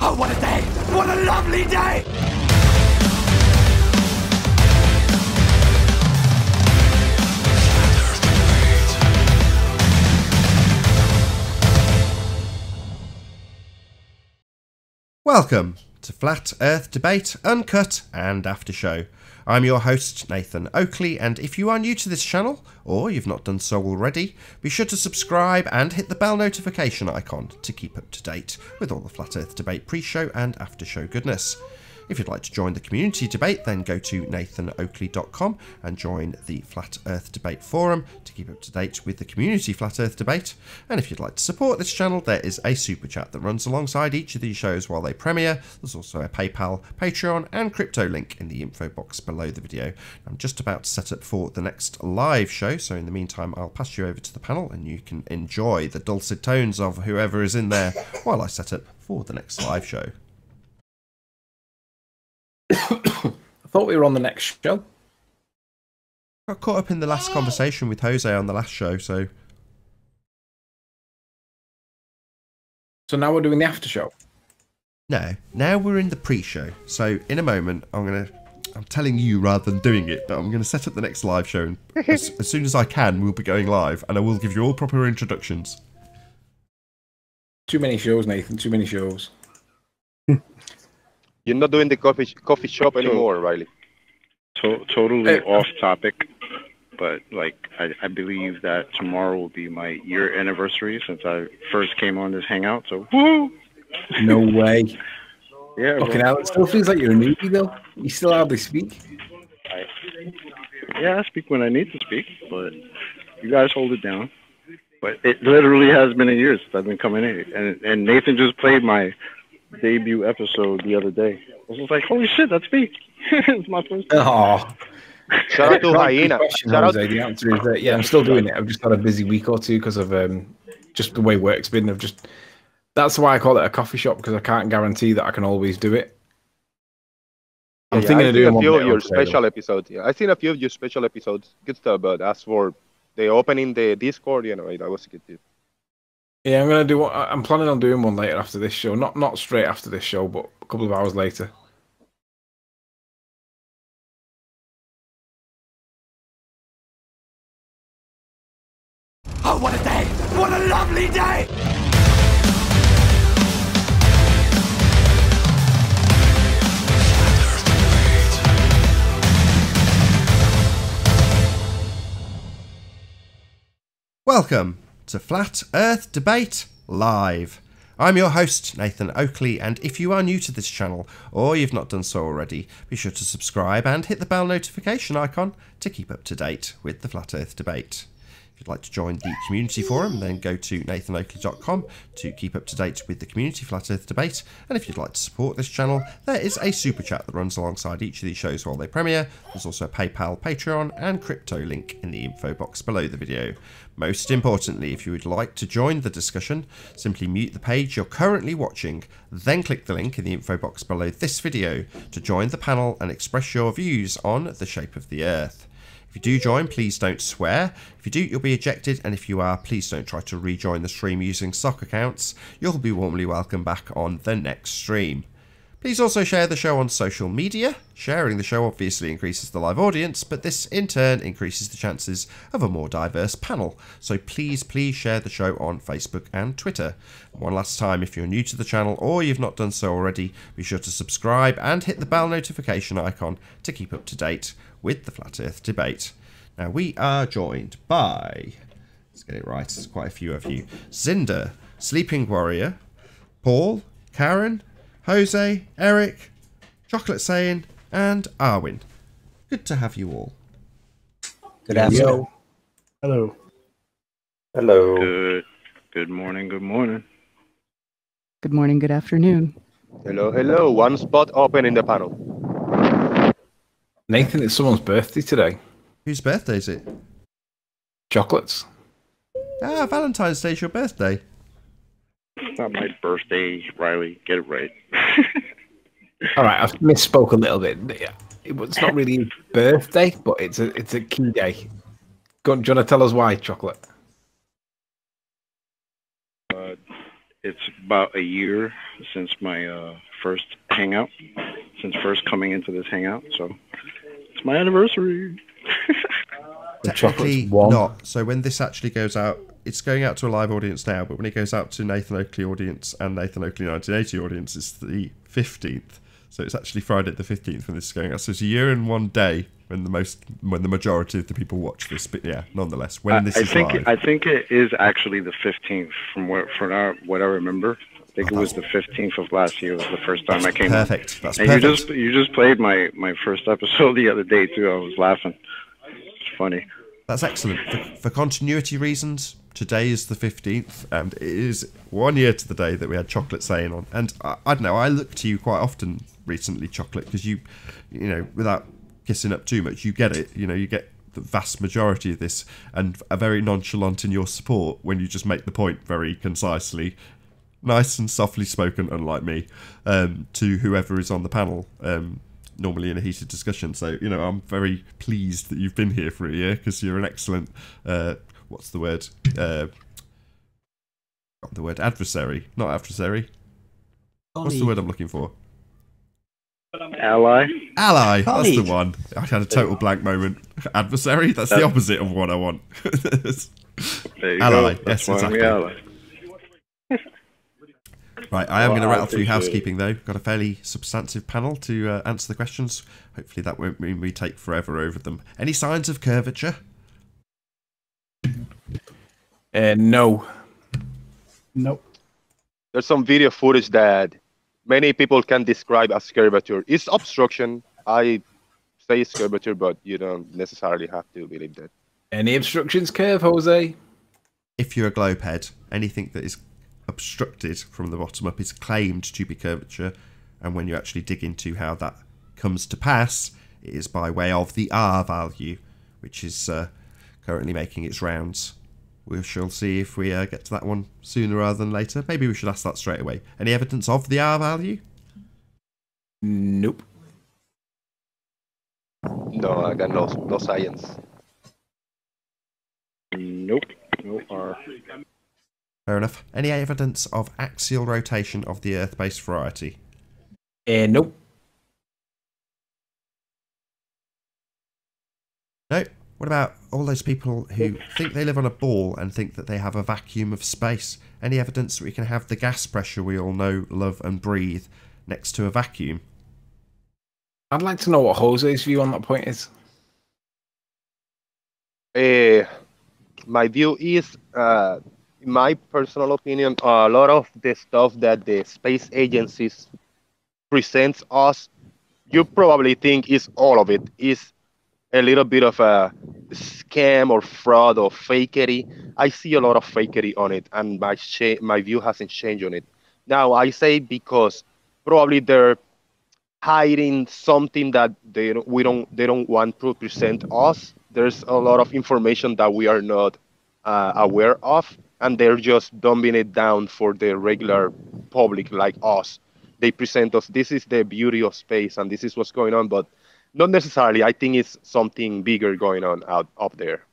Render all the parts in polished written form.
Oh, what a day! What a lovely day! Welcome to Flat Earth Debate, Uncut and After Show. I'm your host, Nathan Oakley, and if you are new to this channel, or you've not done so already, be sure to subscribe and hit the bell notification icon to keep up to date with all the Flat Earth Debate pre-show and after-show goodness. If you'd like to join the community debate, then go to nathanoakley.com and join the Flat Earth Debate forum to keep up to date with the community Flat Earth Debate. And if you'd like to support this channel, there is a super chat that runs alongside each of these shows while they premiere. There's also a PayPal, Patreon and crypto link in the info box below the video. I'm just about to set up for the next live show, so in the meantime I'll pass you over to the panel and you can enjoy the dulcet tones of whoever is in there while I set up for the next live show. I thought we were on the next show. Got caught up in the last conversation with Jose on the last show, so... So now we're doing the after show? No, now we're in the pre-show. So in a moment, I'm telling you rather than doing it, but I'm going to set up the next live show. And as soon as I can, we'll be going live, and I will give you all proper introductions. Too many shows, Nathan, too many shows. You're not doing the coffee shop anymore, Riley. Totally off topic, but like I believe that tomorrow will be my year anniversary since I first came on this hangout. So woo! No way. Yeah. Fucking hell, it still feels like you're a newbie though. You still hardly speak. I speak when I need to speak, but you guys hold it down. But it literally has been a year since I've been coming in, and Nathan just played my debut episode the other day. I was like, holy shit, that's me. It's my first time. Oh. Shout out to Hyena. Shout out. The answer is that, yeah, I'm still doing it. I've just had a busy week or two because of just the way work's been. That's why I call it a coffee shop, because I can't guarantee that I can always do it. I'm thinking of doing a few of your special episodes. Yeah, I've seen a few of your special episodes. Good stuff, but as for the opening the Discord, you know, that was a good too. Yeah, I'm planning on doing one later after this show. Not straight after this show, but a couple of hours later. Oh, what a day! What a lovely day! Welcome to Flat Earth Debate Live. I'm your host, Nathan Oakley, and if you are new to this channel, or you've not done so already, be sure to subscribe and hit the bell notification icon to keep up to date with the Flat Earth Debate. If you'd like to join the community forum, then go to nathanoakley.com to keep up to date with the community Flat Earth Debate. And if you'd like to support this channel, there is a super chat that runs alongside each of these shows while they premiere. There's also a PayPal, Patreon and crypto link in the info box below the video. Most importantly, if you would like to join the discussion, simply mute the page you're currently watching, then click the link in the info box below this video to join the panel and express your views on the shape of the Earth. If you do join, please don't swear. If you do, you'll be ejected, and if you are, please don't try to rejoin the stream using sock accounts. You'll be warmly welcome back on the next stream. Please also share the show on social media. Sharing the show obviously increases the live audience, but this in turn increases the chances of a more diverse panel. So please share the show on Facebook and Twitter. One last time, if you're new to the channel or you've not done so already, be sure to subscribe and hit the bell notification icon to keep up to date with the Flat Earth Debate. Now we are joined by, let's get it right, there's quite a few of you, Zinder, Sleeping Warrior, Paul, Karen, Jose, Eric, Chocolate Saying, and Arwin. Good to have you all. Good afternoon. Hello. Hello. Good morning. Good morning. Good morning, good afternoon. Hello. One spot open in the panel. Nathan, it's someone's birthday today. Whose birthday is it? Chocolates. Ah, Valentine's Day's your birthday. It's not my birthday, Riley. Get it right. All right, I've misspoke a little bit. It's not really his birthday, but it's a key day. Do you want to tell us why, Chocolate? it's about a year since my first hangout, since first coming into this hangout. So it's my anniversary. Technically not. So when this actually goes out, it's going out to a live audience now, but when it goes out to Nathan Oakley audience and Nathan Oakley 1980 audience, it's the 15th. So it's actually Friday the 15th when this is going out. So it's a year and 1 day when the majority of the people watch this. But yeah, nonetheless, when this is live. I think it is actually the 15th from what I remember. I think it was the 15th of last year was the first time I came. Perfect. That's and perfect. You just played my first episode the other day too. I was laughing. It's funny. That's excellent. For continuity reasons, today is the 15th, and it is 1 year to the day that we had Chocolate saying on. And I don't know, I look to you quite often recently, Chocolate, because you know, without kissing up too much, you get it. You know, you get the vast majority of this, and are very nonchalant in your support when you just make the point very concisely, nice and softly spoken, unlike me, to whoever is on the panel. Normally in a heated discussion. So, you know, I'm very pleased that you've been here for a year, because you're an excellent, what's the word? Not the word adversary. Not adversary. What's the word I'm looking for? Ally. Ally. That's the one. I had a total blank moment. Adversary? That's the opposite of what I want. There you ally. go. That's Yes, exactly. Ally. Right, I am going to rattle through housekeeping though. Got a fairly substantive panel to answer the questions. Hopefully that won't mean we take forever over them. Any signs of curvature? No. Nope. There's some video footage that many people can describe as curvature. It's obstruction. I say it's curvature, but you don't necessarily have to believe that. Any obstructions curve, Jose? If you're a globe head, anything that is obstructed from the bottom up is claimed to be curvature, and when you actually dig into how that comes to pass, it is by way of the R value, which is currently making its rounds. We shall see if we get to that one sooner rather than later. Maybe we should ask that straight away. Any evidence of the R value? Nope. No, I got no science. Nope. No R. Fair enough. Any evidence of axial rotation of the Earth-based variety? Nope. No. What about all those people who think they live on a ball and think that they have a vacuum of space? Any evidence that we can have the gas pressure we all know, love and breathe next to a vacuum? I'd like to know what Jose's view on that point is. My view is, in my personal opinion, a lot of the stuff that the space agencies presents us, you probably think is all of it, is a little bit of a scam or fraud or fakery. I see a lot of fakery on it, and my view hasn't changed on it. Now, I say because probably they're hiding something that they don't want to present us. There's a lot of information that we are not aware of, and they're just dumbing it down for the regular public like us. They present us, this is the beauty of space and this is what's going on, but not necessarily. I think it's something bigger going on up there.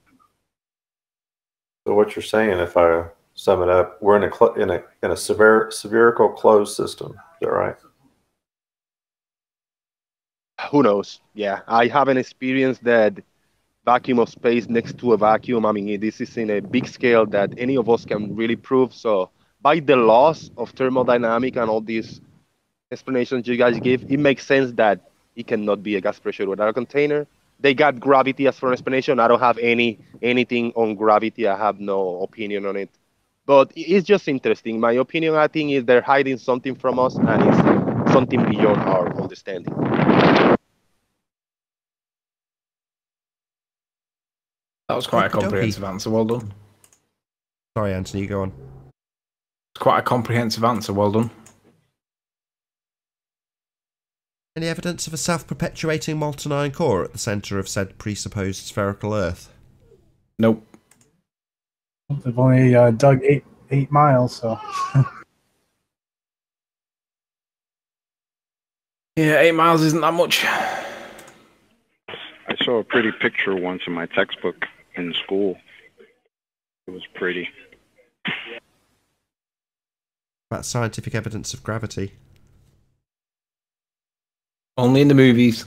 So what you're saying, if I sum it up, we're in a spherical closed system. Is that right? Who knows? Yeah, I haven't experienced that vacuum of space next to a vacuum. I mean, this is in a big scale that any of us can really prove. So by the laws of thermodynamics and all these explanations you guys give, it makes sense that it cannot be a gas pressure without a container. They got gravity as for an explanation. I don't have anything on gravity. I have no opinion on it. But it's just interesting. My opinion, I think, is they're hiding something from us, and it's something beyond our understanding. That was quite a comprehensive answer. Well done. Sorry, Anthony, go on. It's quite a comprehensive answer. Well done. Any evidence of a self-perpetuating molten iron core at the centre of said presupposed spherical Earth? Nope. They've only dug eight miles, so. Yeah, 8 miles isn't that much. I saw a pretty picture once in my textbook in school. It was pretty. about scientific evidence of gravity? Only in the movies.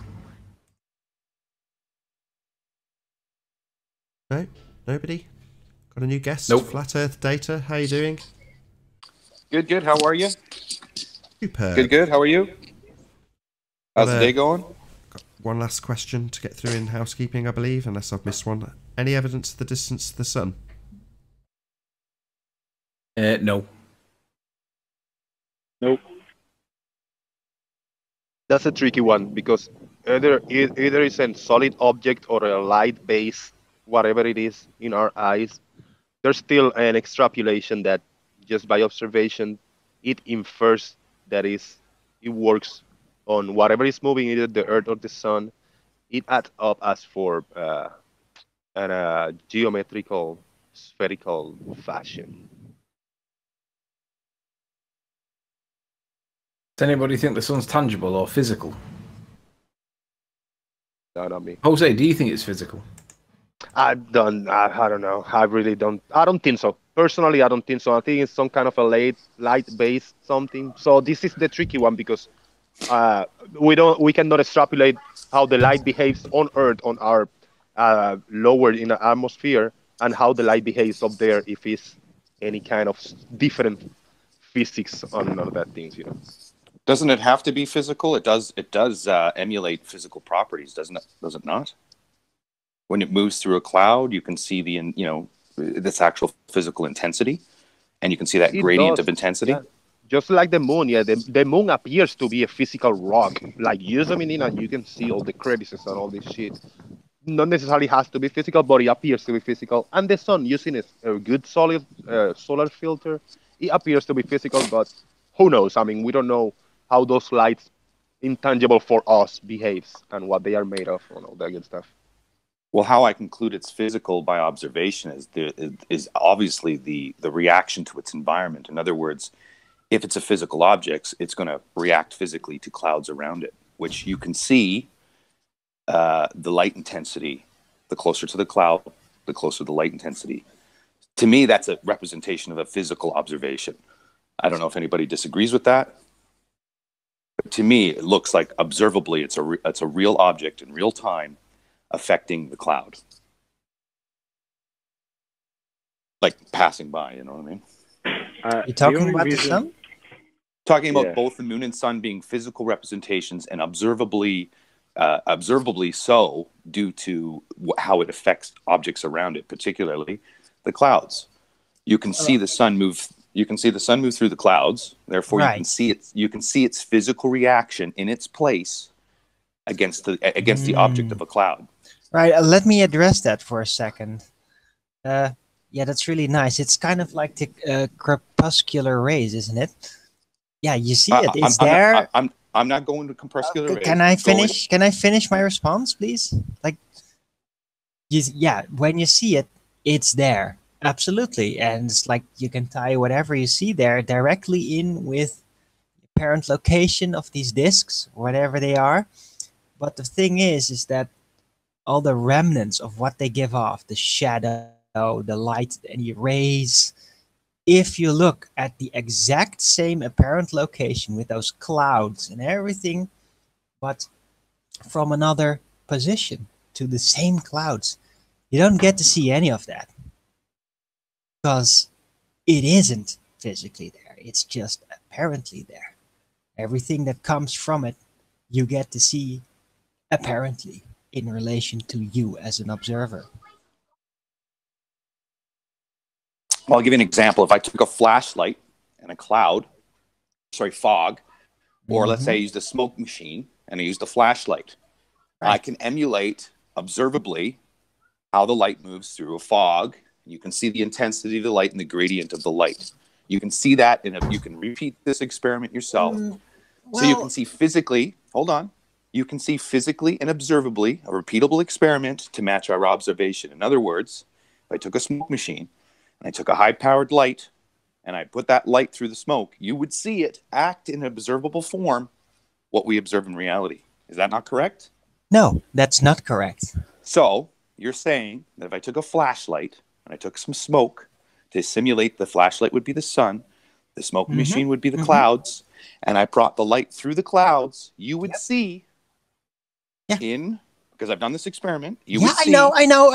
No? Nobody? Got a new guest? Nope. Flat Earth Data, how you doing? Good, good. How are you? Superb. Good, good. How are you? How's the day going? Got one last question to get through in housekeeping, I believe, unless I've missed one. Any evidence of the distance to the sun? No. Nope. That's a tricky one because either it's a solid object or a light base, whatever it is in our eyes. There's still an extrapolation that just by observation, it infers that it works on whatever is moving, either the Earth or the Sun. It adds up as for a geometrical, spherical fashion. Does anybody think the sun's tangible or physical? No, not me. Jose, do you think it's physical? I don't know. I really don't. I don't think so. Personally, I don't think so. I think it's some kind of a light-based something. So this is the tricky one because we cannot extrapolate how the light behaves on Earth on our lower in the atmosphere and how the light behaves up there if it's any kind of different physics on all that things, you know. Doesn't it have to be physical? It does. It does emulate physical properties, doesn't it? Does it not? When it moves through a cloud, you can see the this actual physical intensity, and you can see that gradient of intensity. Yeah. Just like the moon, yeah. The moon appears to be a physical rock. Like you zoom in and you can see all the crevices and all this shit. Not necessarily has to be physical, but it appears to be physical. And the sun, using a good solid solar filter, it appears to be physical, but who knows? I mean, we don't know how those lights, intangible for us, behaves and what they are made of and all that good stuff. Well, how I conclude it's physical by observation is obviously the reaction to its environment. In other words, if it's a physical object, it's going to react physically to clouds around it, which you can see the light intensity. The closer to the cloud, the closer the light intensity. To me, that's a representation of a physical observation. I don't know if anybody disagrees with that. But to me, it looks like observably it's a real object in real time affecting the cloud. Like passing by, you know what I mean? You talking about the sun? Talking about both the moon and sun being physical representations and observably so due to how it affects objects around it, particularly the clouds. You can see the sun move. You can see the sun move through the clouds. Therefore, you can see it. You can see its physical reaction in its place against the object of a cloud. Right. Let me address that for a second. Yeah, that's really nice. It's kind of like the crepuscular rays, isn't it? Yeah, you see it. It's there. I'm not going to crepuscular rays. Can I finish? Can I finish my response, please? Like, yeah, when you see it, it's there. Absolutely. And it's like you can tie whatever you see there directly in with the apparent location of these disks, whatever they are. But the thing is that all the remnants of what they give off, the shadow, the light, and the rays, if you look at the exact same apparent location with those clouds and everything, but from another position to the same clouds, you don't get to see any of that. Because it isn't physically there. It's just apparently there. Everything that comes from it, you get to see apparently in relation to you as an observer. Well, I'll give you an example. If I took a flashlight and a fog, or let's say I used a smoke machine and I used a flashlight, I can emulate observably how the light moves through a fog. You can see the intensity of the light and the gradient of the light. You can see that, you can repeat this experiment yourself. So you can see physically, hold on, you can see physically and observably a repeatable experiment to match our observation. In other words, if I took a smoke machine and I took a high-powered light and I put that light through the smoke, you would see it act in observable form what we observe in reality. Is that not correct? No, that's not correct. So you're saying that if I took a flashlight and I took some smoke to simulate the flashlight would be the sun, the smoke machine would be the clouds, and I brought the light through the clouds, you would see because I've done this experiment, you would see. I know.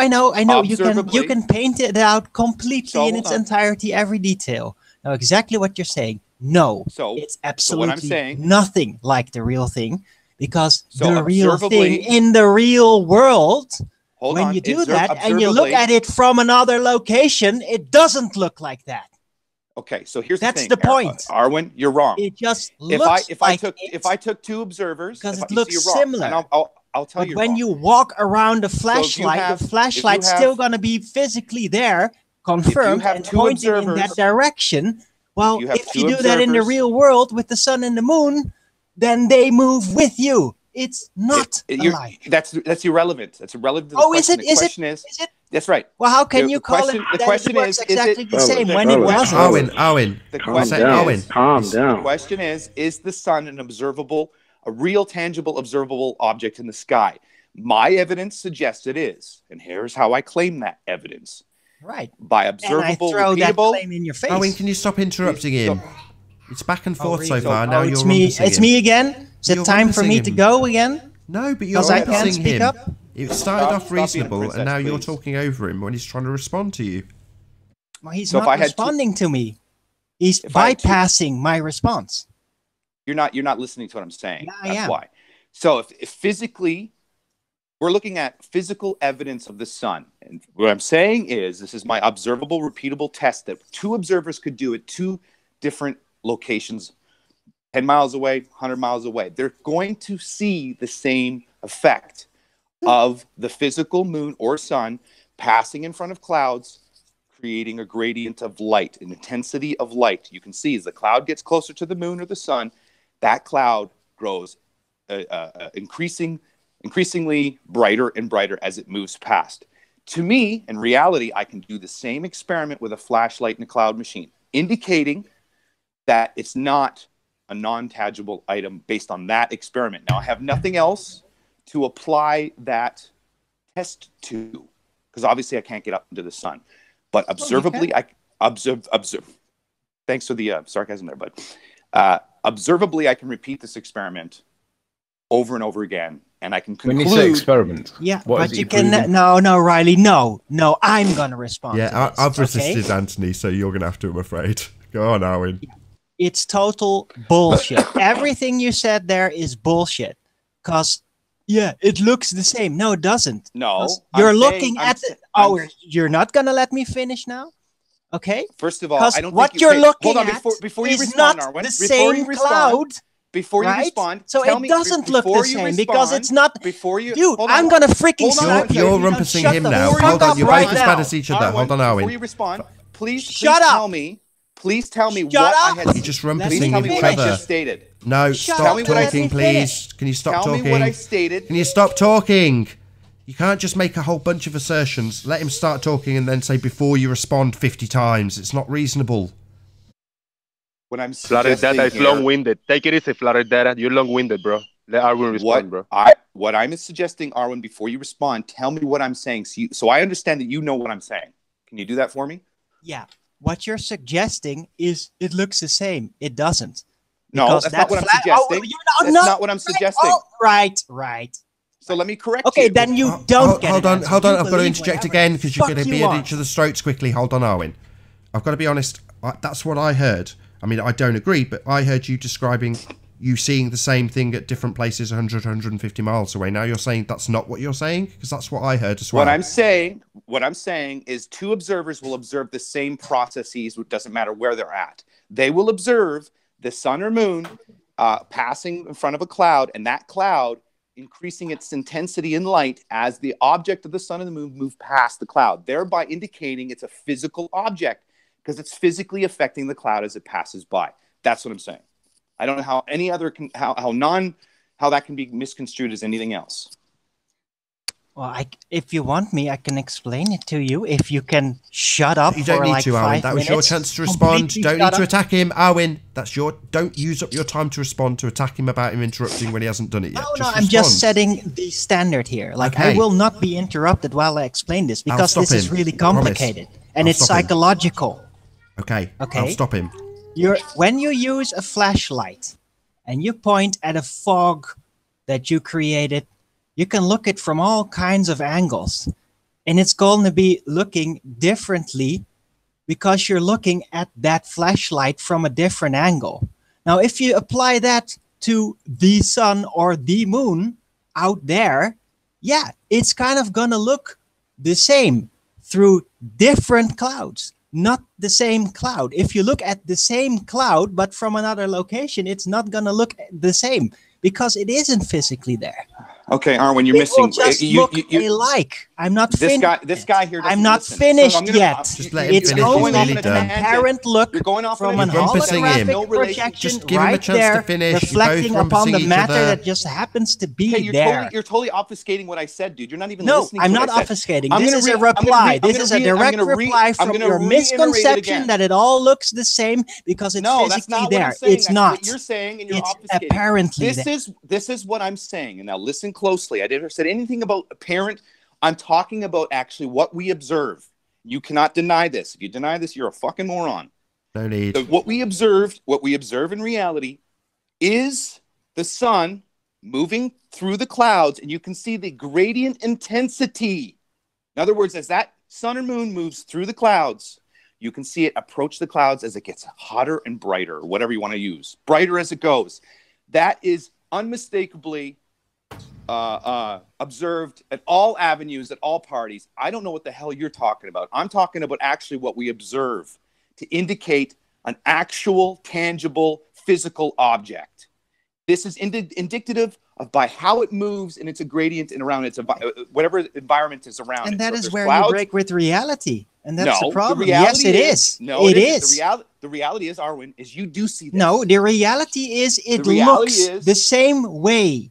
You observably- can paint it out completely So, in its entirety, every detail. Now, exactly what you're saying. No, So- it's so absolutely what I'm saying- nothing like the real thing, because So the real thing observably- in the real world, Hold when on, you do that and you look observably- at it from another location, it doesn't look like that. Okay, so here's That's the thing. the point. Arwen, you're wrong. It just If looks I like took two observers, because if it you looks see you're wrong, similar. and I'll tell But you. when wrong. you walk around the if you flashlight, have- the if you flashlight's have- still going to be physically there, confirmed have and two pointing in observers- that direction. Well, you have if two you do that in the observers- real world with the sun and the moon, then they move with you. It's not alike. That's irrelevant. That's irrelevant to the Oh, question. is it? The Is it? question is, Is it? that's right. Well, how can The you call question- it the that question it works is exactly it- the same Fellas, when it fellas. wasn't? Owen. The Calm question down. is, Calm the down. question is the sun a real, tangible, observable object in the sky? My evidence suggests it is, and here's how I claim that evidence: Right. by And I observable, throw that repeatable. claim in your face. Owen, can you stop interrupting him? It's back and forth so really? far. Now you're it's me. rumpusing It's him. me again. Is it You're time for me rumpusing to him. go again? No, but you're Because I can't rumpusing speak him. up? It started Stop off being a reasonable, princess, and now you're please. talking over him when he's trying to respond to you. Well, he's So if not I had to- responding to me. He's If I had to- bypassing my response. You're not listening to what I'm saying. Yeah, I That's am. why. So if physically, we're looking at physical evidence of the sun, and what I'm saying is this is my observable, repeatable test that two observers could do at two different locations, 10 miles away, 100 miles away. They're going to see the same effect of the physical moon or sun passing in front of clouds, creating a gradient of light, an intensity of light. You can see as the cloud gets closer to the moon or the sun, that cloud grows increasingly brighter and brighter as it moves past. To me, in reality, I can do the same experiment with a flashlight and a cloud machine, indicating that it's not a non-tangible item based on that experiment. Now, I have nothing else to apply that test to, because obviously I can't get up into the sun. But observably, I observe. Thanks for the sarcasm there, bud. Observably, I can repeat this experiment over and over again, and I can conclude. When you say experiment, Yeah, what but is you it can proving? no, Riley, no, I'm gonna respond. to Yeah, this, I've okay? resisted Anthony, so you're going to have to, I'm afraid. Go on, Owen. It's total bullshit. Everything you said there is bullshit. Cause yeah, it looks the same. No, it doesn't. No, 'Cause you're I'm looking saying- at the. I'm- Oh, you're not gonna let me finish now? Okay. First of all, Because I don't what think you you're okay, looking hold on, at before you is respond, not Arwen, the before same you respond, cloud. before you Right? respond, So tell it me, doesn't look before the you same because respond, it's not. Before you, Dude, hold I'm on. gonna freaking Hold on, slap you. You're if you don't rumpusing shut him the now. fuck Hold on, up you're right both as now. bad as each other. Arwen, Hold on, Owen. Before you respond, please Shut up. tell me. Please tell me Shut what up. I had. You're just Let me rumpusing Please tell me each what I other. just stated. No, Shut stop up and let talking, me please. finish. Can you stop Tell talking? me what I stated. Can you stop talking? You can't just make a whole bunch of assertions. Let him start talking and then say before you respond 50 times. It's not reasonable. When I'm Flattered suggesting data is here, long-winded. Take it easy, flattered data. You're long-winded, bro. Let Arwen respond, bro. what I'm suggesting, Arwen, before you respond, tell me what I'm saying, so I understand that you know what I'm saying. Can you do that for me? Yeah. What you're suggesting is it looks the same. It doesn't. No, Because that's not what I'm flat- suggesting. you're That's not what I'm suggesting. Oh, right. So let me correct Okay, you. then you don't get Hold an on, answer. hold on. You I've got to believe interject whatever again the because you're fuck going to be you at want. each other's throats quickly. Hold on, Owen. I've got to be honest. That's what I heard. I mean, I don't agree, but I heard you describing you seeing the same thing at different places 100, 150 miles away. Now you're saying that's not what you're saying? Because that's what I heard as well. What I'm saying is two observers will observe the same processes. It doesn't matter where they're at. They will observe the sun or moon passing in front of a cloud, and that cloud increasing its intensity in light as the object of the sun and the moon move past the cloud, thereby indicating it's a physical object because it's physically affecting the cloud as it passes by. That's what I'm saying. I don't know how any other how that can be misconstrued as anything else. Well, if you want me, I can explain it to you. If you can shut up You don't for need like to, Owen. 5 That was your minutes, chance to respond. completely Don't need shut to up. attack him, Owen. Don't use up your time to respond to attack him about him interrupting when he hasn't done it yet. No, I'm just setting the standard here. Like, Okay. I will not be interrupted while I explain this because stop this is him. really Promise. complicated and I'll it's stop him. psychological. Okay. Okay. I'll stop him. when you use a flashlight and you point at a fog that you created, you can look at from all kinds of angles, and it's going to be looking differently because you're looking at that flashlight from a different angle. Now, if you apply that to the sun or the moon out there, yeah, it's kind of gonna look the same through different clouds, not the same cloud. If you look at the same cloud but from another location, it's not gonna look the same because it isn't physically there. Okay, Arwen, you're It missing. will just look alike. I'm not finished. This guy here. I'm not finished yet. Just let him It's finish. He's only nearly an done. apparent look You're going off from on an a rumpusing him. holographic projection Just give him a right chance to there, finish. You're both reflecting upon the rumpusing each matter other. that just happens to be Okay, there. you're totally obfuscating what I said, dude. You're not even No, listening. I'm to not what I said. obfuscating. This is a reply. This is a direct reply from your reiterate it misconception again. that it all looks the same because it's No, that's physically not what there. I'm saying. It's That's not. what you're saying, and you're It's obfuscating. apparently there. This is what I'm saying. And now listen closely. I never said anything about apparent. I'm talking about actually what we observe. You cannot deny this. If you deny this, you're a fucking moron. No need. So what we observe in reality is the sun moving through the clouds, and you can see the gradient intensity. In other words, as that sun or moon moves through the clouds, you can see it approach the clouds as it gets hotter and brighter, or whatever you want to use. Brighter as it goes. That is unmistakably observed at all avenues, at all parties. I don't know what the hell you're talking about. I'm talking about actually what we observe to indicate an actual, tangible, physical object. This is indicative of by how it moves, and it's a gradient and around its whatever environment is around it. And that So is there's where clouds. you break with reality. And that's No, the problem. reality Yes, it is. No, it is. The reality is, Arwen, is you do see this. No, the reality is it The reality looks is- the same way.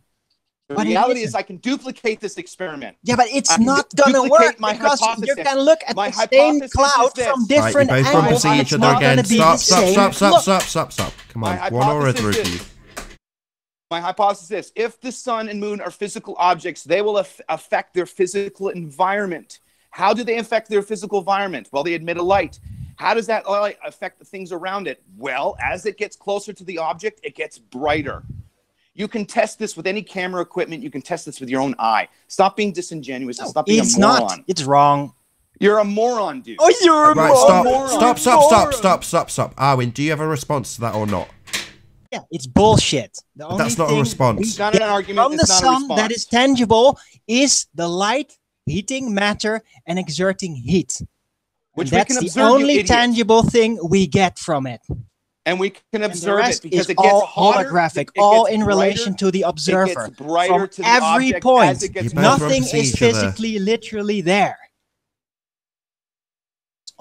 The But it reality is isn't. I can duplicate this experiment. Yeah, but it's I can not gonna duplicate work my because you hypothesis. can look at My the same hypothesis cloud is this. from Right, different Right, you're both angles. rumpusing and each it's other not again. gonna be the same look. Stop. Come on, My one or hypothesis other of is- you. My hypothesis is if the sun and moon are physical objects, they will affect their physical environment. How do they affect their physical environment? Well, they emit a light. How does that light affect the things around it? Well, as it gets closer to the object, it gets brighter. You can test this with any camera equipment. You can test this with your own eye. Stop being disingenuous. And stop being It's a moron. not. It's wrong. You're a moron, dude. Oh, you're a Right, moron. stop. Arwen, do you have a response to that or not? Yeah, it's bullshit. The But that's not a response. It's not an argument. From the It's not a sun response. that is tangible is the light heating matter and exerting heat. Which And we that's can the observe, you only idiot. tangible thing we get from it. And we can And the observe rest it because is it gets all hotter, holographic, it all gets in brighter, relation to the It observer. gets brighter From to the every object point, as it gets You're both nothing rumpusing is each other. physically, literally there.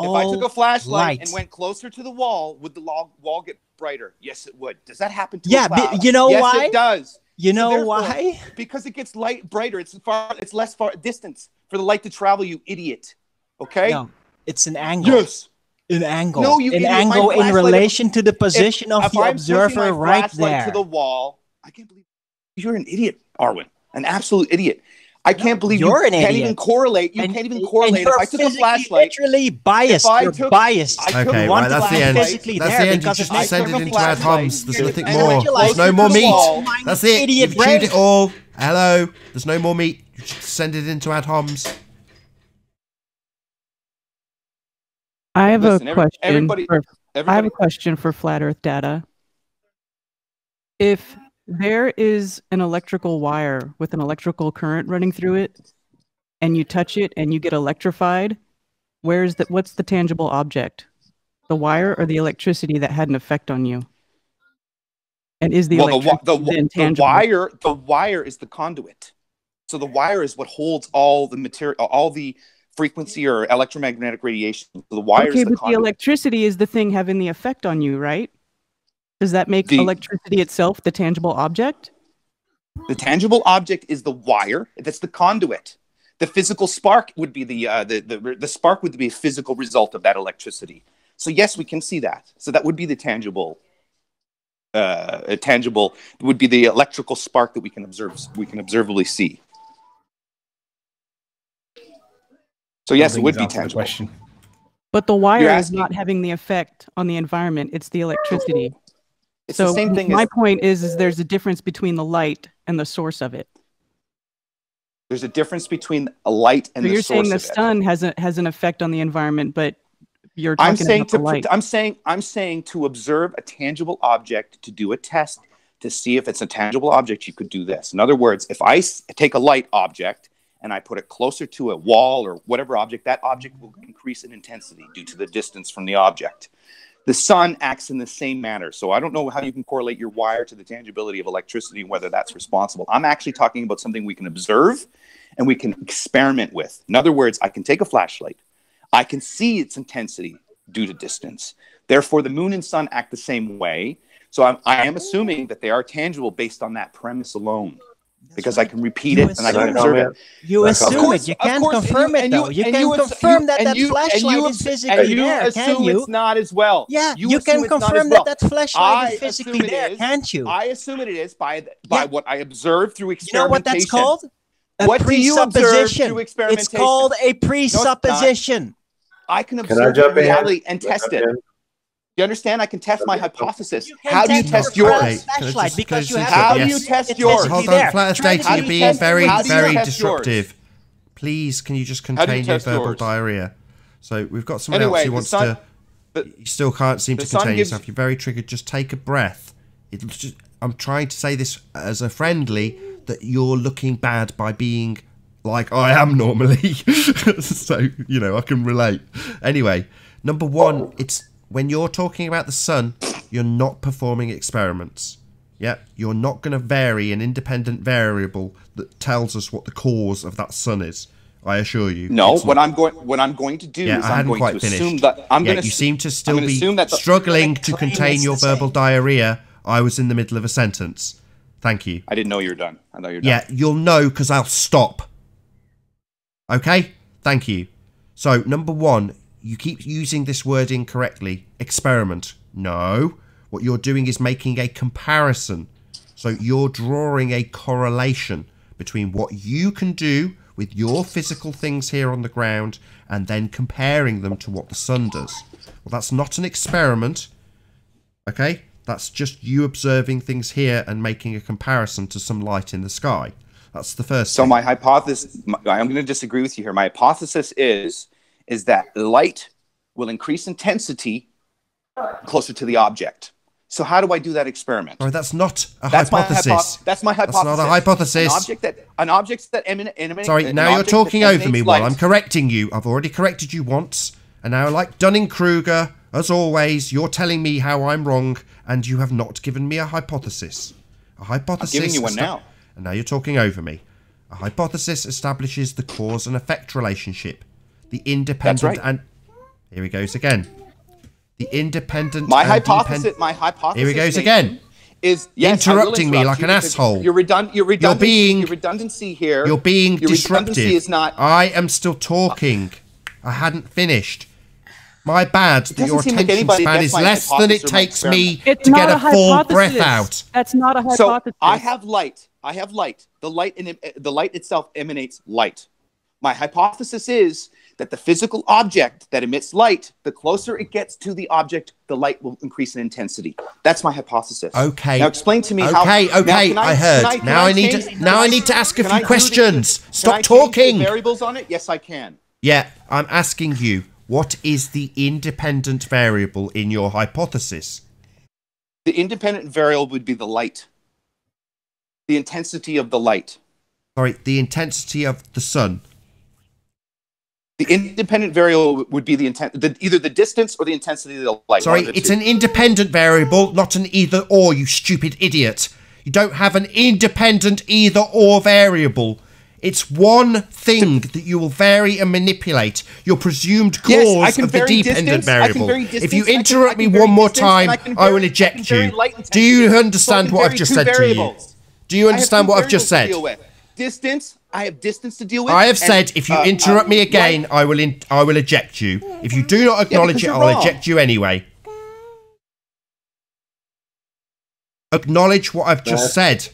If I took a flashlight light. and went closer to the wall, would the wall get brighter? Yes, it would. Does that happen to Yeah, a cloud? but you know yes, why? it does. You So know therefore, why? Because it gets brighter. It's less far distance for the light to travel, you idiot. Okay? No, it's an angle. Yes. An angle. No, you an idiot. My angle in flashlight- relation to the position of if the I'm pushing observer my right flashlight there. to the wall, I can't believe you're an idiot, Arwen. An absolute idiot. I can't believe you're an can't idiot. even correlate. You And- can't even and correlate. If you're I took a physically, flashlight, literally biased. if I You're took- biased. I took Okay, You want right, to that's be the end. physically That's there the end. You because just it makes send it took a into ad flashlight. homs. There's And nothing I more. went There's closer no to more the meat. wall. That's it. Idiot You've chewed brain. it all. Hello. There's no more meat. You just send it into ad homs. I have Listen, a question. everybody- I have a question for Flat Earth Data. If there is an electrical wire with an electrical current running through it, and you touch it and you get electrified, what's the tangible object? The wire or the electricity that had an effect on you? And is the electricity intangible? The wire is the conduit. So the wire is what holds all the material, all the frequency or electromagnetic radiation. So the wire Okay, is the but the conduit. electricity is the thing having the effect on you, right? Does that make electricity itself the tangible object? The tangible object is the wire. That's the conduit. The physical spark would be the spark would be a physical result of that electricity. So yes, we can see that. So that would be the tangible. Tangible would be the electrical spark that we can observably see. So yes, it would be tangible. Question. But the wire You're is asking- not having the effect on the environment. It's the electricity. It's So the same thing. my point is there's a difference between the light and the source of it. There's a difference between a light and So the you're source saying the of it. sun has an effect on the environment, but you're talking about the light. I'm saying to observe a tangible object, to do a test, to see if it's a tangible object, you could do this. In other words, if I take a light object and I put it closer to a wall or whatever object, that object will increase in intensity due to the distance from the object. The sun acts in the same manner. So I don't know how you can correlate your wire to the tangibility of electricity and whether that's responsible. I'm actually talking about something we can observe and we can experiment with. In other words, I can take a flashlight. I can see its intensity due to distance. Therefore, the moon and sun act the same way. So I am assuming that they are tangible based on that premise alone. Because I can repeat it and I can observe it. You assume it. You can't confirm it, though. You can confirm that flashlight is physically there, can you? It's not as well. Yeah, you can confirm that flashlight is physically there, can't you? I assume it is by what I observe through experimentation. You know what that's called? What do you observe through experimentation? It's called a presupposition. I can observe reality and test it. You understand? I can test my hypothesis. How do you test yours? Because you have How do you test yours? Hold on, Flat Earth Data, you're being very, very disruptive. Please, can you just contain your verbal diarrhea? So we've got someone else who wants to... You still can't seem to contain yourself. You're very triggered. Just take a breath. I'm trying to say this as a friendly, that you're looking bad by being like I am normally. So, you know, I can relate. Anyway, number one, it's... When you're talking about the sun, you're not performing experiments. Yeah, you're not going to vary an independent variable that tells us what the cause of that sun is. I assure you. No, what I'm going to do is I'm going to assume that you seem to still be struggling to contain your verbal diarrhea. I was in the middle of a sentence. Thank you. I didn't know you were done. I thought you were done. Yeah, you'll know because I'll stop. Okay? Thank you. So, number one, you keep using this word incorrectly. Experiment. No. What you're doing is making a comparison. So you're drawing a correlation between what you can do with your physical things here on the ground and then comparing them to what the sun does. Well, that's not an experiment. Okay? That's just you observing things here and making a comparison to some light in the sky. That's the first thing. So my hypothesis, I'm going to disagree with you here. My hypothesis is that light will increase intensity closer to the object. So how do I do that experiment? Sorry, that's not a hypothesis. That's my hypothesis. That's not a hypothesis. An object that emanates. Sorry, now you're talking over me while I'm correcting you. I've already corrected you once, and now, like Dunning-Kruger, as always, you're telling me how I'm wrong, and you have not given me a hypothesis. A hypothesis. I'm giving you one now. And now you're talking over me. A hypothesis establishes the cause and effect relationship. The independent. That's right. And here he goes again. The independent. My hypothesis. Here he goes again. Is yes, interrupting me like an asshole. You're redundancy here. You're being disruptive. Redundancy is not. I am still talking. I hadn't finished. My bad that your attention span is less than it takes me to get a full breath out. That's not a hypothesis. So I have light. The light itself emanates light. My hypothesis is that the physical object that emits light, the closer it gets to the object, the light will increase in intensity. That's my hypothesis. Okay. Now explain to me how. Okay. I heard. Now I need to ask a few questions. Stop talking. Variables on it? Yes, I can. Yeah, I'm asking you. What is the independent variable in your hypothesis? The independent variable would be the light. The intensity of the light. Sorry, the intensity of the sun. The independent variable would be either the distance or the intensity of the light. Sorry, it's an independent variable, not an either or, you stupid idiot. You don't have an independent either or variable. It's one thing that you will vary and manipulate. Your presumed cause of the dependent variable. If you interrupt me one more time, I will eject you. Do you understand what I've just said to you? Do you understand what I've just said? Distance. I have distance to deal with. I have said if you interrupt me again, I will eject you. If you do not acknowledge it, I'll eject you anyway. Acknowledge what I've just said.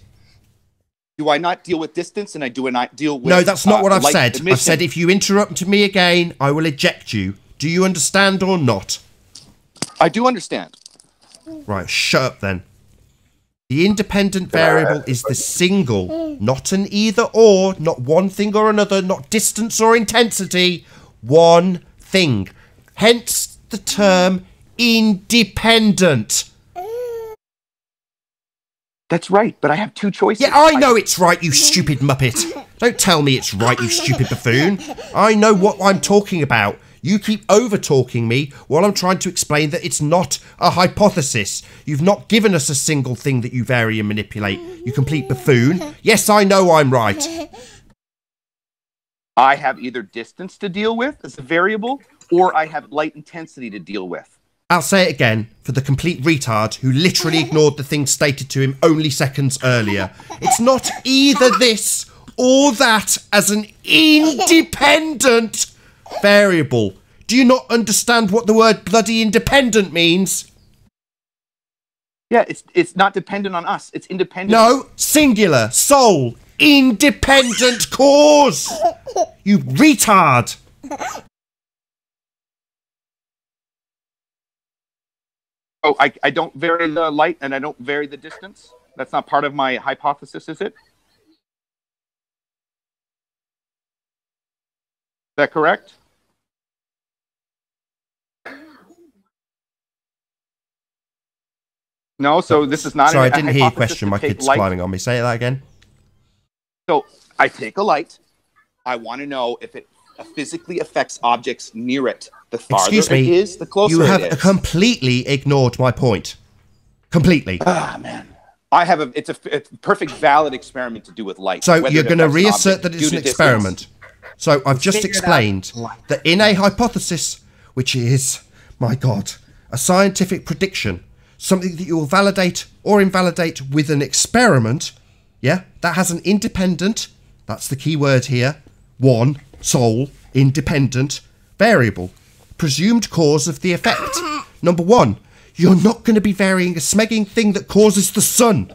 Do I not deal with distance and do I not deal with... No, that's not what I've said. Admission. I've said if you interrupt me again, I will eject you. Do you understand or not? I do understand. Right, shut up then. The independent variable is the single, not an either or, not one thing or another, not distance or intensity. One thing. Hence the term independent. That's right, but I have two choices. Yeah, I know it's right, you stupid muppet. Don't tell me it's right, you stupid buffoon. I know what I'm talking about. You keep over-talking me while I'm trying to explain that it's not a hypothesis. You've not given us a single thing that you vary and manipulate, you complete buffoon. Yes, I know I'm right. I have either distance to deal with as a variable, or I have light intensity to deal with. I'll say it again for the complete retard who literally ignored the thing stated to him only seconds earlier. It's not either this or that as an independent variable. Do you not understand what the word bloody independent means? Yeah, it's not dependent on us. It's independent. No, singular, sole, independent cause. You retard. Oh, I don't vary the light and I don't vary the distance? That's not part of my hypothesis, is it? Is that correct? No, so this is not Sorry, a I didn't hear your hypothesis question. to My take kid's light. climbing on me. Say that again. So I take a light. I want to know if it physically affects objects near it. The farther Excuse me, it is, the closer you have it is. completely ignored my point. Completely. Ah, man. I have it's a perfect valid experiment to do with light. So whether you're it going to affects an reassert object that it's due an to distance. experiment. So I've just Figured explained out that in a hypothesis, which is, my God, a scientific prediction, something that you will validate or invalidate with an experiment, yeah, that has an independent, that's the key word here, one, sole, independent, variable, presumed cause of the effect. Number one, you're not going to be varying a smegging thing that causes the sun.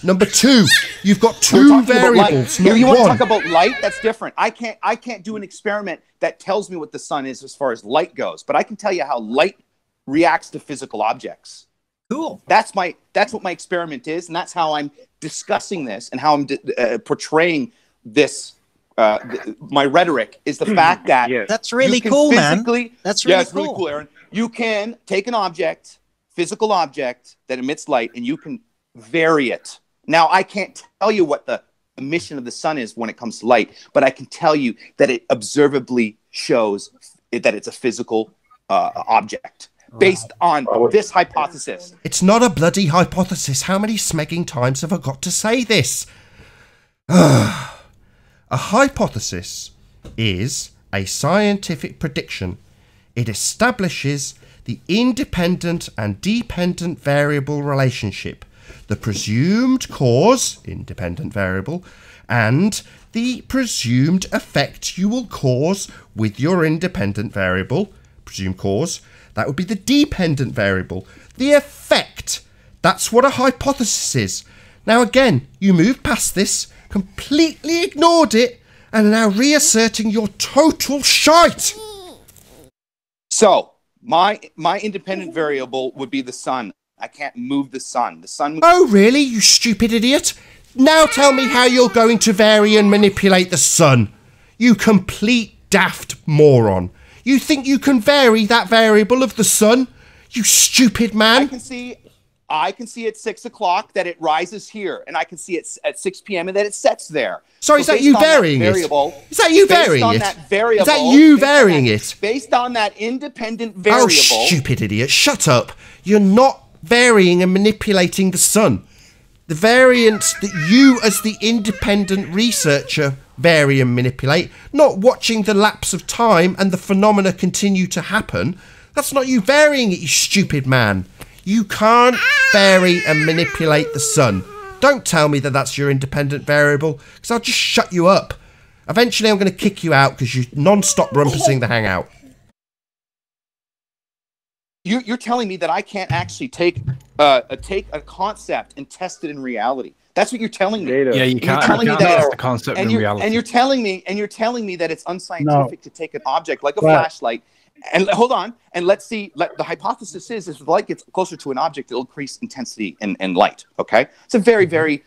Number two, you've got two variables, Here not you want one. to talk about light? That's different. I can't do an experiment that tells me what the sun is as far as light goes, but I can tell you how light reacts to physical objects. Cool. That's what my experiment is, and that's how I'm discussing this and how I'm portraying this. My rhetoric is the fact that That's really you can cool, man. physically- That's really it's really cool. cool, Aaron. You can take an object, physical object that emits light, and you can vary it. Now, I can't tell you what the emission of the sun is when it comes to light, but I can tell you that it observably shows that it's a physical object based on this hypothesis. It's not a bloody hypothesis. How many smegging times have I got to say this? A hypothesis is a scientific prediction. It establishes the independent and dependent variable relationship, the presumed cause, independent variable, and the presumed effect you will cause with your independent variable, presumed cause, that would be the dependent variable. The effect, that's what a hypothesis is. Now again, you moved past this, completely ignored it, and are now reasserting your total shite. So my independent variable would be the sun. I can't move the sun. The sun. Oh really, you stupid idiot? Now tell me how you're going to vary and manipulate the sun. You complete daft moron. You think you can vary that variable of the sun? You stupid man. I can see at 6 o'clock that it rises here, and I can see it at 6 p.m. and that it sets there. So is that you varying it? Is that you varying it? Is that you varying it? Based on that independent variable. Oh, stupid idiot. Shut up. You're not varying and manipulating the sun. The variance that you as the independent researcher vary and manipulate, not watching the lapse of time and the phenomena continue to happen. That's not you varying it, you stupid man. You can't vary and manipulate the sun. Don't tell me that that's your independent variable, because I'll just shut you up. Eventually I'm going to kick you out because you non-stop rumpusing the hangout. You're telling me that I can't actually take a concept and test it in reality. That's what you're telling me. Yeah, you can't test the concept in reality. And you're telling me that it's unscientific to take an object like a flashlight And hold on, and let's see. The hypothesis is if light gets closer to an object, it'll increase intensity in light. Okay, it's a very, very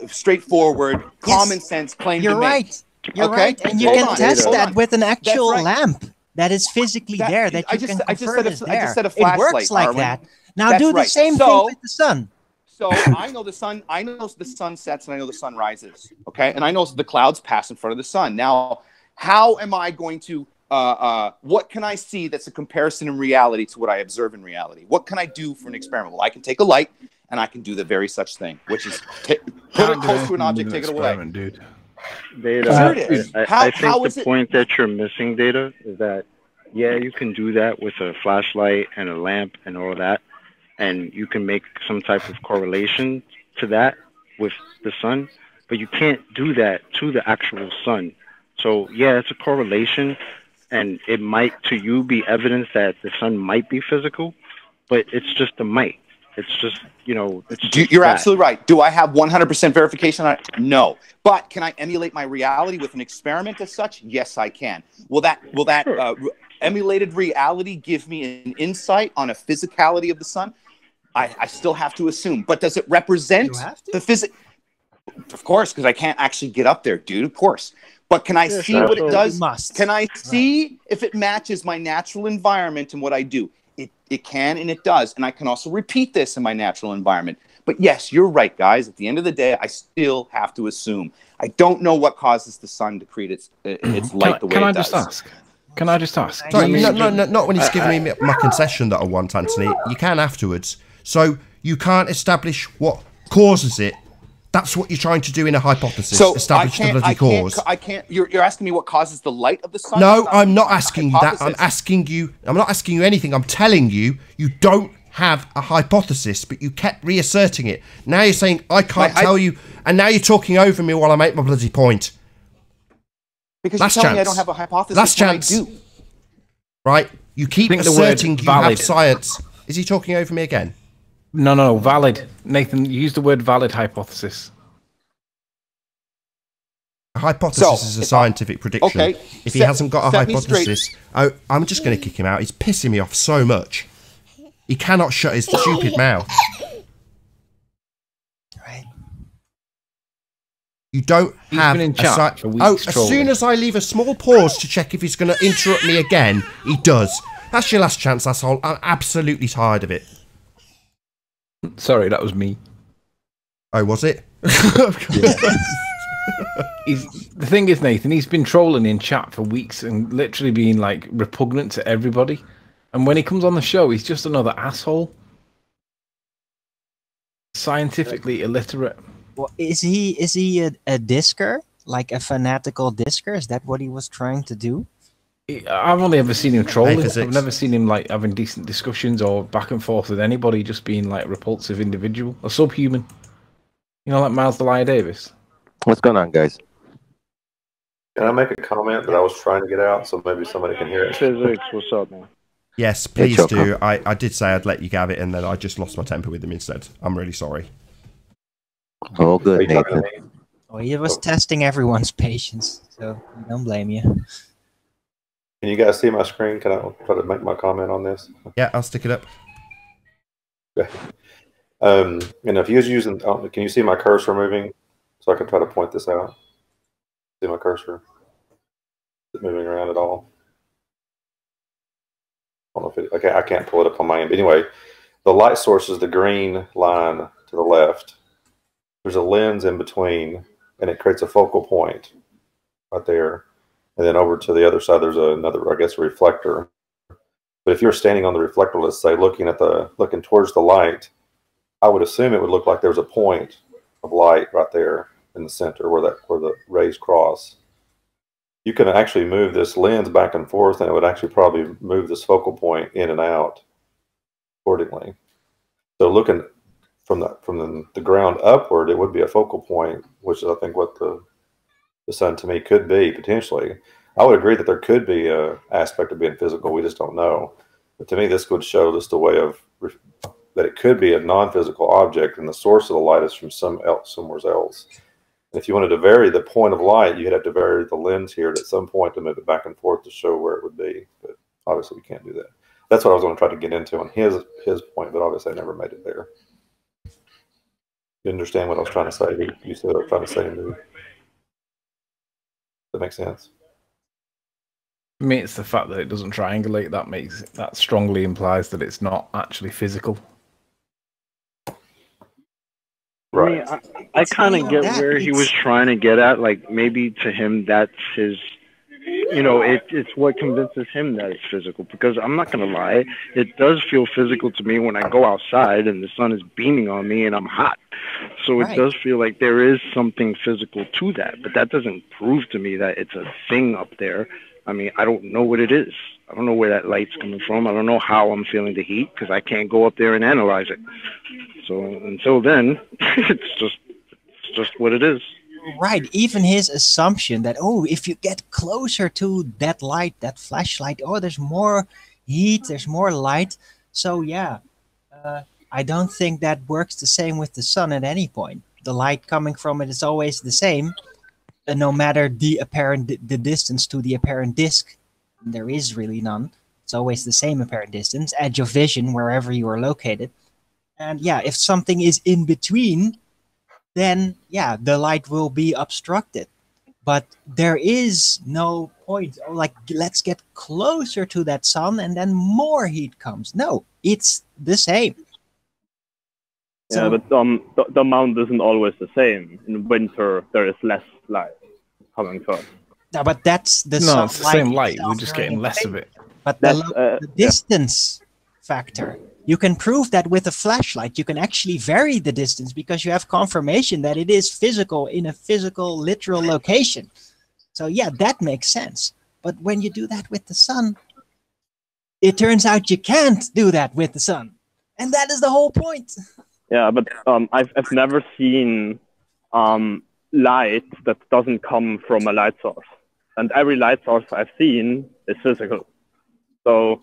straightforward, common sense claim to make. You're right, and you can test that with an actual lamp that is physically there that you can confirm is there. I just said a flashlight. It works like that. Now do the same thing with the sun. So I know the sun. I know the sun sets, and I know the sun rises. Okay, and I know the clouds pass in front of the sun. Now, how am I going to? What can I see that's a comparison in reality to what I observe in reality? What can I do for an experiment? Well, I can take a light, and I can do the very such thing, which is put it close to an object, take it away. Dude. Data. I think the point that you're missing, Data, is that yeah, you can do that with a flashlight and a lamp and all that, and you can make some type of correlation to that with the sun, but you can't do that to the actual sun. So yeah, it's a correlation, and it might to you be evidence that the sun might be physical, but it's just a might. It's just, you know, it's just you're absolutely right. Do I have 100% verification on it? No. But can I emulate my reality with an experiment as such? Yes, I can. Will that Sure. Emulated reality give me an insight on a physicality of the sun? I still have to assume. But does it represent the physics? Of course, because I can't actually get up there, dude. Of course. But can I see what it does? Can I see if it matches my natural environment and what I do? It can and it does. And I can also repeat this in my natural environment. But yes, you're right, guys. At the end of the day, I still have to assume. I don't know what causes the sun to create its light the way it does. Can I just ask? Sorry, not when he's giving me my concession that I want, Anthony. You can afterwards. So you can't establish what causes it. That's what you're trying to do in a hypothesis. So establish the bloody cause. I can't. You're asking me what causes the light of the sun? No, I'm not asking you that. I'm asking you. I'm not asking you anything. I'm telling you, you don't have a hypothesis, but you kept reasserting it. Now you're saying I can't tell you, and now you're talking over me while I make my bloody point. Because you're telling me I don't have a hypothesis. Last chance. I do. Right? You keep asserting you have science. Is he talking over me again? No, valid. Nathan, you used the word valid hypothesis. A hypothesis is a scientific prediction. Okay, if he hasn't got a hypothesis, I'm just going to kick him out. He's pissing me off so much. He cannot shut his stupid mouth. Right. You don't have as soon as I leave a small pause to check if he's going to interrupt me again, he does. That's your last chance, asshole. I'm absolutely tired of it. Sorry, that was me. Oh, was it? The thing is, Nathan, he's been trolling in chat for weeks and literally being like repugnant to everybody. And when he comes on the show, he's just another asshole. Scientifically illiterate. Well, is he a disker? Like a fanatical disker? Is that what he was trying to do? I've only ever seen him trolling. I've never seen him like having decent discussions or back and forth with anybody, just being like a repulsive individual, a subhuman. You know, like Miles Delia Davis. What's going on, guys? Can I make a comment that I was trying to get out so maybe somebody can hear it? Physics, what's up, man? Yes, please do. I did say I'd let you have it, and then I just lost my temper with him instead. I'm really sorry. Oh, good, Nathan. Oh, he was testing everyone's patience, so I don't blame you. Can you guys see my screen? Can I try to make my comment on this? Yeah, I'll stick it up. Okay. And if he was using, can you see my cursor moving? So I can try to point this out. See my cursor? Is it moving around at all? I don't know if I can't pull it up on my end. But anyway, the light source is the green line to the left. There's a lens in between, and it creates a focal point right there. And then over to the other side, there's another, I guess, a reflector. But if you're standing on the reflector, let's say, looking towards the light, I would assume it would look like there's a point of light right there in the center where the rays cross. You can actually move this lens back and forth, and it would actually probably move this focal point in and out accordingly. So looking from the ground upward, it would be a focal point, which is I think what the sun to me could be potentially. I would agree that there could be an aspect of being physical. We just don't know. But to me, this would show just a way of that it could be a non-physical object, and the source of the light is from somewhere else. And if you wanted to vary the point of light, you'd have to vary the lens here at some point to move it back and forth to show where it would be. But Obviously, we can't do that. That's what I was going to try to get into on his point, but obviously I never made it there. You understand what I was trying to say? You said what I was trying to say. Does that make sense? For me, it's the fact that it doesn't triangulate that strongly implies that it's not actually physical. Right. I kind of get where he was trying to get at. Like, maybe to him, that's his, you know, it's what convinces him that it's physical. Because I'm not going to lie, it does feel physical to me when I go outside and the sun is beaming on me and I'm hot. So it does feel like there is something physical to that. But that doesn't prove to me that it's a thing up there. I mean, I don't know what it is. I don't know where that light's coming from. I don't know how I'm feeling the heat because I can't go up there and analyze it. So until then, it's just what it is. Right. Even his assumption that, oh, if you get closer to that light, that flashlight, oh, there's more heat, there's more light. So yeah, I don't think that works the same with the sun at any point. The light coming from it is always the same. No matter the distance to the apparent disk, there is really none. It's always the same apparent distance, edge of vision, wherever you are located. And yeah, if something is in between, then yeah, the light will be obstructed. But there is no point, like, let's get closer to that sun and then more heat comes. No, it's the same. Yeah, but the amount isn't always the same. In winter, there is less light coming to us. No, but that's the No, it's the same light. itself We're just getting less of it. But the distance factor, you can prove that with a flashlight. You can actually vary the distance because you have confirmation that it is physical in a physical, literal location. So yeah, that makes sense. But when you do that with the sun, it turns out you can't do that with the sun. And that is the whole point. Yeah, but I've never seen light that doesn't come from a light source. And every light source I've seen is physical. So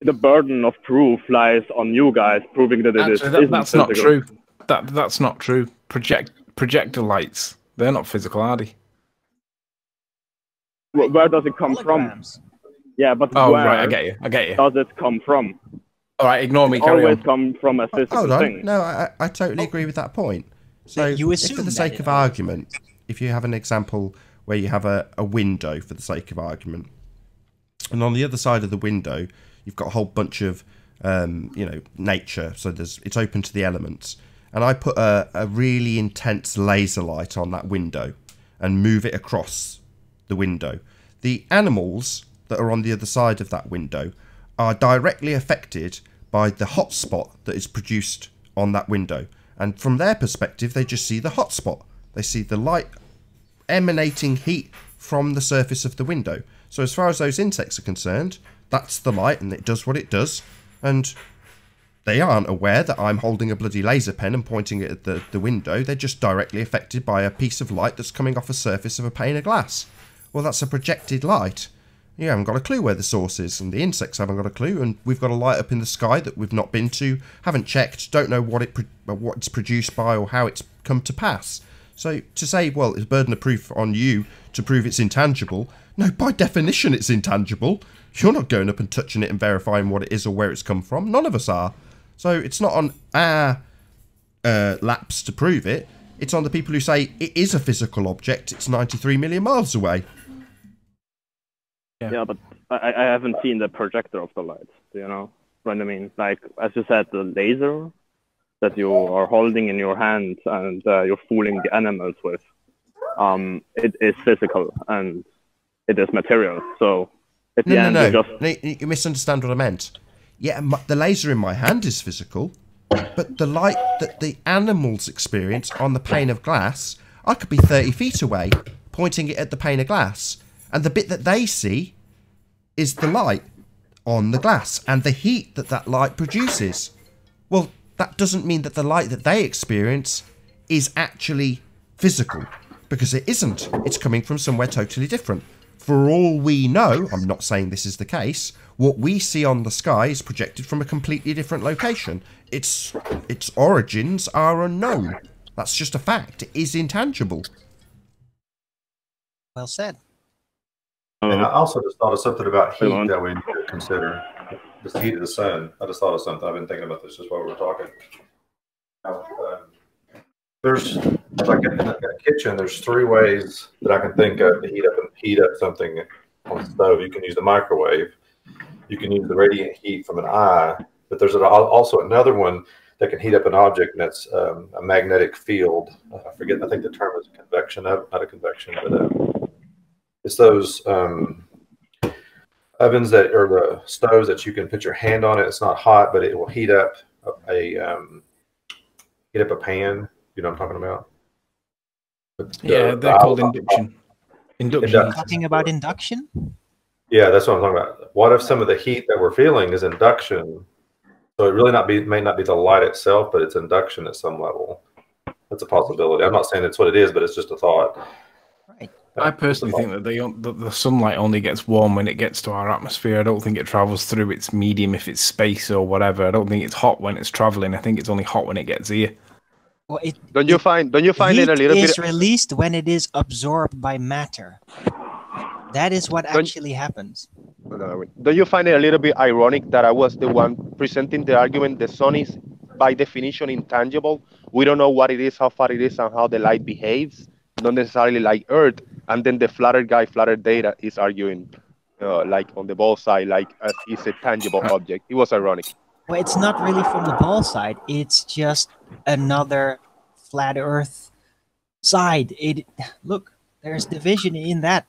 the burden of proof lies on you guys proving that it Actually, is that's physical. not true. That's not true. Projector lights, they're not physical, are they? Where does it come from? Yeah, but Oh, where right, I get you. does it come from? All right, ignore me. It Carry always on. come from a physical Hold on. thing. No, I totally agree with that point. So, you if assume for the that sake it of argument, if you have an example where you have a window for the sake of argument, and on the other side of the window, you've got a whole bunch of, nature. So it's open to the elements. And I put a really intense laser light on that window and move it across the window. The animals that are on the other side of that window are directly affected by the hotspot that is produced on that window. And from their perspective, they just see the hotspot. They see the light emanating heat from the surface of the window. So as far as those insects are concerned, that's the light and it does what it does. And they aren't aware that I'm holding a bloody laser pen and pointing it at the window. They're just directly affected by a piece of light that's coming off a surface of a pane of glass. Well, that's a projected light. You haven't got a clue where the source is, and the insects haven't got a clue, and we've got a light up in the sky that we've not been to, haven't checked, don't know what it's produced by or how it's come to pass. So to say, well, it's a burden of proof on you to prove it's intangible, no, by definition it's intangible. You're not going up and touching it and verifying what it is or where it's come from. None of us are. So it's not on our laps to prove it. It's on the people who say it is a physical object. It's 93 million miles away. Yeah, but I haven't seen the projector of the light. You know what I mean? Like, as you said, the laser that you are holding in your hand and you're fooling the animals with, it is physical and it is material. So at the end, You misunderstand what I meant. Yeah, the laser in my hand is physical, but the light that the animals experience on the pane of glass, I could be 30 feet away, pointing it at the pane of glass, and the bit that they see is the light on the glass and the heat that that light produces. Well, that doesn't mean that the light that they experience is actually physical, because it isn't. It's coming from somewhere totally different. For all we know, I'm not saying this is the case, what we see on the sky is projected from a completely different location. Its origins are unknown. That's just a fact. It is intangible. Well said. And I also just thought of something about heat that we need to consider. Just the heat of the sun. I just thought of something. I've been thinking about this just while we were talking. There's like in the kitchen. There's 3 ways that I can think of to heat up something on the stove. You can use the microwave. You can use the radiant heat from an eye. But there's also another one that can heat up an object, and that's a magnetic field. I forget. I think the term is convection. Not a convection, but it's those ovens that or the stoves that you can put your hand on it. It's not hot, but it will heat up a pan. You know what I'm talking about? Yeah, they're called induction. Induction. Talking about induction? Yeah, that's what I'm talking about. What if some of the heat that we're feeling is induction? So it really may not be the light itself, but it's induction at some level. That's a possibility. I'm not saying it's what it is, but it's just a thought. Right. I personally think that the sunlight only gets warm when it gets to our atmosphere. I don't think it travels through its medium if it's space or whatever. I don't think it's hot when it's traveling. I think it's only hot when it gets here. Well, don't you find it a little bit? It is released when it is absorbed by matter. That is what actually happens. Don't you find it a little bit ironic that I was the one presenting the argument the sun is by definition intangible? We don't know what it is, how far it is, and how the light behaves, not necessarily like Earth. And then the flatter guy, flatter data, is arguing like on the ball side, like as it's a tangible object. It was ironic. Well, it's not really from the ball side. It's just another flat Earth side. Look, there's division in that.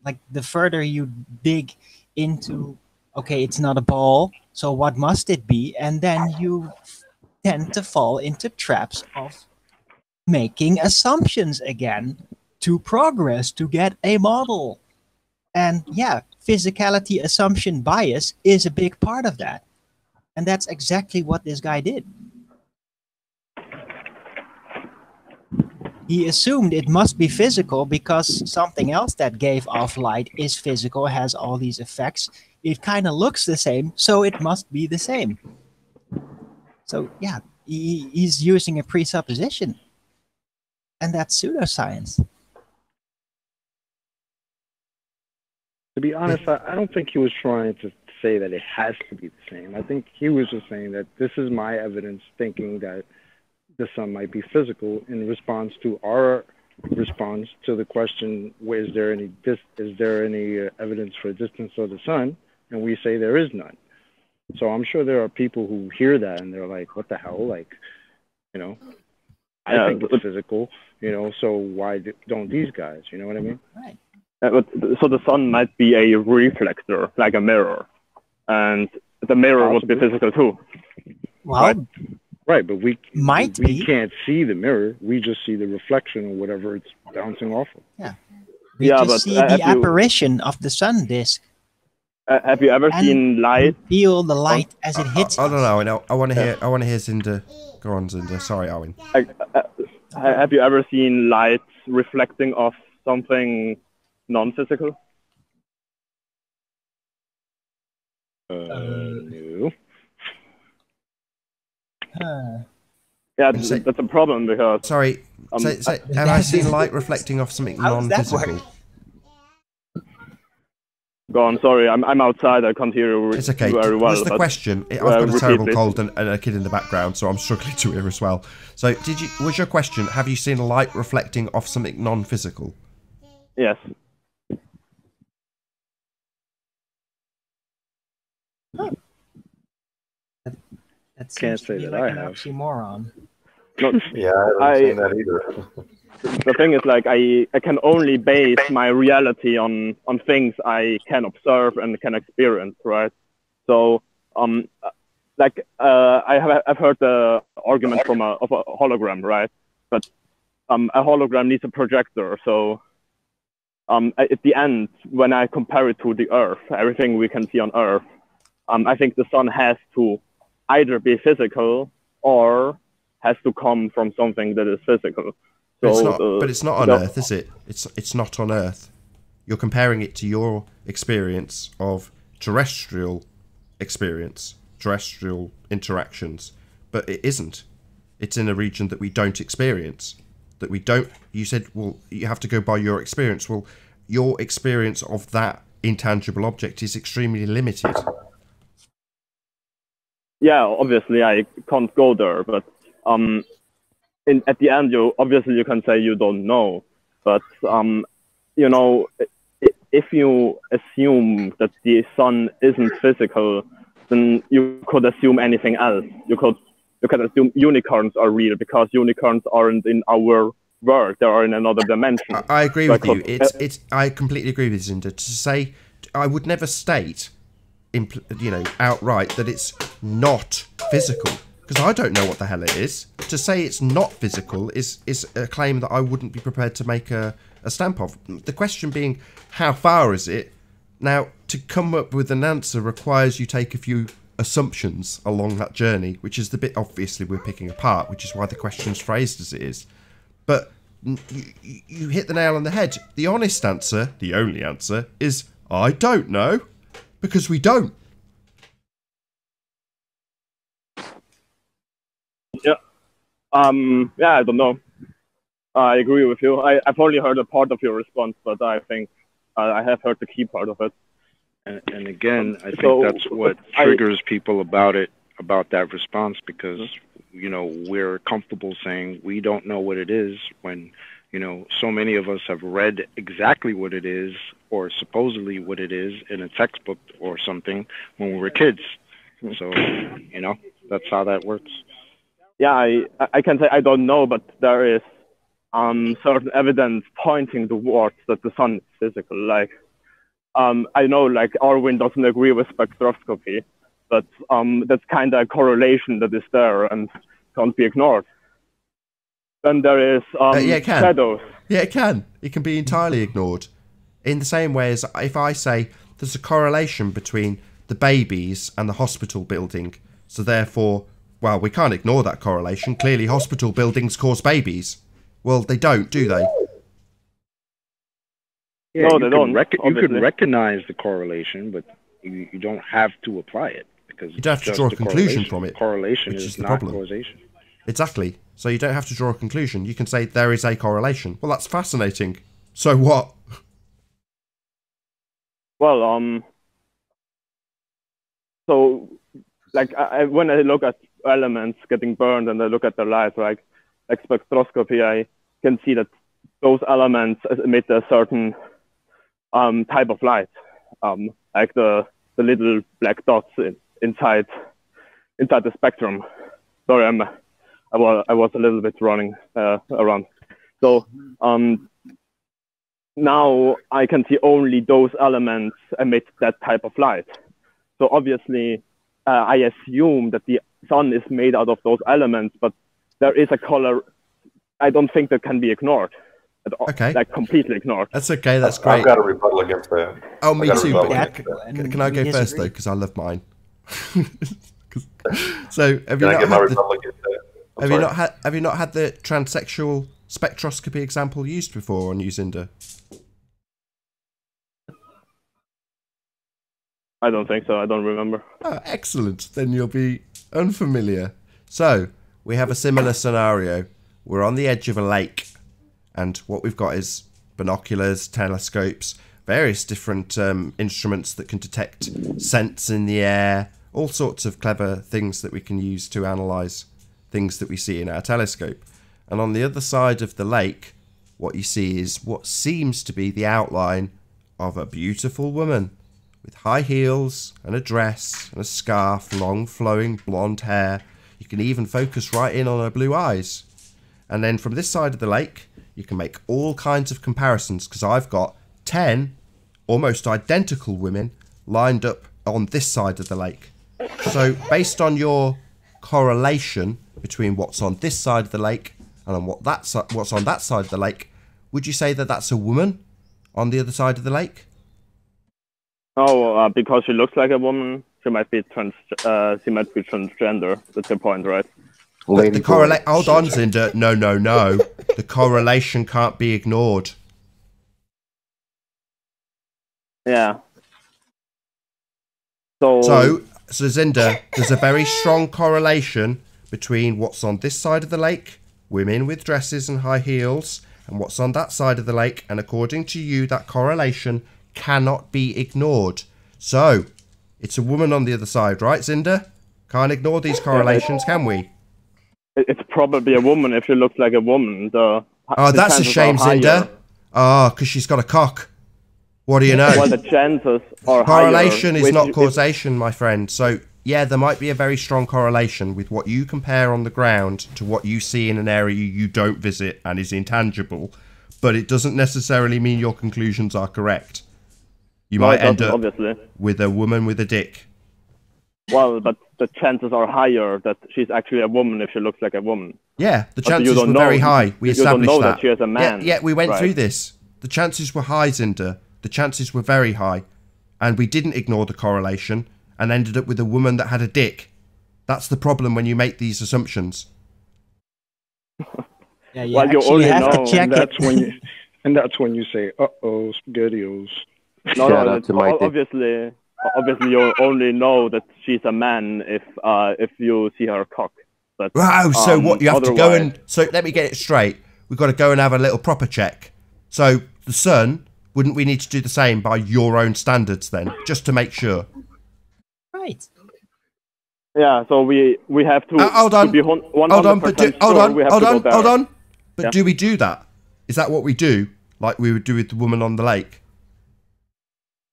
Like the further you dig into, okay, it's not a ball, so what must it be? And then you tend to fall into traps of making assumptions again to progress, to get a model. And yeah, physicality assumption bias is a big part of that. And that's exactly what this guy did. He assumed it must be physical because something else that gave off light is physical, has all these effects. It kind of looks the same, so it must be the same. So yeah, he's using a presupposition. And that's pseudoscience. To be honest, I don't think he was trying to say that it has to be the same. I think he was just saying that this is my evidence thinking that the sun might be physical in response to our response to the question, is there any evidence for distance of the sun? And we say there is none. So I'm sure there are people who hear that and they're like, what the hell? Like, I think it's physical, so why don't these guys? You know what I mean? Right. So the sun might be a reflector, like a mirror. And the mirror would be physical too. Well, right, but we can't see the mirror. We just see the reflection or whatever it's bouncing off of. Yeah. We just see the apparition of the sun disk. Have you ever seen light? Feel the light as it hits. I don't know. I want to hear Zinda. Go on, Zinda. Sorry, Owen. Have you ever seen light reflecting off something non-physical? No. Yeah, that's a problem because... Sorry, have I seen light reflecting off something non-physical? Go on, sorry, I'm outside, I can't hear you it's okay. very well. What's the question? I've got a terrible cold and a kid in the background, so I'm struggling to hear as well. So, was your question, have you seen light reflecting off something non-physical? Yes. That can't say that like I have. Oxymoron. Yeah, I haven't seen that either. The thing is, like, I can only base my reality on things I can observe and can experience, right? So, I've heard the argument of a hologram, right? But a hologram needs a projector, so at the end, when I compare it to the Earth, everything we can see on Earth, I think the sun has to either be physical or has to come from something that is physical. But it's not on Earth, is it? It's not on Earth. You're comparing it to your experience of terrestrial interactions, but it isn't. It's in a region that we don't experience. You said, well, you have to go by your experience. Well, your experience of that intangible object is extremely limited. Yeah, obviously I can't go there, but at the end, you can say you don't know, but you know, if you assume that the sun isn't physical, then you could assume anything else. You could assume unicorns are real because unicorns aren't in our world; they are in another dimension. I agree with you. I completely agree with Zinda. To say, I would never state, outright that it's not physical, because I don't know what the hell it is. To say it's not physical is a claim that I wouldn't be prepared to make a stamp of. The question being, how far is it? Now, to come up with an answer requires you take a few assumptions along that journey, which is the bit obviously we're picking apart, which is why the question's phrased as it is. But you hit the nail on the head. The honest answer, the only answer, is I don't know, because we don't. Yeah. Yeah, I don't know. I agree with you. I've only heard a part of your response, but I think I have heard the key part of it. And again, I think that's what triggers people about that response, because, we're comfortable saying we don't know what it is when, so many of us have read exactly what it is or supposedly what it is in a textbook or something when we were kids. So, that's how that works. Yeah, I can say I don't know, but there is certain evidence pointing towards that the sun is physical. Like, I know, like, Arwin doesn't agree with spectroscopy, but that's kind of a correlation that is there and can't be ignored. Then there is shadows. Yeah, it can. It can be entirely ignored. In the same way as if I say there's a correlation between the babies and the hospital building, so therefore, well, we can't ignore that correlation. Clearly, hospital buildings cause babies. Well, they don't, do they? Yeah, no, they don't. You can recognize the correlation, but you don't have to apply it, because you don't have to draw a conclusion from it. Correlation is not causation. Exactly. So you don't have to draw a conclusion. You can say there is a correlation. Well, that's fascinating. So what? Well, so like when I look at elements getting burned and I look at the light, like spectroscopy, I can see that those elements emit a certain type of light, like the little black dots inside the spectrum. Sorry, I was a little bit running around. So now I can see only those elements emit that type of light. So obviously, I assume that the sun is made out of those elements, but there is a color. I don't think that can be ignored. Okay. Like completely ignored. That's okay. That's great. I've got a rebuttal against that. Oh, me too. But can I go disagree. first though? Because I love mine. So have you not had the transsexual spectroscopy example used before on Uzinder? I don't think so. I don't remember. Oh, excellent. Then you'll be unfamiliar. So we have a similar scenario. We're on the edge of a lake, and what we've got is binoculars, telescopes, various different instruments that can detect scents in the air, all sorts of clever things that we can use to analyse things that we see in our telescope. And on the other side of the lake, what you see is what seems to be the outline of a beautiful woman with high heels and a dress and a scarf, long flowing blonde hair. You can even focus right in on her blue eyes. And then from this side of the lake, you can make all kinds of comparisons, because I've got 10 almost identical women lined up on this side of the lake. So based on your correlation between what's on this side of the lake and on what's on that side of the lake, would you say that that's a woman on the other side of the lake? Oh, because she looks like a woman, she might be transgender. That's your point, right? Hold on, Zinder. No. The correlation can't be ignored. Yeah. So Zinder, there's a very strong correlation between what's on this side of the lake, women with dresses and high heels, and what's on that side of the lake. And according to you, that correlation cannot be ignored. So, it's a woman on the other side, right, Zinder? Can't ignore these correlations, can we? It's probably a woman if she looks like a woman. The That's a chances shame, are higher. Zinder. Because she's got a cock. What do you know? Well, the chances are Correlation higher. is not causation, my friend. So, yeah, there might be a very strong correlation with what you compare on the ground to what you see in an area you don't visit and is intangible, but it doesn't necessarily mean your conclusions are correct. You might end up with a woman with a dick. Well, but the chances are higher that she's actually a woman if she looks like a woman. Yeah, the chances were very high. We established you don't know that. that she is a man. Yeah, we went right? through this. The chances were high, Zinder. The chances were very high. And we didn't ignore the correlation and ended up with a woman that had a dick. That's the problem when you make these assumptions. Yeah, you actually have to check it. And that's when you say, "Uh-oh, SpaghettiOs." No, obviously, you only know that she's a man if you see her cock. But, wow, so what you have to go and... So let me get it straight. We've got to go and have a little proper check. So the sun, wouldn't we need to do the same by your own standards then, just to make sure? Right. Yeah, so we have to, hold on. to be 100% hold on. But yeah. do we do that? Is that what we do? Like we would do with the woman on the lake?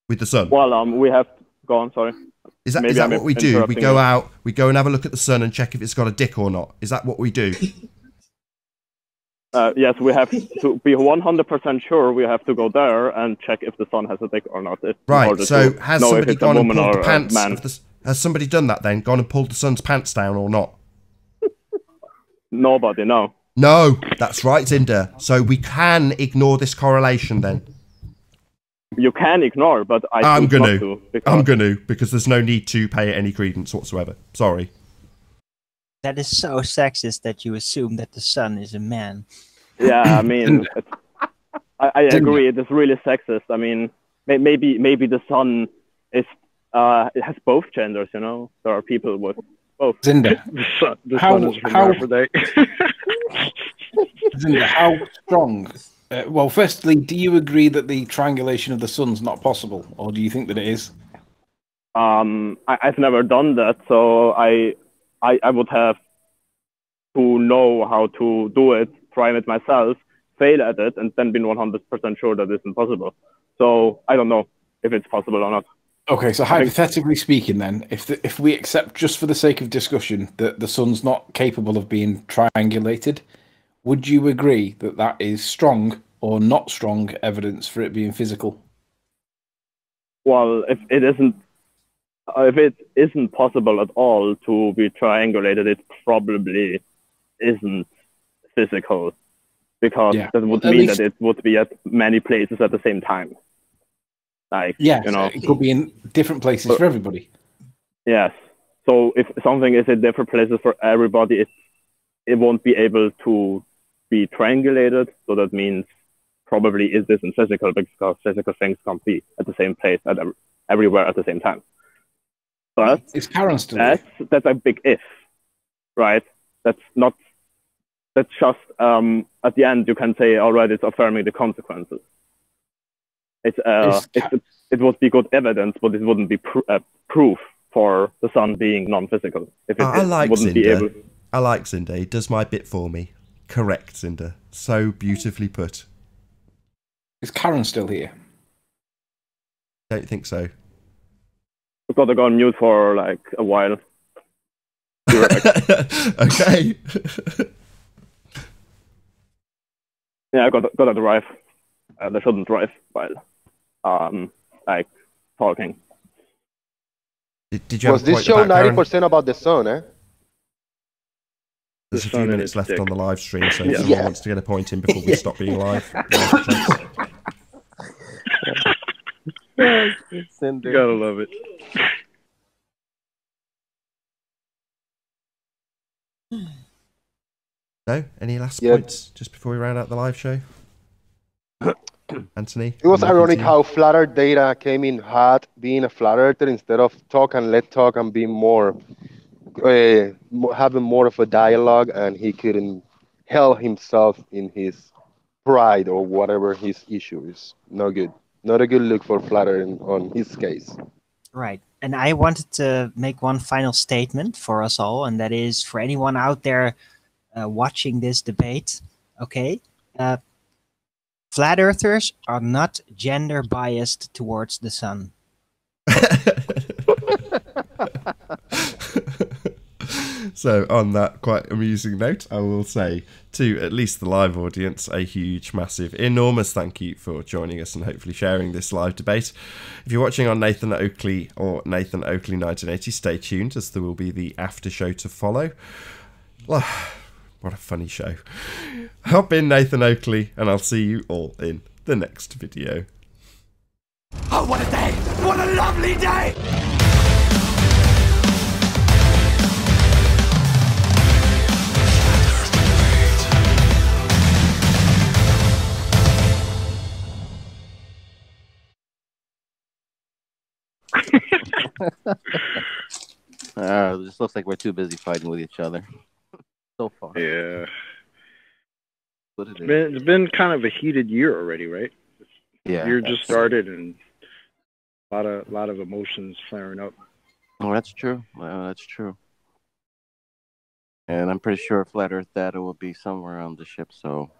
With the sun? Well, we have... Go on, sorry. Is that what we do? We go out, we go and have a look at the sun and check if it's got a dick or not. Is that what we do? Yes, we have to be 100% sure. We have to go there and check if the sun has a dick or not. Right, so has somebody gone and pulled the pants of the... Has somebody done that then? Gone and pulled the sun's pants down or not? Nobody, no. No, that's right, Zinder. So we can ignore this correlation then. You can ignore, but I'm going to. I'm going to, because there's no need to pay it any credence whatsoever. Sorry. That is so sexist that you assume that the sun is a man. Yeah, I mean, I agree. It is really sexist. I mean, maybe the sun is it has both genders. You know, there are people with both. Zinder, the sun is hermaphrodite. Zinder, how strong? Well, firstly, do you agree that the triangulation of the sun's not possible, or do you think that it is? I've never done that, so I would have to know how to do it, try it myself, fail at it, and then be 100% sure that it's impossible. So I don't know if it's possible or not. Okay, so hypothetically speaking then, if we accept just for the sake of discussion that the sun's not capable of being triangulated, would you agree that that is strong or not strong evidence for it being physical? Well, if it isn't possible at all to be triangulated, it probably isn't physical, because that would mean that it would be at many places at the same time. Like, yeah, you know, it could be in different places for everybody. Yes. So if something is in different places for everybody, it won't be able to be triangulated. So that means probably is this in physical, because physical things can't be at the same place everywhere at the same time. But is Karen still that's a big if, right? That's just at the end you can say, all right, it's affirming the consequences. It would be good evidence, but it wouldn't be proof for the sun being non-physical. I like Zinder. He does my bit for me. Correct, Zinder. So beautifully put. Is Karen still here? Don't think so. We've got to go on mute for like a while. Okay. Yeah, I got to drive. They shouldn't drive while like talking. Did you was this show 90% about the sun, eh? There's a few minutes left on the live stream, so if someone wants to get a point in before we stop being live. You gotta love it. No? Any last points just before we round out the live show? Anthony? It was ironic how flat earth data came in hot being a flat earther instead of talk and being more, having more of a dialogue, and he couldn't help himself in his pride or whatever his issue is. No good. not a good look for flat Earth on his case. Right. And I wanted to make one final statement for us all, and that is for anyone out there watching this debate, okay? Flat earthers are not gender biased towards the sun. So on that quite amusing note, I will say to at least the live audience a huge, massive, enormous thank you for joining us and hopefully sharing this live debate. If you're watching on Nathan Oakley or Nathan Oakley 1980, stay tuned as there will be the after show to follow. What a funny show. I've been Nathan Oakley and I'll see you all in the next video. Oh, what a day! What a lovely day! It just looks like we're too busy fighting with each other so far. Yeah. What it is. It's been kind of a heated year already, right? Yeah. The year just started, and a lot of emotions flaring up. Oh, that's true. That's true. And I'm pretty sure Flat Earth data will be somewhere on the ship, so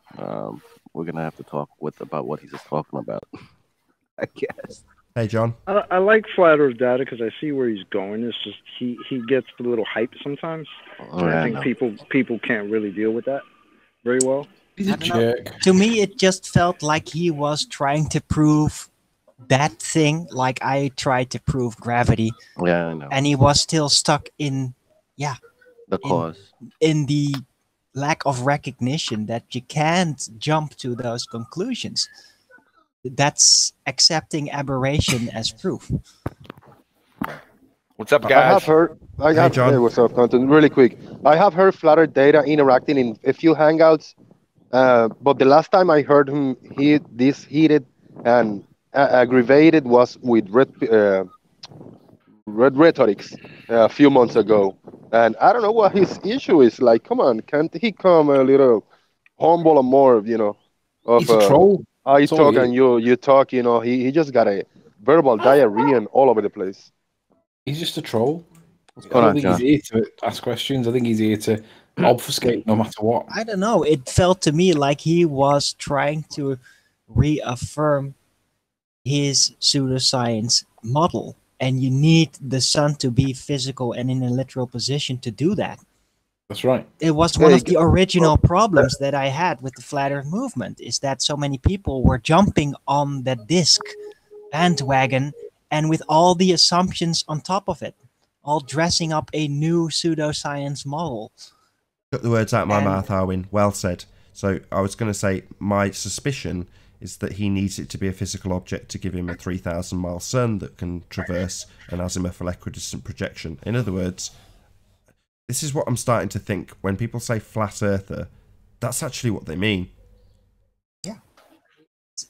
we're gonna have to talk about what he's just talking about, I guess. Hey, John. I like Flat Earth data because I see where he's going. It's just he gets a little hype sometimes. And I think people can't really deal with that very well. He's a jerk. To me, it just felt like he was trying to prove that thing, like I tried to prove gravity. Yeah, I know. And he was still stuck in, The cause. in the lack of recognition that you can't jump to those conclusions. That's accepting aberration as proof. What's up, I guys? have heard. John. Hey, what's up, content? Really quick. I have heard Flat Earth data interacting in a few hangouts, but the last time I heard him this heated and aggravated was with red rhetorics a few months ago, and I don't know what his issue is. Like, come on, can't he come a little humble and more, He's a troll. I That's all talk he and you talk, he just got a verbal diarrhea and all over the place. He's just a troll. What's I going don't on, think John? he's here to ask questions. I think he's here to obfuscate no matter what. I don't know. It felt to me like he was trying to reaffirm his pseudoscience model. And you need the sun to be physical and in a literal position to do that. That's right. It was one of the original problems that I had with the Flat Earth movement, is that so many people were jumping on the disk bandwagon and with all the assumptions on top of it, all dressing up a new pseudoscience model. Got the words out of my mouth, Arwin. Well said. So I was going to say my suspicion is that he needs it to be a physical object to give him a 3,000-mile sun that can traverse an azimuthal equidistant projection. In other words, this is what I'm starting to think. When people say flat earther, that's actually what they mean. Yeah.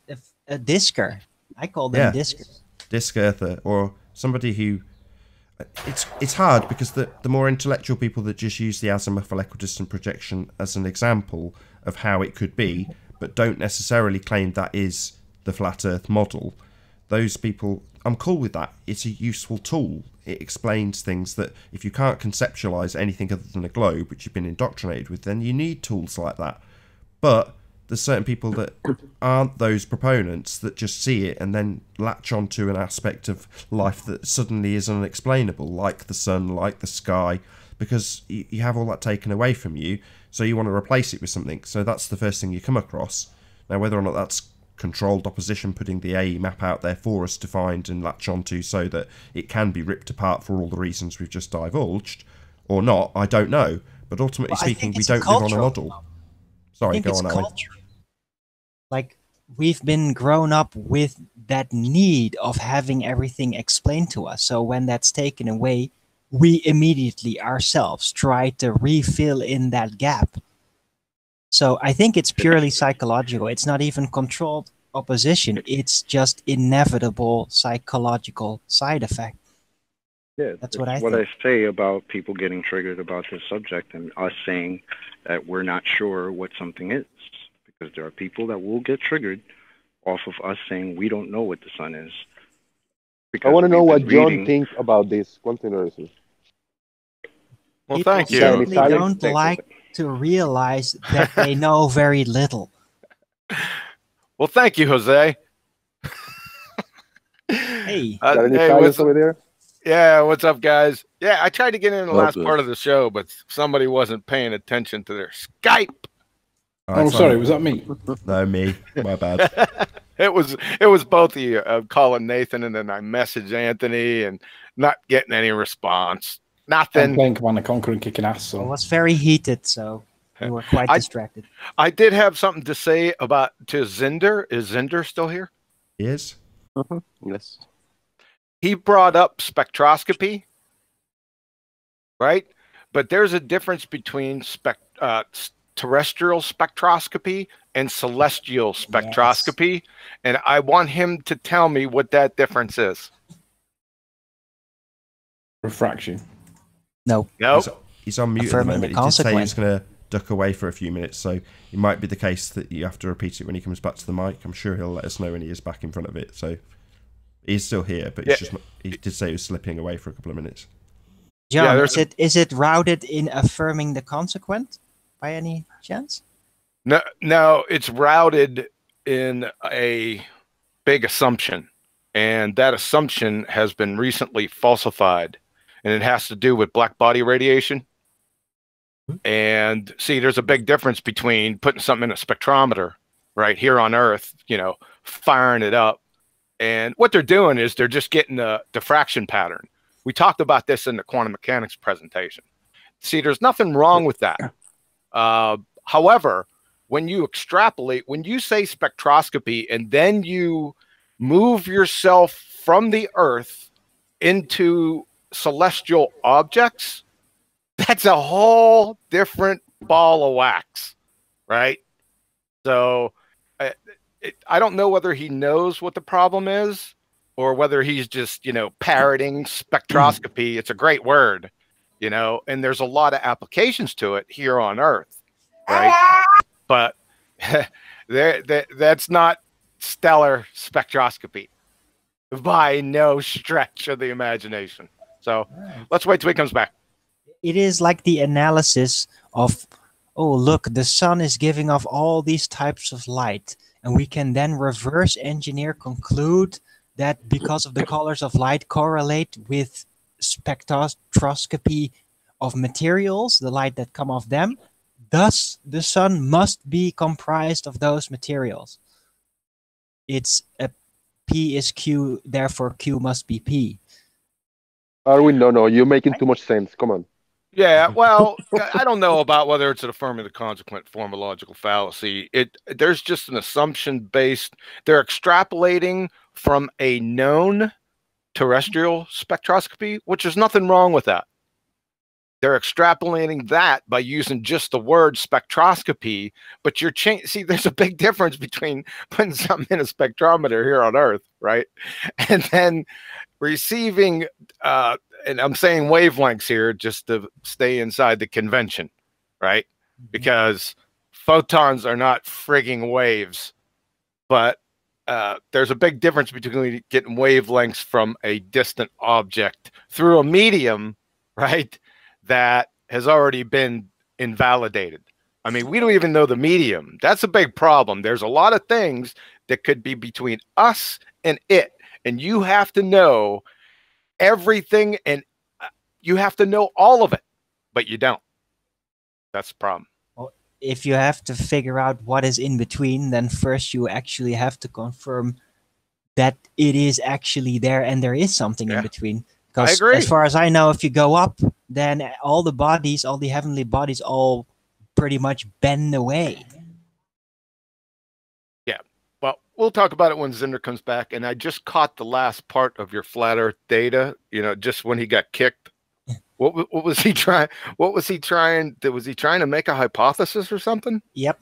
It's a disker. I call them diskers. Disk earther, or somebody who... It's hard because the more intellectual people that just use the azimuthal equidistant projection as an example of how it could be, but don't necessarily claim that is the flat earth model, those people, I'm cool with that. It's a useful tool. It explains things that if you can't conceptualize anything other than a globe, which you've been indoctrinated with, then you need tools like that. But there's certain people that aren't those proponents that just see it and then latch onto an aspect of life that suddenly is unexplainable, like the sun, like the sky, because you have all that taken away from you, so you want to replace it with something. So that's the first thing you come across. Now, whether or not that's controlled opposition putting the AE map out there for us to find and latch onto so that it can be ripped apart for all the reasons we've just divulged, or not, I don't know. But ultimately speaking, we don't live on a model. Sorry, go on, Owen. Like, we've been grown up with that need of having everything explained to us. So when that's taken away, we immediately ourselves try to refill in that gap. So I think it's purely psychological. It's not even controlled opposition. It's just inevitable psychological side effect. Yeah, that's what I think. What I say about people getting triggered about this subject and us saying that we're not sure what something is, because there are people that will get triggered off of us saying we don't know what the sun is. I want to know we've what been John reading- thinks about this continuously. Well, People thank you. simply Silence. don't like to realize that they know very little. Well, thank you, Jose. Hey, Got any hey, silence over there? yeah, what's up, guys? Yeah, I tried to get in the Oh, last good. part of the show, but somebody wasn't paying attention to their Skype. Oh, sorry, was that me? No, me. My bad. It was both of you. Calling Nathan, and then I messaged Anthony, and not getting any response. I'm Nothing. playing Command and Conquer and kicking ass. it So was very heated, so we were quite distracted. I did have something to say about to Zinder. Is Zinder still here? He is. Yes. He brought up spectroscopy, right? But there's a difference between terrestrial spectroscopy and celestial spectroscopy, and I want him to tell me what that difference is. refraction. No. Nope. He's on mute at the Affirming moment. the He did say he was consequence. going to duck away for a few minutes, so it might be the case that you have to repeat it when he comes back to the mic. I'm sure he'll let us know when he is back in front of it. So he's still here, but he's just not, he did say he was slipping away for a couple of minutes. John, there's is it routed in affirming the consequent by any chance? No, it's routed in a big assumption, and that assumption has been recently falsified, and it has to do with black body radiation. And see, there's a big difference between putting something in a spectrometer right here on Earth, firing it up, and what they're doing is they're just getting a diffraction pattern. We talked about this in the quantum mechanics presentation. See, there's nothing wrong with that. However, when you extrapolate, when you say spectroscopy, and then you move yourself from the Earth into celestial objects, that's a whole different ball of wax, right? So I don't know whether he knows what the problem is or whether he's just, parroting spectroscopy. It's a great word, and there's a lot of applications to it here on Earth, right? But that's not stellar spectroscopy by no stretch of the imagination. So let's wait till he comes back. It is like the analysis of, oh, look, the sun is giving off all these types of light. And we can then reverse engineer, conclude that because of the colors of light correlate with spectroscopy of materials, the light that come off them, thus the sun must be comprised of those materials. It's a P is Q, therefore Q must be P. Arwin, no, you're making too much sense. Come on. Yeah, well, I don't know about whether it's an affirming the consequent form of logical fallacy. There's just an assumption based. They're extrapolating from a known terrestrial spectroscopy, which is nothing wrong with that. They're extrapolating that by using just the word spectroscopy, but you're see, there's a big difference between putting something in a spectrometer here on Earth, right? And then receiving, and I'm saying wavelengths here just to stay inside the convention, right? Because photons are not frigging waves, but there's a big difference between getting wavelengths from a distant object through a medium, right, that has already been invalidated. I mean, we don't even know the medium. That's a big problem. There's a lot of things that could be between us and it, and you have to know everything, and you have to know all of it, but you don't. That's the problem. Well, if you have to figure out what is in between, then first you actually have to confirm that it is actually there and there is something in between. Because as far as I know, if you go up, then all the bodies, all the heavenly bodies, all pretty much bend away. Yeah. Well, we'll talk about it when Zinder comes back. And I just caught the last part of your flat Earth data, just when he got kicked. What was he trying? What was he trying? Was he trying to make a hypothesis or something? Yep.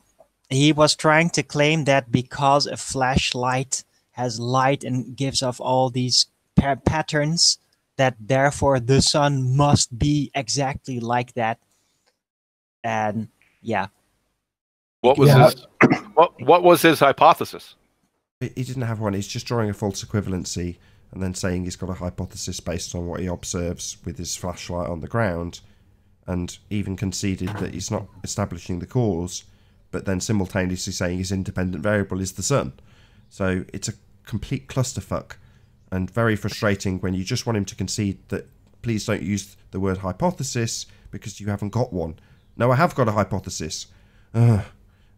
He was trying to claim that because a flashlight has light and gives off all these patterns, that therefore the sun must be exactly like that. And yeah. What was his hypothesis? He didn't have one. He's just drawing a false equivalency and then saying he's got a hypothesis based on what he observes with his flashlight on the ground, and even conceded that he's not establishing the cause, but then simultaneously saying his independent variable is the sun. So it's a complete clusterfuck, and very frustrating when you just want him to concede that please don't use the word hypothesis because you haven't got one. No, I have got a hypothesis. Ugh.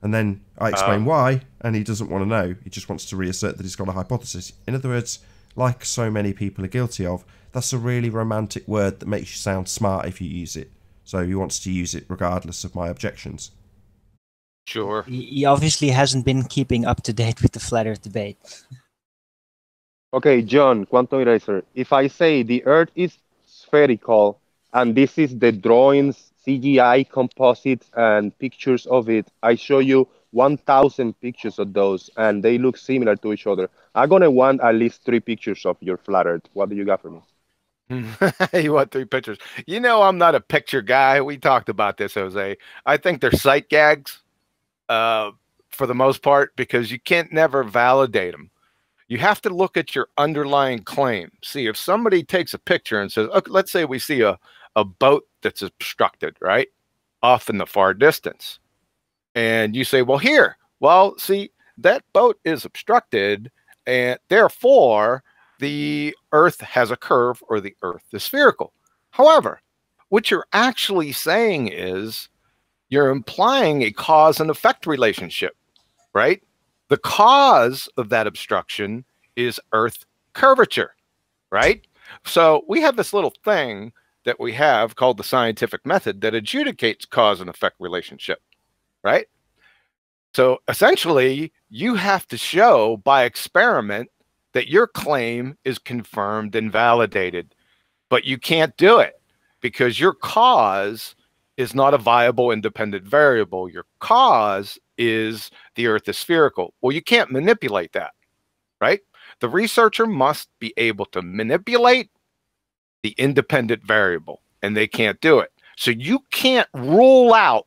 And then I explain why, and he doesn't want to know. He just wants to reassert that he's got a hypothesis. In other words, like so many people are guilty of, that's a really romantic word that makes you sound smart if you use it. So he wants to use it regardless of my objections. Sure. He obviously hasn't been keeping up to date with the flat Earth debate. Okay, John, Quantum Eraser. If I say the Earth is spherical and this is the drawings, CGI composites and pictures of it, I show you 1,000 pictures of those and they look similar to each other. I'm going to want at least 3 pictures of your flat Earth. What do you got for me? You want 3 pictures? You know I'm not a picture guy. We talked about this, Jose. I think they're sight gags for the most part because you can't never validate them. You have to look at your underlying claim. See, if somebody takes a picture and says, okay, let's say we see a boat that's obstructed, right, off in the far distance. And you say, well, here, well, see, that boat is obstructed, and therefore the Earth has a curve or the Earth is spherical. However, what you're actually saying is you're implying a cause and effect relationship, right? The cause of that obstruction is Earth curvature, right? So we have this little thing that we have called the scientific method that adjudicates cause and effect relationship, right? So essentially, you have to show by experiment that your claim is confirmed and validated, but you can't do it because your cause is not a viable independent variable. Your cause is the Earth is spherical. Well, you can't manipulate that, right? The researcher must be able to manipulate the independent variable, and they can't do it. So you can't rule out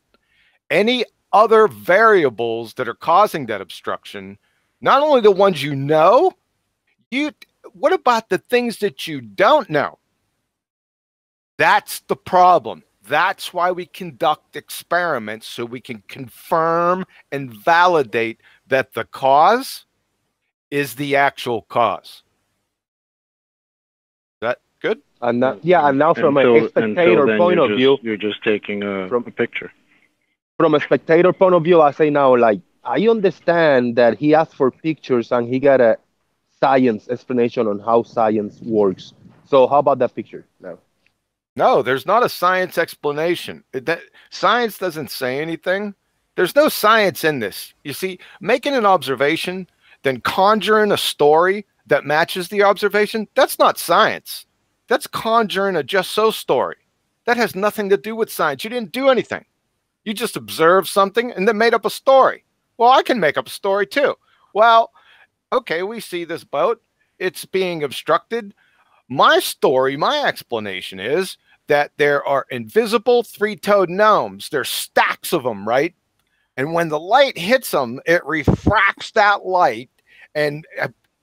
any other variables that are causing that obstruction, not only the ones you know, what about the things that you don't know? That's the problem. That's why we conduct experiments, so we can confirm and validate that the cause is the actual cause. Is that good? And now from a spectator point of view, you're just taking a picture. From a spectator point of view, I say now, like, I understand that he asked for pictures and he got a science explanation on how science works. So how about that picture now? No, there's not a science explanation. Science doesn't say anything. There's no science in this. You see, making an observation, then conjuring a story that matches the observation, that's not science. That's conjuring a just-so story. That has nothing to do with science. You didn't do anything. You just observed something and then made up a story. Well, I can make up a story too. Well, okay, we see this boat. It's being obstructed. My story, my explanation is that there are invisible 3-toed gnomes. There's stacks of them, right? And when the light hits them, it refracts that light and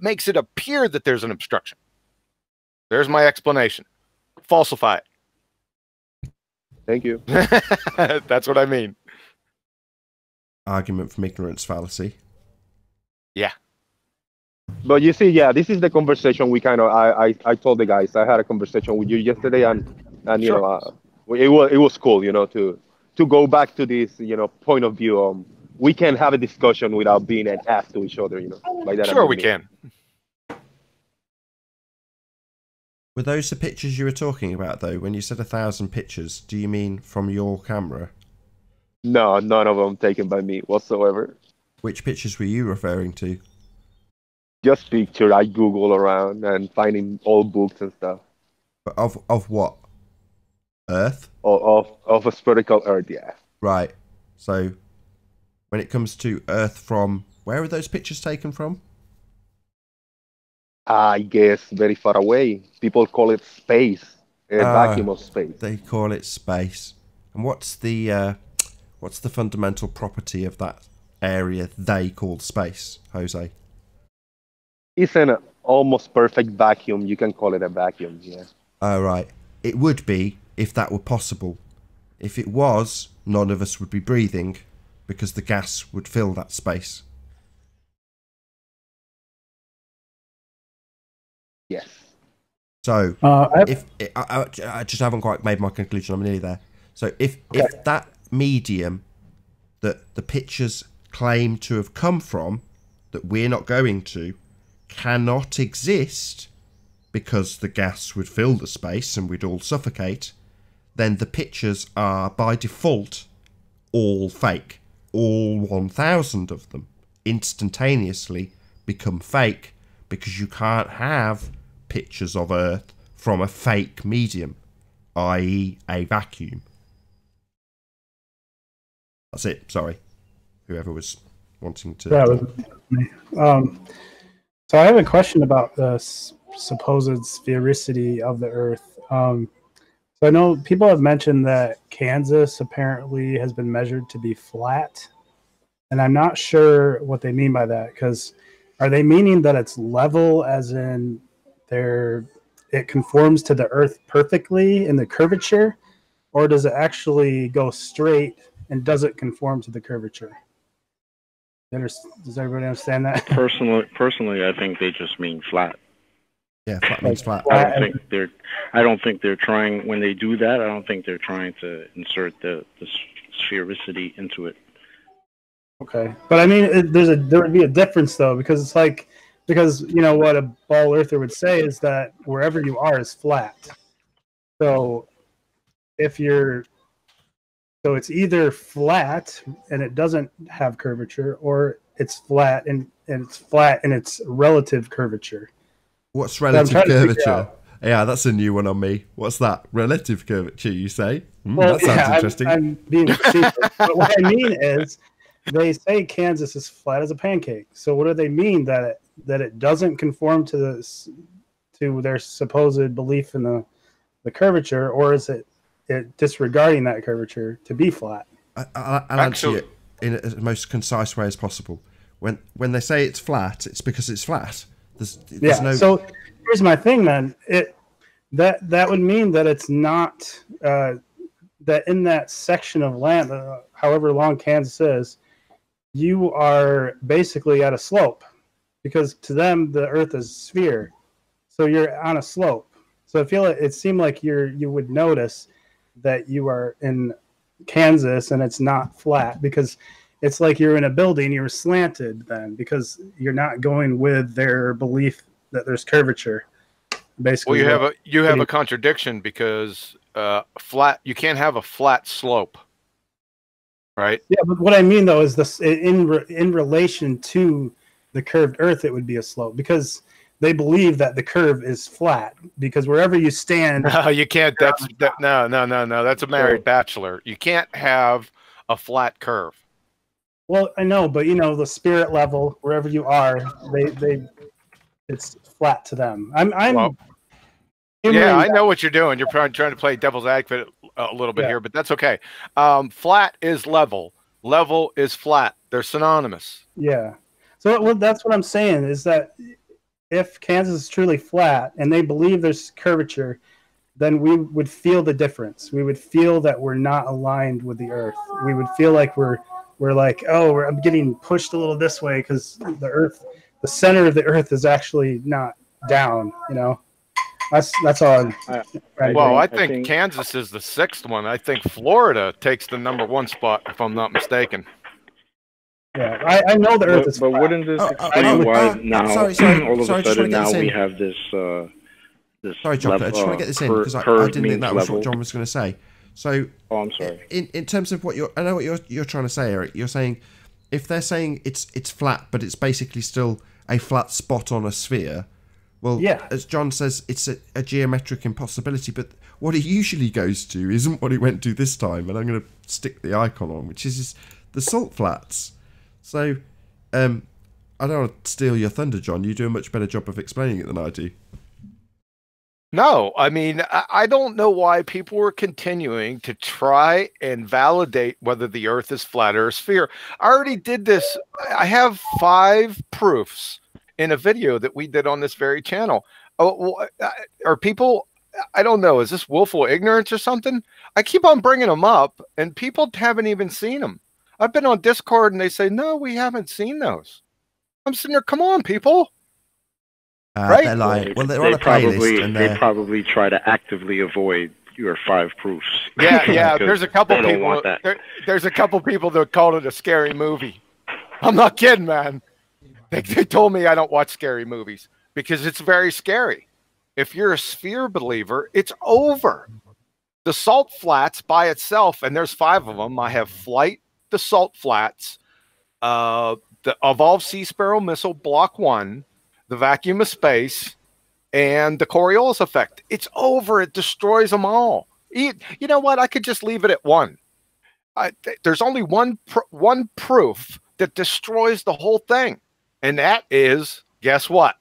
makes it appear that there's an obstruction. There's my explanation. Falsify it. Thank you. That's what I mean. Argument from ignorance fallacy. Yeah. But you see, yeah, this is the conversation we kind of, I told the guys, I had a conversation with you yesterday, and you know, it was cool, you know, to go back to this, you know, point of view. We can have a discussion without being an ass to each other, you know. By that sure, we can. Were those the pictures you were talking about, though? When you said 1,000 pictures, do you mean from your camera? No, none of them taken by me whatsoever. Which pictures were you referring to? Just picture I Google around and finding old books and stuff. But of what? Earth? Of a spherical Earth, yeah. Right. So, when it comes to Earth from... Where are those pictures taken from? I guess very far away. People call it space, a vacuum of space. They call it space. And what's the fundamental property of that area they call space, Jose? It's an almost perfect vacuum. You can call it a vacuum. Yeah. Oh, right. It would be if that were possible. If it was, none of us would be breathing because the gas would fill that space. Yes. So, if I just haven't quite made my conclusion, I'm nearly there. So, if that medium that the pictures claim to have come from, that we're not going to, cannot exist because the gas would fill the space and we'd all suffocate, then the pictures are by default all fake. All 1,000 of them instantaneously become fake because you can't have pictures of Earth from a fake medium, i.e. a vacuum. That's it. Sorry. Whoever was wanting to... Yeah, it was me. So I have a question about the supposed sphericity of the Earth. So I know people have mentioned that Kansas apparently has been measured to be flat, and I'm not sure what they mean by that, because are they meaning that it's level as in it conforms to the Earth perfectly in the curvature, or does it actually go straight and doesn't conform to the curvature? Does everybody understand that? Personally, I think they just mean flat. Yeah, flat means flat. I don't think they're trying. When they do that, I don't think they're trying to insert the sphericity into it. Okay, but I mean, there would be a difference though, because you know what a ball earther would say is that wherever you are is flat. So so it's either flat and it doesn't have curvature, or it's flat and it's flat in its relative curvature. What's relative curvature? Yeah, that's a new one on me. What's that? Relative curvature, you say? Well, that sounds interesting. I'm being facetious. But what I mean is, they say Kansas is flat as a pancake. So what do they mean that it doesn't conform to their supposed belief in the curvature, or is it disregarding that curvature to be flat? I'll answer you in the most concise way as possible. When they say it's flat, it's because it's flat. There's no... So here's my thing then. That would mean that it's not that in that section of land, however long Kansas is, you are basically at a slope, because to them the Earth is a sphere, so you're on a slope. So I feel it seemed like you would notice that you are in Kansas and it's not flat, because it's like you're in a building, you're slanted then, because you're not going with their belief that there's curvature. Basically, well, you have a contradiction, because flat, you can't have a flat slope, right? Yeah, but what I mean though is this in relation to the curved Earth, it would be a slope, because they believe that the curve is flat, because wherever you stand... No, you can't. No. That's a married bachelor. You can't have a flat curve. Well, I know, but you know, the spirit level, wherever you are, it's flat to them. Yeah, I know what you're doing. You're trying to play devil's advocate a little bit here, but that's okay. Flat is level. Level is flat. They're synonymous. Yeah. So that's what I'm saying, is that if Kansas is truly flat and they believe there's curvature, then we would feel the difference. We would feel that we're not aligned with the Earth. We would feel like we're like, oh, I'm getting pushed a little this way because the center of the Earth is actually not down. You know, that's all. I think Kansas is the 6th one. I think Florida takes the #1 spot, if I'm not mistaken. Yeah, I know the Earth is flat. But wouldn't this explain why now all of a sudden now we have this Sorry, John, I just want to get this in, because I didn't think that was what John was going to say. So, I'm sorry. In terms of I know what you're trying to say, Eric. You're saying if they're saying it's flat, but it's basically still a flat spot on a sphere. Well, yeah. As John says, it's a geometric impossibility. But what it usually goes to isn't what it went to this time, and I'm going to stick the icon on, which is the salt flats. So, I don't want to steal your thunder, John. You do a much better job of explaining it than I do. No, I mean, I don't know why people were continuing to try and validate whether the Earth is flat or a sphere. I already did this. I have 5 proofs in a video that we did on this very channel. Oh, are people? I don't know. Is this willful ignorance or something? I keep on bringing them up, and people haven't even seen them. I've been on Discord, and they say, "No, we haven't seen those." I'm sitting there. Come on, people. Right? They're lying. Well, they're on a probably, playlist, and they probably try to actively avoid your 5 proofs. Yeah. There's a couple they don't people. want that. There's a couple people that called it a scary movie. I'm not kidding, man. They told me I don't watch scary movies because it's very scary. If you're a sphere believer, it's over. The salt flats by itself, and there's 5 of them. I have Flight, the salt flats, the Evolved Sea Sparrow missile, Block 1, the Vacuum of Space, and the Coriolis effect. It's over. It destroys them all. You know what? I could just leave it at 1. There's only one proof that destroys the whole thing, and that is, guess what?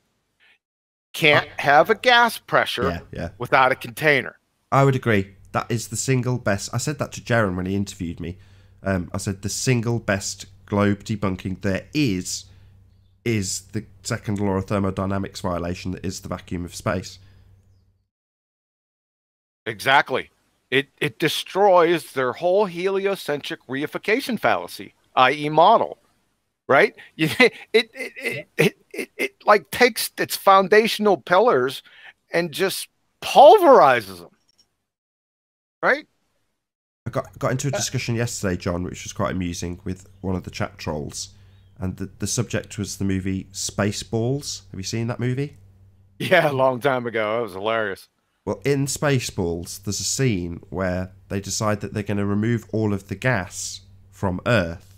Can't have a gas pressure without a container. I would agree. That is the single best. I said that to Jaron when he interviewed me. I said the single best globe debunking there is the second law of thermodynamics violation, that is the vacuum of space. Exactly. It destroys their whole heliocentric reification fallacy, i.e. model. Right? It like takes its foundational pillars and just pulverizes them. Right? I got into a discussion yesterday, John, which was quite amusing, with one of the chat trolls, and the subject was the movie Spaceballs. Have you seen that movie? Yeah, a long time ago. It was hilarious. Well, in Spaceballs, there's a scene where they decide that they're going to remove all of the gas from Earth,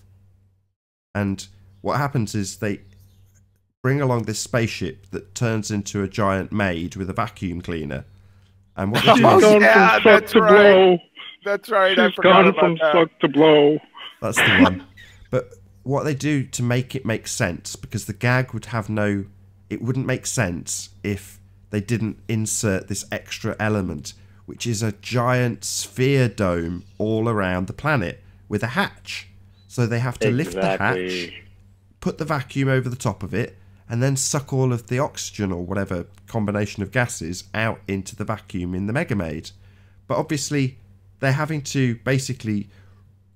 and what happens is they bring along this spaceship that turns into a giant maid with a vacuum cleaner. And what they do that's right. That's right. I forgot about that. Suck to blow. That's the one. But what they do to make it make sense, because the gag would have no... It wouldn't make sense if they didn't insert this extra element, which is a giant sphere dome all around the planet with a hatch. So they have to lift the hatch, put the vacuum over the top of it, and then suck all of the oxygen or whatever combination of gases out into the vacuum in the Megamaid. But obviously, they're having to basically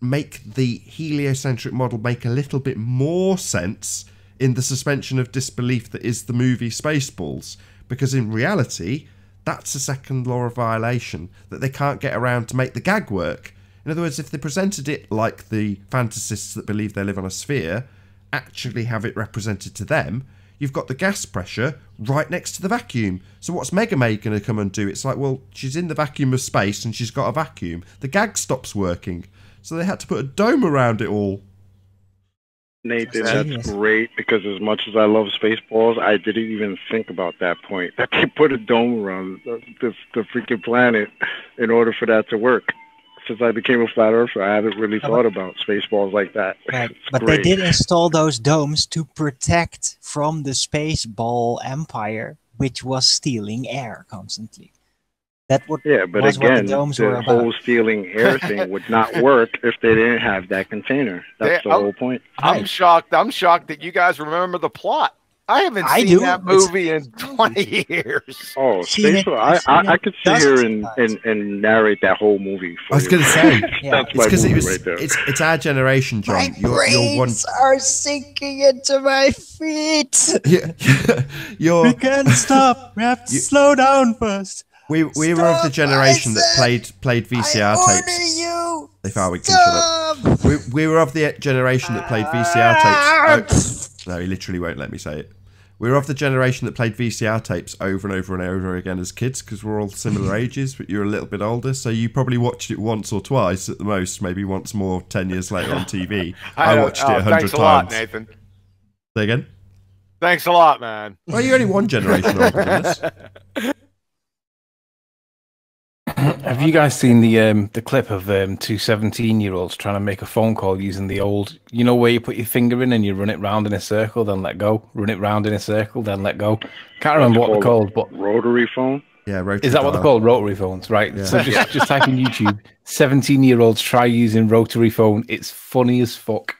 make the heliocentric model make a little bit more sense in the suspension of disbelief that is the movie Spaceballs. Because in reality, that's a second law of violation that they can't get around to make the gag work. In other words, if they presented it like the fantasists that believe they live on a sphere actually have it represented to them, you've got the gas pressure right next to the vacuum. So what's Megamaid going to come and do? It's like, well, she's in the vacuum of space and she's got a vacuum. The gag stops working. So they had to put a dome around it all. Nathan, that's great, because as much as I love Spaceballs, I didn't even think about that point, that they put a dome around the freaking planet in order for that to work. Since I became a flat earther, I haven't really thought about Spaceballs like that. Right. But they did install those domes to protect from the Spaceball Empire, which was stealing air constantly. That would, but again, the whole stealing air thing would not work if they didn't have that container. That's the whole point. I'm shocked. I'm shocked that you guys remember the plot. I haven't seen that movie in 20 years. Oh, I could sit here and narrate that whole movie for you. I was going to say, that's my movie right there. It's our generation, John. My brains are sinking into my feet. We can't stop. We have to slow down first. We were of the generation that played VCR tapes. They thought we can shut up. We were of the generation that played VCR tapes. No, he literally won't let me say it. We were of the generation that played VCR tapes over and over and over again as kids, because we're all similar ages, but you're a little bit older, so you probably watched it once or twice at the most, maybe once more 10 years later on TV. I watched it 100 times. Thanks a lot, Nathan. Say again? Thanks a lot, man. Well, you're only one generation older than us. Have you guys seen the clip of two 17-year-olds trying to make a phone call using the old, you know, where you put your finger in and you run it round in a circle, then let go, run it round in a circle, then let go? Can't remember what they're called, but rotary phone. Yeah, rotary. Is that what they're called? Rotary phones, right? Yeah. So just type in YouTube. 17-year-olds try using rotary phone. It's funny as fuck.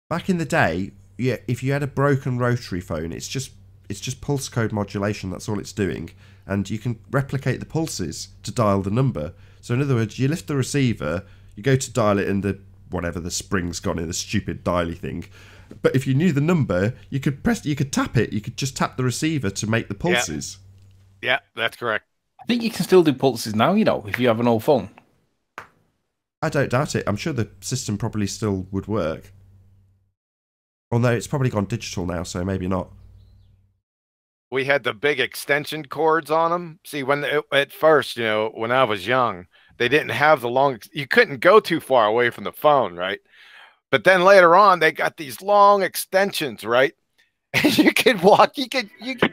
Back in the day, if you had a broken rotary phone, it's just pulse code modulation. That's all it's doing, and you can replicate the pulses to dial the number. So in other words, you lift the receiver, you go to dial it, and the spring's gone in the stupid dialy thing. But if you knew the number, you could tap it. You could just tap the receiver to make the pulses. Yeah, that's correct. I think you can still do pulses now, you know, if you have an old phone. I don't doubt it. I'm sure the system probably still would work. Although it's probably gone digital now, so maybe not. We had the big extension cords on them. See, at first, you know, when I was young, they didn't have the long. You couldn't go too far away from the phone, right? But then later on, they got these long extensions, right? And you could walk. You could.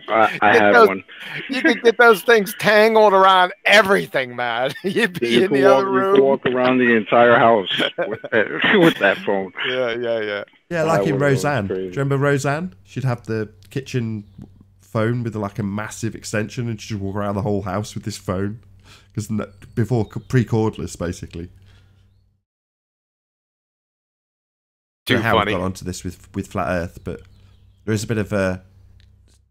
I have one. You could get those things tangled around everything, man. You'd be in the other room. You could walk around the entire house with that phone. Yeah. Yeah, like in Roseanne. Do you remember Roseanne? She'd have the kitchen phone with like a massive extension, and she'd walk around the whole house with this phone. Because before pre-cordless, basically. Too how funny. I've got onto this with Flat Earth, but there is a bit of a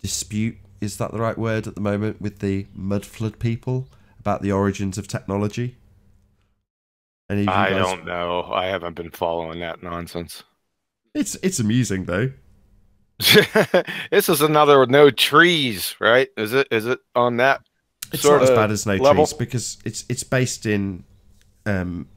dispute, is that the right word at the moment, with the mud flood people about the origins of technology. I don't know. I haven't been following that nonsense. It's amusing though. This is another no trees, right? Is it on that? It's sort not as of bad as no level? trees because it's based in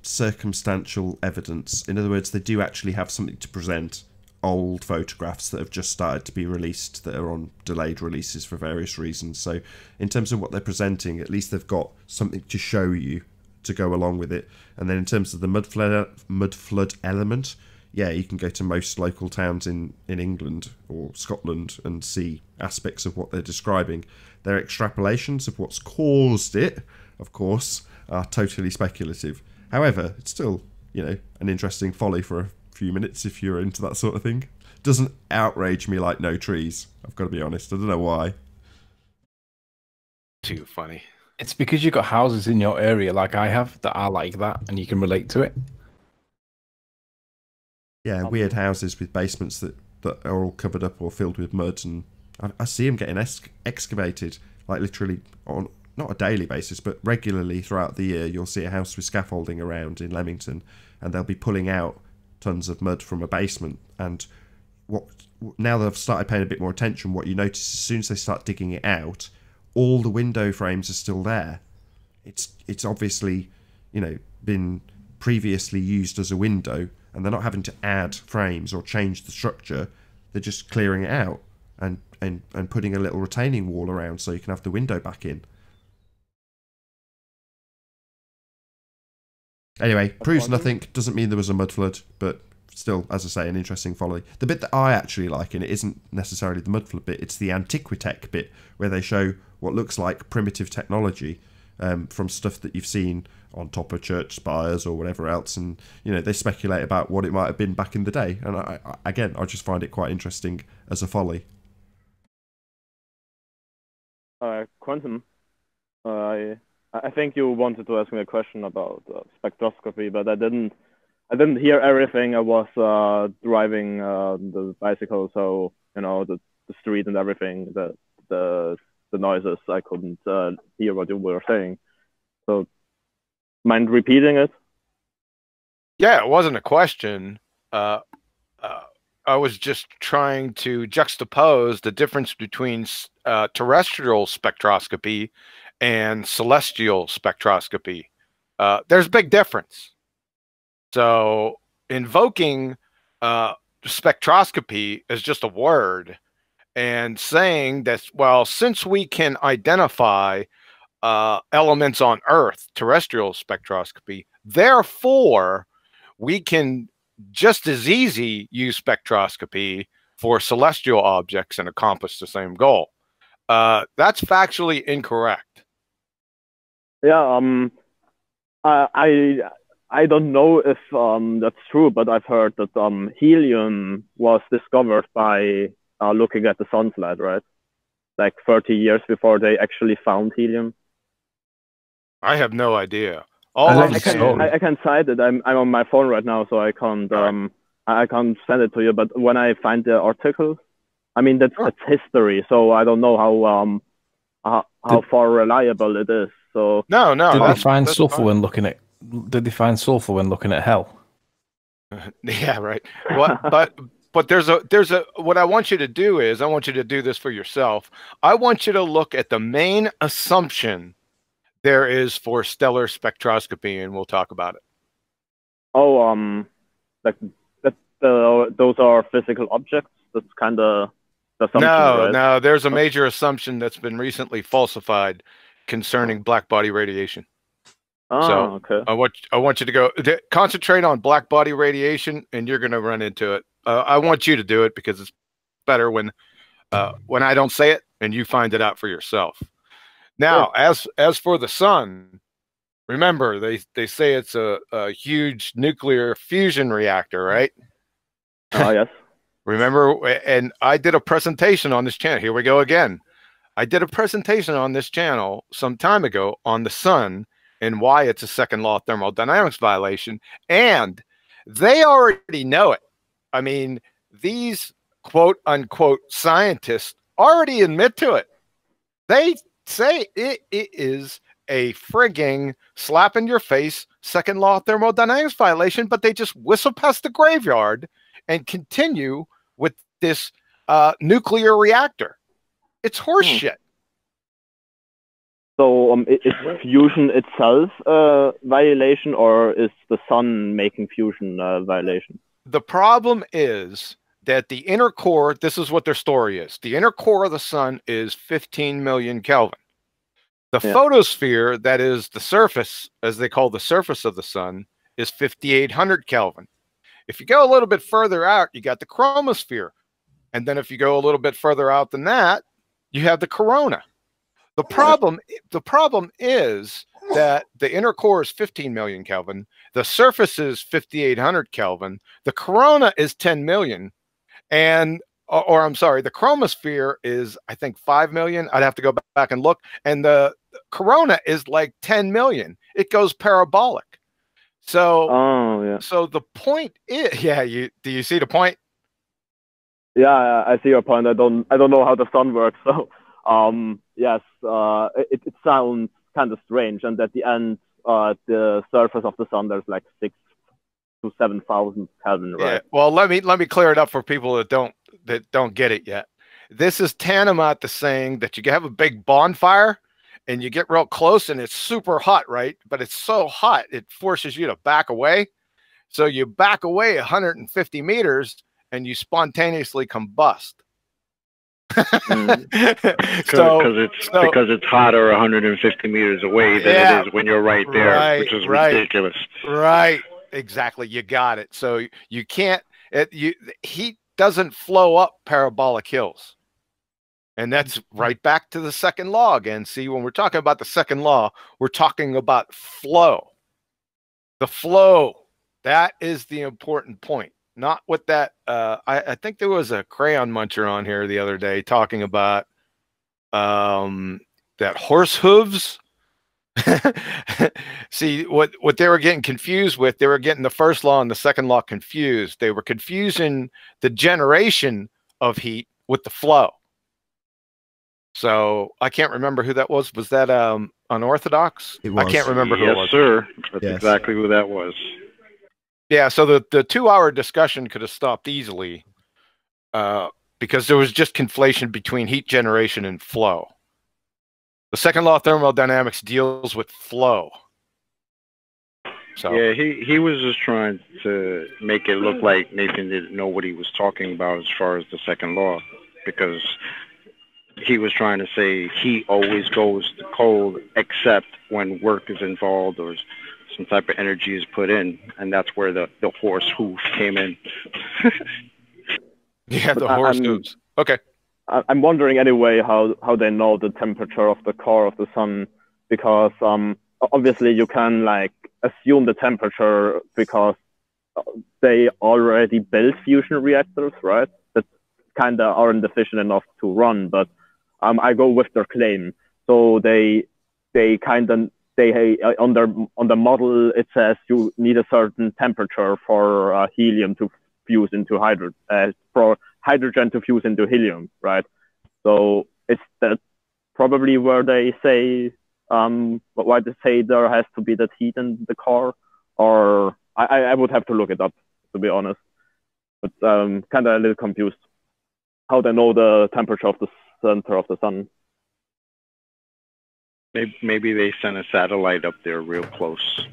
circumstantial evidence. In other words, they do actually have something to present. Old photographs that have just started to be released that are on delayed releases for various reasons. So in terms of what they're presenting, at least they've got something to show you to go along with it. And then in terms of the mud flood element, yeah, you can go to most local towns in England or Scotland and see aspects of what they're describing. Their extrapolations of what's caused it, of course, are totally speculative. However, it's still, you know, an interesting folly for a few minutes if you're into that sort of thing. Doesn't outrage me like no trees, I've got to be honest. I don't know why. Too funny. It's because you've got houses in your area like I have that are like that, and you can relate to it. Yeah, weird houses with basements that are all covered up or filled with mud, and I see them getting excavated, like literally on not a daily basis, but regularly throughout the year. You'll see a house with scaffolding around in Leamington, and they'll be pulling out tons of mud from a basement. And now they've started paying a bit more attention, what you notice as soon as they start digging it out, all the window frames are still there. It's obviously, you know, been previously used as a window, and they're not having to add frames or change the structure. They're just clearing it out and putting a little retaining wall around so you can have the window back in. Anyway, proves nothing, doesn't mean there was a mud flood, but still, as I say, an interesting folly. The bit that I actually like in it isn't necessarily the mud flood bit, it's the Antiquitech bit, where they show what looks like primitive technology from stuff that you've seen on top of church spires or whatever else, and you know, they speculate about what it might have been back in the day. And I just find it quite interesting as a folly. Quantum, I think you wanted to ask me a question about spectroscopy, but I didn't hear everything. I was driving the bicycle, so you know, the street and everything, the noises. I couldn't hear what you were saying. So, mind repeating it? Yeah, it wasn't a question. I was just trying to juxtapose the difference between terrestrial spectroscopy and celestial spectroscopy. There's a big difference. So invoking spectroscopy is just a word, and saying that, well, since we can identify elements on Earth, terrestrial spectroscopy, therefore we can just as easy use spectroscopy for celestial objects and accomplish the same goal. That's factually incorrect. Yeah, I don't know if that's true, but I've heard that helium was discovered by looking at the sun's light, right? Like 30 years before they actually found helium. I have no idea. I can cite it. I'm on my phone right now, so I can't I can't send it to you, but when I find the article, I mean that's history, so I don't know how far reliable it is. So no, Did they find that's sulfur fine. when looking at? Did they find sulfur when looking at hell? Yeah, right. What? But there's a what I want you to do is I want you to do this for yourself. I want you to look at the main assumption there is for stellar spectroscopy, and we'll talk about it. Oh, like those are physical objects. That's kind of the assumption, right? No, there's a major assumption that's been recently falsified concerning black body radiation. Oh, okay. I want you to go concentrate on black body radiation, and you're going to run into it. I want you to do it because it's better when I don't say it and you find it out for yourself. Now, as for the sun, remember they say it's a huge nuclear fusion reactor, right? Oh, yes. Remember, and I did a presentation on this channel. Here we go again. I did a presentation on this channel some time ago on the sun and why it's a second law thermodynamics violation. And they already know it. I mean, these quote unquote scientists already admit to it. They say it is a frigging slap in your face second law thermodynamics violation, but they just whistle past the graveyard and continue with this nuclear reactor. It's horseshit. So is fusion itself a violation, or is the sun making fusion a violation? The problem is that the inner core, this is what their story is. The inner core of the sun is 15 million Kelvin. The photosphere, that is the surface, as they call the surface of the sun, is 5,800 Kelvin. If you go a little bit further out, you got the chromosphere. And then if you go a little bit further out than that, you have the corona. The problem is that the inner core is 15 million Kelvin. The surface is 5,800 Kelvin. The corona is 10 million. And, or I'm sorry, the chromosphere is, I think, 5 million. I'd have to go back and look. And the corona is like 10 million. It goes parabolic. So, so the point is, do you see the point? Yeah, I see your point. I don't know how the sun works. So, yes, it sounds kind of strange. And at the end, the surface of the sun, there's like 6,000 to 7,000 Kelvin, right? Yeah. Well, let me clear it up for people that don't get it yet. This is tantamount to saying that you have a big bonfire and you get real close and it's super hot, right? But it's so hot, it forces you to back away. So you back away 150 meters and you spontaneously combust. Because it's hotter 150 meters away than it is when you're right there, which is ridiculous. Right, exactly. You got it. So you can't. Heat doesn't flow up parabolic hills, and that's right back to the second law again. See, when we're talking about the second law, we're talking about flow. The flow, that is the important point. Not what that, I think there was a crayon muncher on here the other day talking about that horse hooves. See, what they were getting confused with, they were getting the first law and the second law confused. They were confusing the generation of heat with the flow. So I can't remember who that was. Was that unorthodox? It was. I can't remember who it was. Yes, sir. That's exactly who that was. Yeah, so the 2-hour discussion could have stopped easily because there was just conflation between heat generation and flow. The second law of thermodynamics deals with flow. So yeah, he was just trying to make it look like Nathan didn't know what he was talking about as far as the second law, because he was trying to say heat always goes to cold except when work is involved or some type of energy is put in, and that's where the horse hoof came in. Yeah, the horse hooves. Okay. I'm wondering anyway how they know the temperature of the core of the sun, because obviously you can like assume the temperature because they already built fusion reactors, right? That kind of aren't efficient enough to run, but I go with their claim. So they kind of on the model it says you need a certain temperature for helium to fuse into for hydrogen to fuse into helium, right? So it's that probably where they say why they say there has to be that heat in the core, or I would have to look it up, to be honest. But kind of a little confused how they know the temperature of the center of the sun. Maybe they sent a satellite up there real close.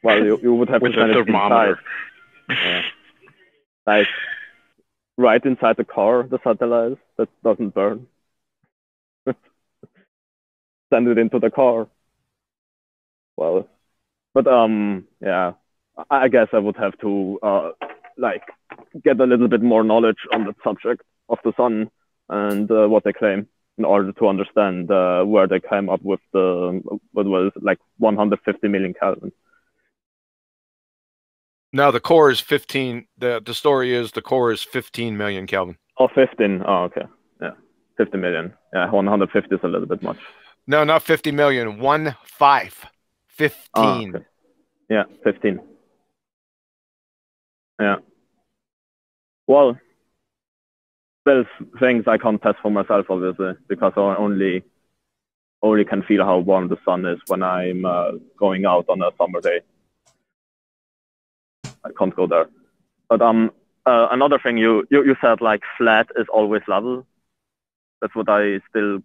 Well, you would have with to send a it thermometer. Yeah. Like right inside the core, the satellite that doesn't burn. Send it into the core. Well, but yeah, I guess I would have to like get a little bit more knowledge on the subject of the sun and what they claim in order to understand where they came up with the what was like 150 million Kelvin. No, the core is 15. The story is the core is 15 million Kelvin. Oh, 15. Oh, okay. Yeah, 50 million. Yeah, 150 is a little bit much. No, not 50 million. 15. 15. Oh, okay. Yeah, 15. Yeah. Well, there's things I can't test for myself, obviously, because I only can feel how warm the sun is when I'm going out on a summer day. I can't go there. But another thing you said, like flat is always level. That's what I still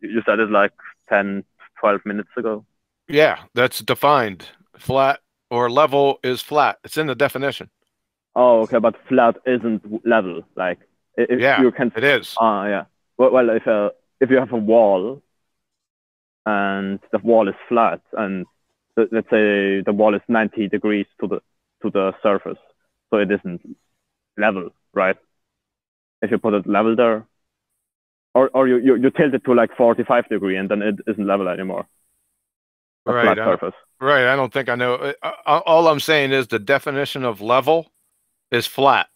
you said it like 10, 12 minutes ago. Yeah, that's defined. Flat or level is flat. It's in the definition. Oh, okay, but flat isn't level. Like, yeah, you can. It is. Yeah. Well, if you have a wall, and the wall is flat, and let's say the wall is 90 degrees to the surface, so it isn't level, right? If you put it level there, or you tilt it to like 45 degrees, and then it isn't level anymore. A Right. flat surface. Right. I don't think I know. All I'm saying is the definition of level is flat.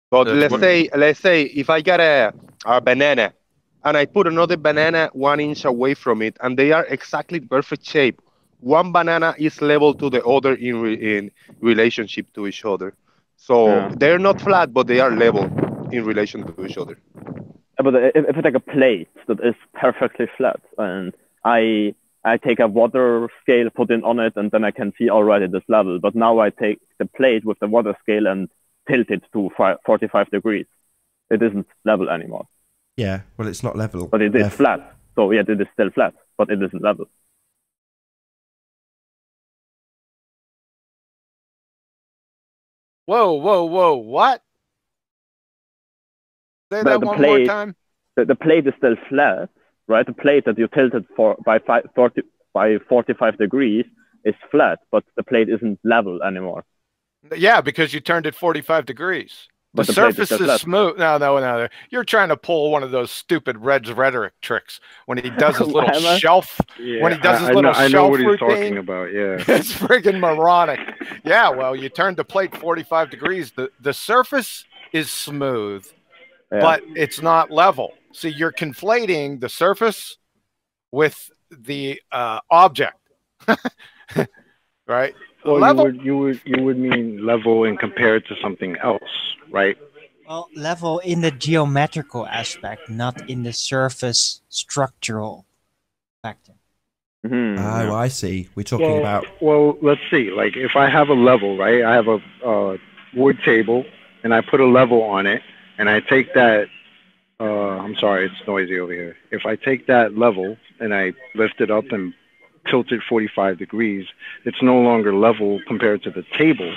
But let's say if I got a banana and I put another banana 1 inch away from it, and they are exactly perfect shape, one banana is level to the other in relationship to each other. So they're not flat, but they are level in relation to each other. But if it's like a plate that is perfectly flat, and I take a water scale, put it on it, and then I can see already this level. But now I take the plate with the water scale and tilt it to 45 degrees. It isn't level anymore. Yeah, well, it's not level. But it is flat. So yeah, it is still flat, but it isn't level. Whoa, what? Say that one more time. The plate is still flat, right? The plate that you tilted by 45 degrees is flat, but the plate isn't level anymore. Yeah, because you turned it 45 degrees. The surface is smooth. No. You're trying to pull one of those stupid Red's rhetoric tricks when he does his little shelf. Yeah, when he does his little shelf I know what he's routine. talking about. Yeah, it's friggin' moronic. Yeah, well, you turned the plate 45 degrees. The surface is smooth, but it's not level. See, you're conflating the surface with the object, right? Well, level. you would mean level and compare it to something else, right? Well, level in the geometrical aspect, not in the surface structural factor. Oh, I see. We're talking about. Well, let's see. Like, if I have a level, right? I have a wood table, and I put a level on it, and I take that. I'm sorry, it's noisy over here. If I take that level and I lift it up and tilt it 45 degrees, it's no longer level compared to the table,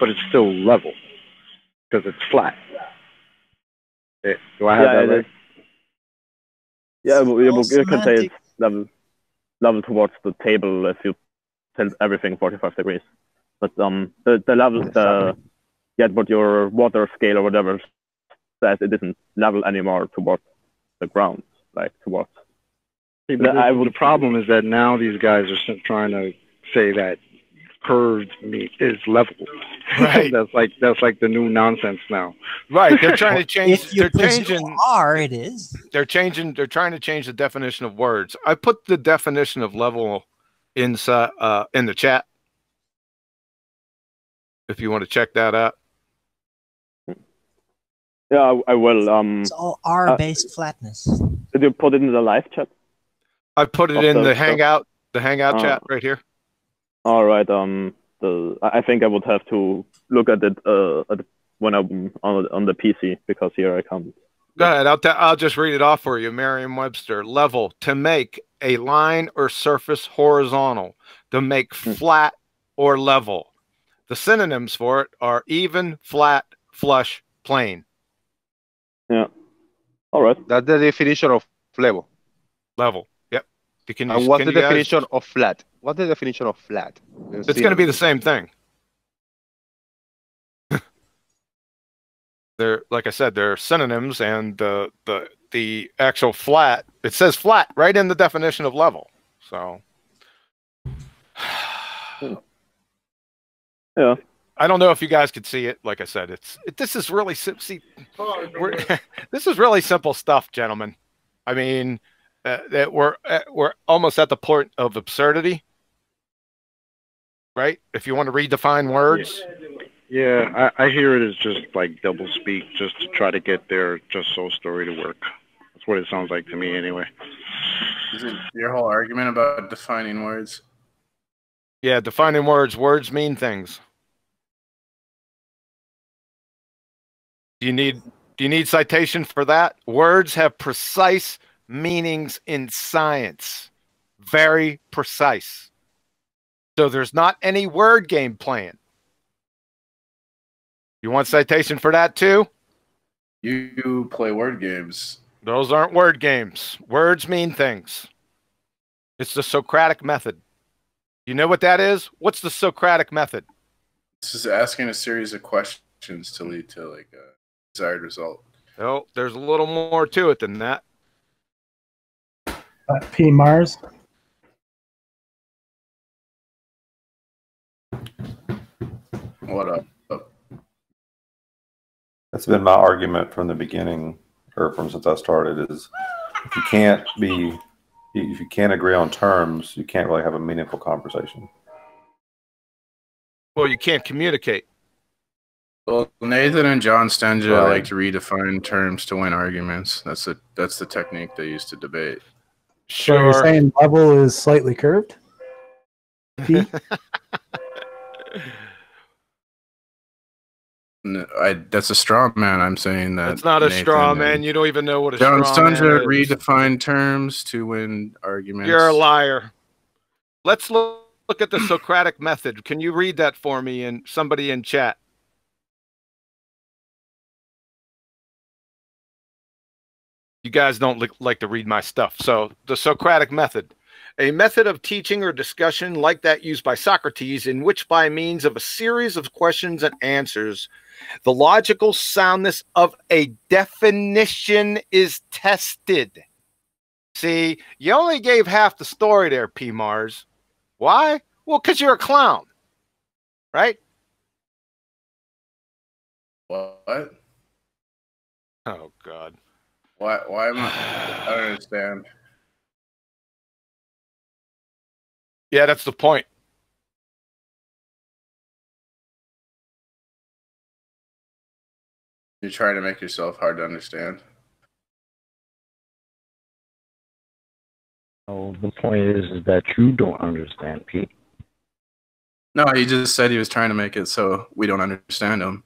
but it's still level because it's flat. Do I have that right? Yeah, you can say it's level towards the table if you tilt everything 45 degrees. But the level, but your water scale or whatever says it isn't level anymore towards the ground, like towards. The problem is that now these guys are trying to say that curved meat is level. Right. that's like the new nonsense now. Right. They're trying to change. They're changing. It is. They're changing. They're trying to change the definition of words. I put the definition of level inside in the chat. if you want to check that out. Yeah, I will. It's all R-based flatness. Did you put it in the live chat? I put it in the Hangout, chat right here. All right. I think I would have to look at it when I'm on the PC, because here I can't. Go ahead. I'll just read it off for you. Merriam-Webster: level, to make a line or surface horizontal, to make flat or level. The synonyms for it are even, flat, flush, plane. Yeah. All right. That's the definition of level. Level. Yep. And what's the definition of flat? What's the definition of flat? It's going to be the same thing. They're, like I said, they're synonyms, and the actual flat, it says flat right in the definition of level. So yeah. I don't know if you guys could see it. Like I said, this is really this is really simple stuff, gentlemen. I mean, that we're almost at the point of absurdity, right? If you want to redefine words. Yeah, I hear it as just like double speak, just to try to get their just so story to work. That's what it sounds like to me, anyway. Is it your whole argument about defining words? Yeah, defining words. Words mean things. Do you need citation for that? Words have precise meanings in science. Very precise. So there's not any word game playing. You want citation for that too? You play word games. Those aren't word games. Words mean things. It's the Socratic method. You know what that is? What's the Socratic method? This is asking a series of questions to lead to like a desired result. Oh, there's a little more to it than that. P. Mars. What up? That's been my argument from the beginning, or from since I started, is if you can't agree on terms, you can't really have a meaningful conversation. Well, you can't communicate. Well, Nathan and John Stenja like to redefine terms to win arguments. That's the technique they use to debate. So you're saying level is slightly curved? P? That's a straw man. I'm saying that. It's not a straw man. You don't even know what a straw man is. John Stenja redefine terms to win arguments. You're a liar. Let's look at the Socratic method. Can you read that for me, and somebody in chat? You guys don't like to read my stuff. So the Socratic method, a method of teaching or discussion like that used by Socrates, in which by means of a series of questions and answers, the logical soundness of a definition is tested. See, you only gave half the story there, P. Mars. Why? Well, because you're a clown, right? What? Oh, God. Why am I don't understand. Yeah, that's the point. You're trying to make yourself hard to understand. Oh, the point is that you don't understand, Pete. No, he just said he was trying to make it so we don't understand him.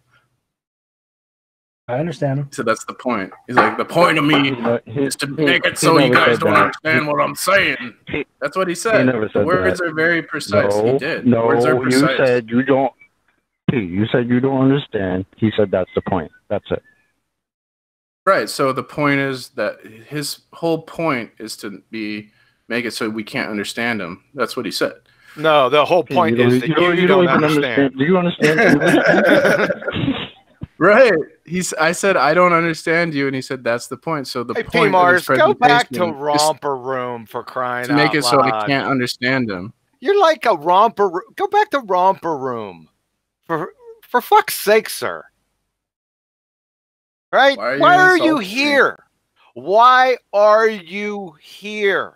I understand him. So that's the point. He's like, the point of me is to make it so you guys don't understand what I'm saying. That's what he said. He never said Words that. are very precise. No, He did. No, Words are precise. you said you don't. You said you don't understand. He said that's the point. That's it. Right. So the point is that his whole point is to make it so we can't understand him. That's what he said. No, the whole point is that you don't understand. Do you understand? Right. I said I don't understand you, and he said that's the point. So the Hey, point P-Mars, of his go back to presentation is Romper Room for crying to make out it so I loud. can't understand him. You're like a romper. Go back to Romper Room, for fuck's sake, sir. Right? Why are you here? Why are you here?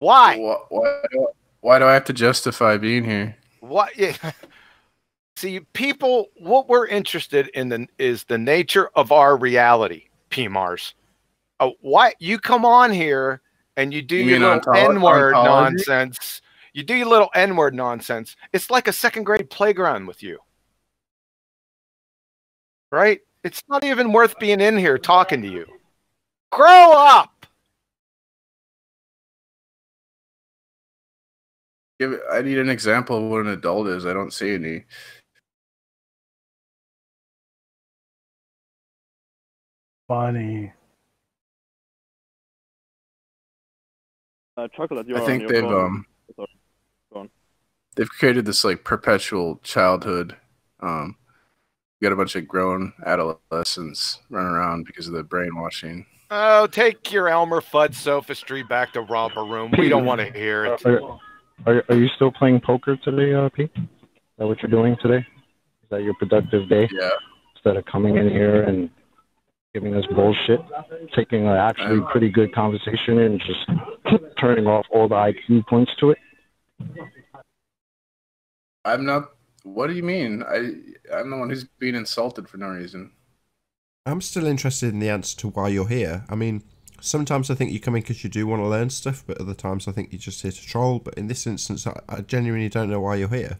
Why? Why do I have to justify being here? What? Yeah. See, people, what we're interested in is the nature of our reality, PMARS. Why you come on here and you do You your mean little N-word ontology? nonsense. You do your little N-word nonsense. It's like a second grade playground with you. Right? It's not even worth being in here talking to you. Grow up. I need an example of what an adult is. I don't see any. Funny. Chocolate, I think they've created this like perpetual childhood. You got a bunch of grown adolescents running around because of the brainwashing. Oh, take your Elmer Fudd sophistry back to romper room. We don't want to hear it. Are you still playing poker today, Pete? Is that what you're doing today? Is that your productive day? Yeah. Instead of coming in here and giving us bullshit, taking an actually pretty good conversation and just turning off all the IQ points to it? I'm not. What do you mean? I'm the one who's being insulted for no reason. I'm still interested in the answer to why you're here. I mean, sometimes I think you come in because you do want to learn stuff, but other times I think you're just here to troll. But in this instance, I genuinely don't know why you're here.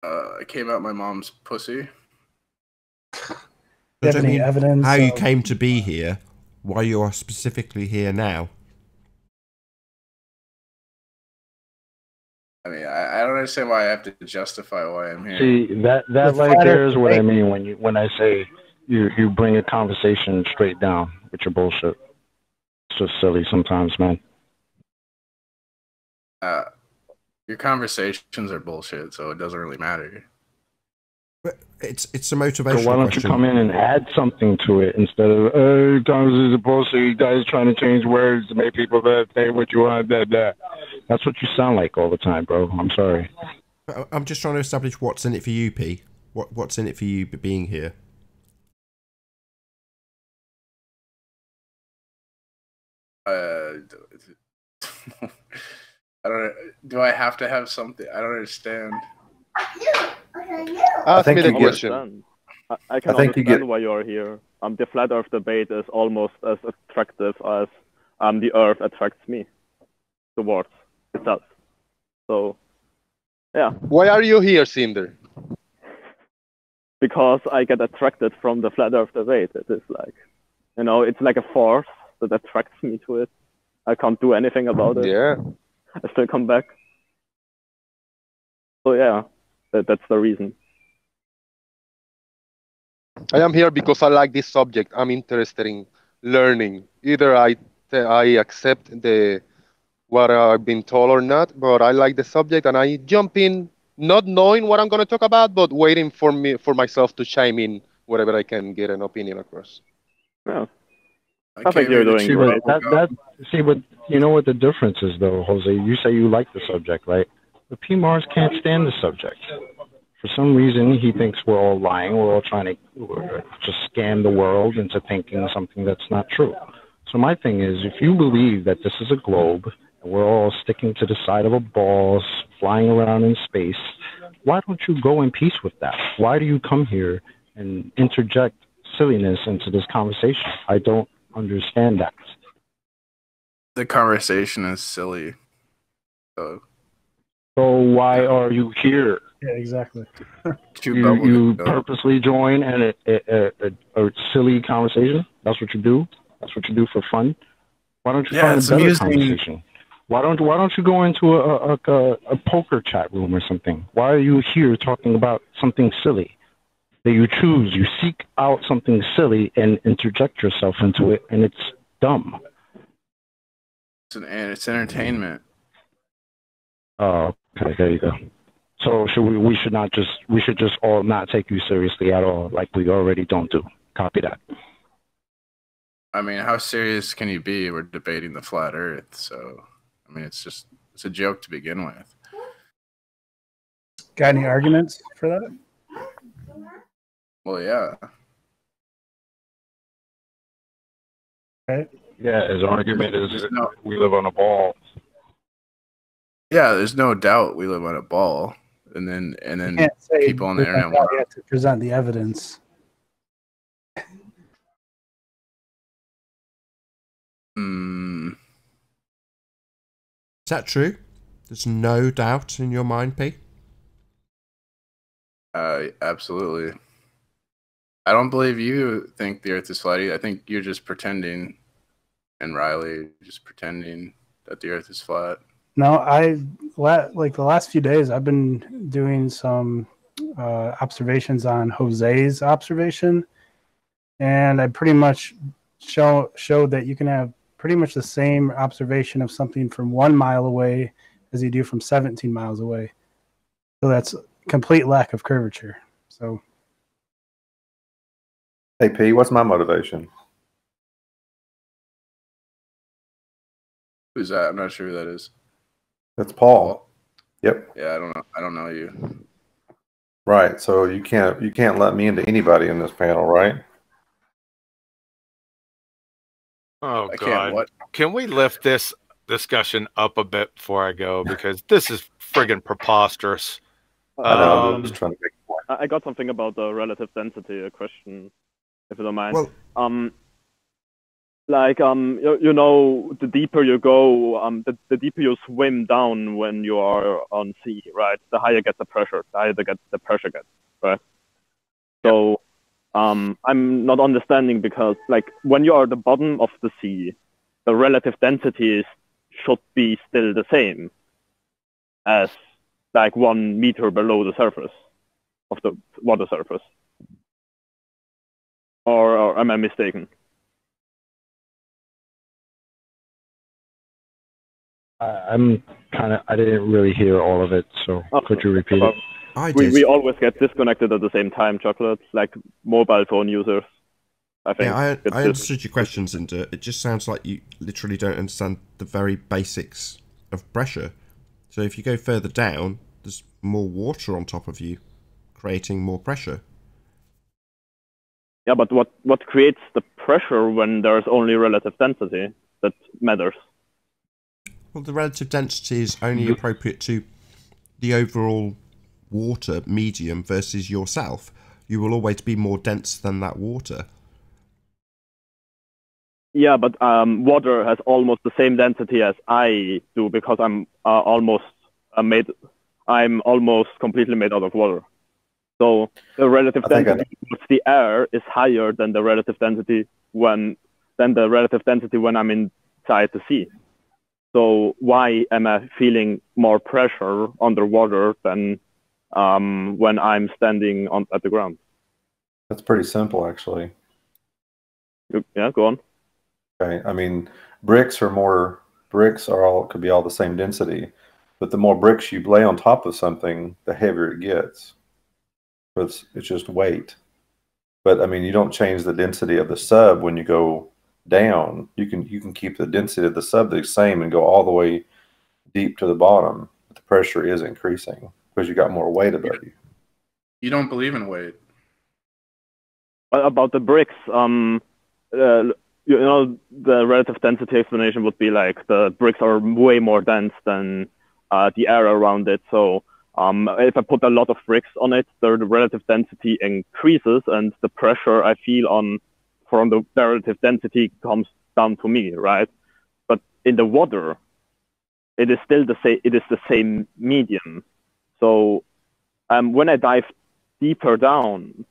I came out my mom's pussy. I don't mean how you came to be here, why you are specifically here now. I mean, I don't understand why I have to justify why I'm here. See, that right there is what I mean when I say you bring a conversation straight down with your bullshit. It's just silly sometimes, man. Your conversations are bullshit, so it doesn't really matter. But it's a motivational So why don't question. you come in and add something to it instead of, hey, conversations are bullshit, you guys trying to change words to make people say what you want, that. That's what you sound like all the time, bro. I'm sorry. I'm just trying to establish what's in it for you, P. What's in it for you being here? I don't. Do I have to have something? I don't understand. I think you get. I can understand why you're here. The flat Earth debate is almost as attractive as the Earth attracts me towards itself. So, yeah. Why are you here, Cinder? Because I get attracted from the flat Earth debate. It is like, it's like a force that attracts me to it. I can't do anything about it. Yeah. I still come back. So yeah, that's the reason. I am here because I like this subject. I'm interested in learning. Either I accept what I've been told or not, but I like the subject and I jump in not knowing what I'm going to talk about, but waiting for myself to chime in wherever I can get an opinion across. Yeah. I think you're doing great. See, but you know what the difference is, though, Jose? You say you like the subject, right? But P. Mars can't stand the subject. For some reason, he thinks we're all lying. We're all trying to just scam the world into thinking something that's not true. So my thing is, if you believe that this is a globe and we're all sticking to the side of a ball, flying around in space, why don't you go in peace with that? Why do you come here and interject silliness into this conversation? I don't understand that. The conversation is silly. So why are you here? Yeah, exactly. You purposely join a silly conversation? That's what you do? That's what you do for fun? Why don't you find a better conversation? Why don't you go into a poker chat room or something? Why are you here talking about something silly? That you choose, you seek out something silly and interject yourself into it, and it's dumb. It's entertainment. Oh, okay, there you go. So we should just all not take you seriously at all, like we already don't do. Copy that. I mean, how serious can you be? We're debating the flat Earth, so I mean, it's a joke to begin with. Got any arguments for that? Well, yeah. Okay. Yeah, his argument is There's no, we live on a ball. yeah, there's no doubt we live on a ball, and then You can't say people on the there's no internet doubt, want you have to present the evidence. Mm, Is that true? There's no doubt in your mind, P? absolutely. I don't believe you think the Earth is flat. I think you're just pretending, and Riley just pretending that the Earth is flat. No, like the last few days, I've been doing some observations on Jose's observation, and I pretty much showed that you can have pretty much the same observation of something from 1 mile away as you do from 17 miles away. So that's complete lack of curvature. So, Hey P, what's my motivation? Who's that? I'm not sure who that is. That's Paul. Yep. Yeah, I don't know you. Right. So you can't let me into anybody in this panel, right? Oh I can't God! what? Can we lift this discussion up a bit before I go, because this is friggin' preposterous. I know. I'm just trying to make a point. I got something about the relative density, a question, if you don't mind. Well, you know, the deeper you go, the deeper you swim down when you are on sea, right? The higher gets the pressure, the higher the pressure gets, right? So, I'm not understanding, because like when you are at the bottom of the sea, the relative density should be still the same as like 1 meter below the surface of the water surface. Or am I mistaken? I didn't really hear all of it, so could you repeat it? We always get disconnected at the same time, chocolates, like mobile phone users. I think. Yeah, I understood your questions, and it just sounds like you literally don't understand the very basics of pressure. So if you go further down, there's more water on top of you, creating more pressure. Yeah, but what creates the pressure when there's only relative density that matters? Well, the relative density is only appropriate to the overall water medium versus yourself. You will always be more dense than that water. Yeah, but water has almost the same density as I do, because I'm almost completely made out of water. So the relative density towards the air is higher than the relative density when I'm inside the sea. So why am I feeling more pressure underwater than when I'm standing at the ground? That's pretty simple, actually. Yeah, go on. Okay. I mean, bricks could be all the same density, but the more bricks you lay on top of something, the heavier it gets. It's just weight. But I mean, you don't change the density of the sub when you go down. You can keep the density of the sub the same and go all the way deep to the bottom, but the pressure is increasing because you got more weight above you. You don't believe in weight. About the bricks, you know, the relative density explanation would be like the bricks are way more dense than the air around it. So if I put a lot of bricks on it, the relative density increases, and the pressure I feel from the relative density comes down to me, right? But in the water, it is still the same. It is the same medium. So when I dive deeper down,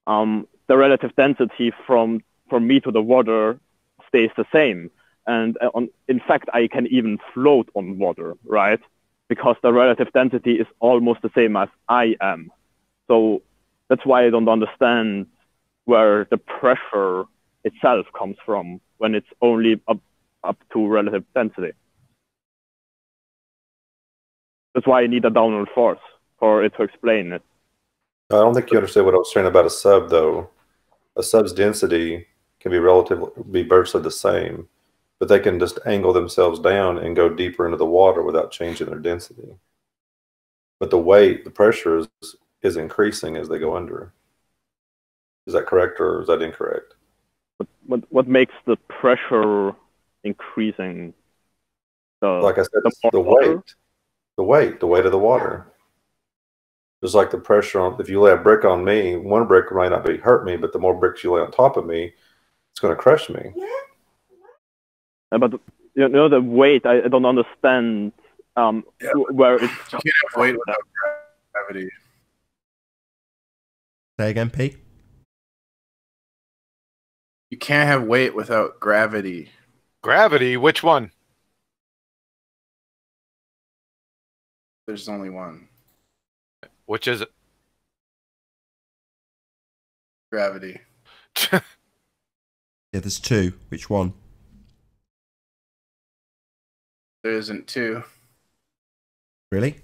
the relative density from me to the water stays the same. And in fact, I can even float on water, right? Because the relative density is almost the same as I am. So that's why I don't understand where the pressure itself comes from when it's only up to relative density. That's why I need a downward force for it to explain it. I don't think you understand what I was saying about a sub, though. A sub's density can be virtually the same, but they can just angle themselves down and go deeper into the water without changing their density. But the pressure is increasing as they go under. Is that correct, or is that incorrect? What makes the pressure increasing the Like I said, it's more the water? weight of the water. Just like the pressure on, if you lay a brick on me, one brick might not hurt me, but the more bricks you lay on top of me, it's going to crush me. But you know the weight, I don't understand where it's. You can't have weight without gravity. Say again, P. You can't have weight without gravity. Gravity? Which one? There's only one. Which is it? Gravity. Yeah, there's two. Which one? There isn't two. Really?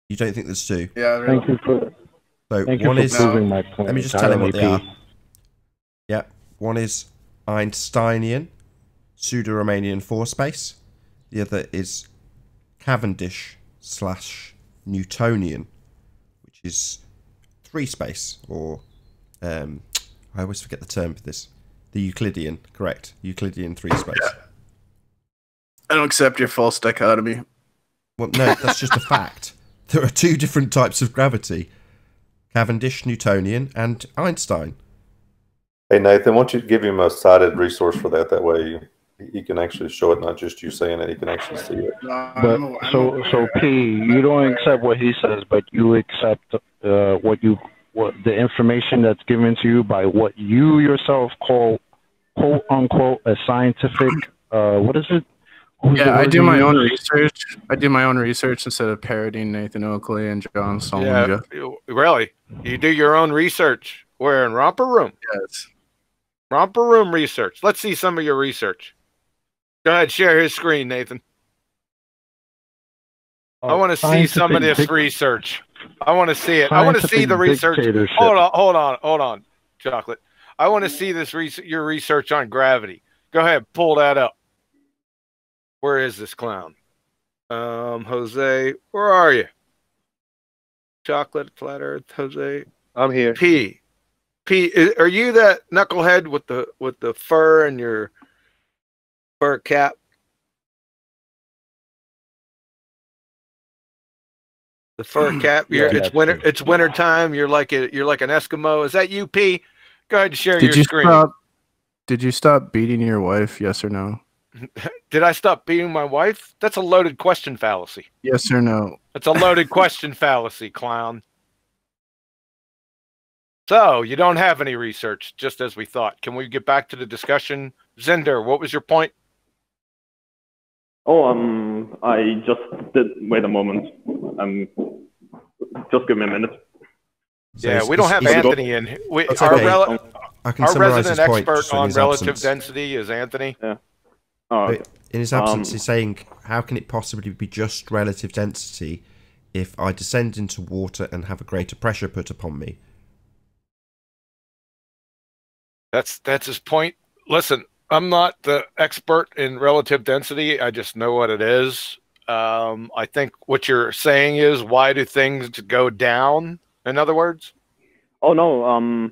You don't think there's two? Yeah, really. Thank you for one is proving my point. Let me just tell him what they entirely, are. Yeah, one is Einsteinian, pseudo-Riemannian four-space. The other is Cavendish/Newtonian, which is three-space, or I always forget the term for this. The Euclidean, correct? Euclidean three-space. Yeah. I don't accept your false dichotomy. Well, no, that's just a fact. There are two different types of gravity: Cavendish, Newtonian, and Einstein. Hey, Nathan, why don't you give him a cited resource for that? That way he can actually show it, not just you saying it. He can actually see it. But so P, you don't accept what he says, but you accept what the information that's given to you by what you yourself call quote unquote a scientific. What is it? Yeah, I do my own research. I do my own research instead of parodying Nathan Oakley and John Solomon. Yeah, really? You do your own research? Where, in Romper Room? Yes. Romper Room research. Let's see some of your research. Go ahead, share his screen, Nathan. I want to see some of this research. I want to see it. I want to see the research. Hold on, Chocolate. I want to see this your research on gravity. Go ahead, pull that up. Where is this clown? Jose, where are you? Chocolate, flat earth, Jose. I'm here. P, are you that knucklehead with the fur and your fur cap? The fur cap. It's winter. It's winter time. You're like an Eskimo. Is that you, P? Go ahead and share your screen. Did you stop beating your wife? Yes or no? Did I stop beating my wife? That's a loaded question fallacy. Yes or no? That's a loaded question fallacy, clown. So, you don't have any research, just as we thought. Can we get back to the discussion? Zender, what was your point? Oh, I just did. Wait a moment. Just give me a minute. Yeah, we don't have Anthony in. Our resident expert on relative density is Anthony. Yeah. Oh, okay. In his absence, he's saying, how can it possibly be just relative density if I descend into water and have a greater pressure put upon me? That's his point. Listen, I'm not the expert in relative density. I just know what it is. I think what you're saying is, why do things go down? In other words? Oh no.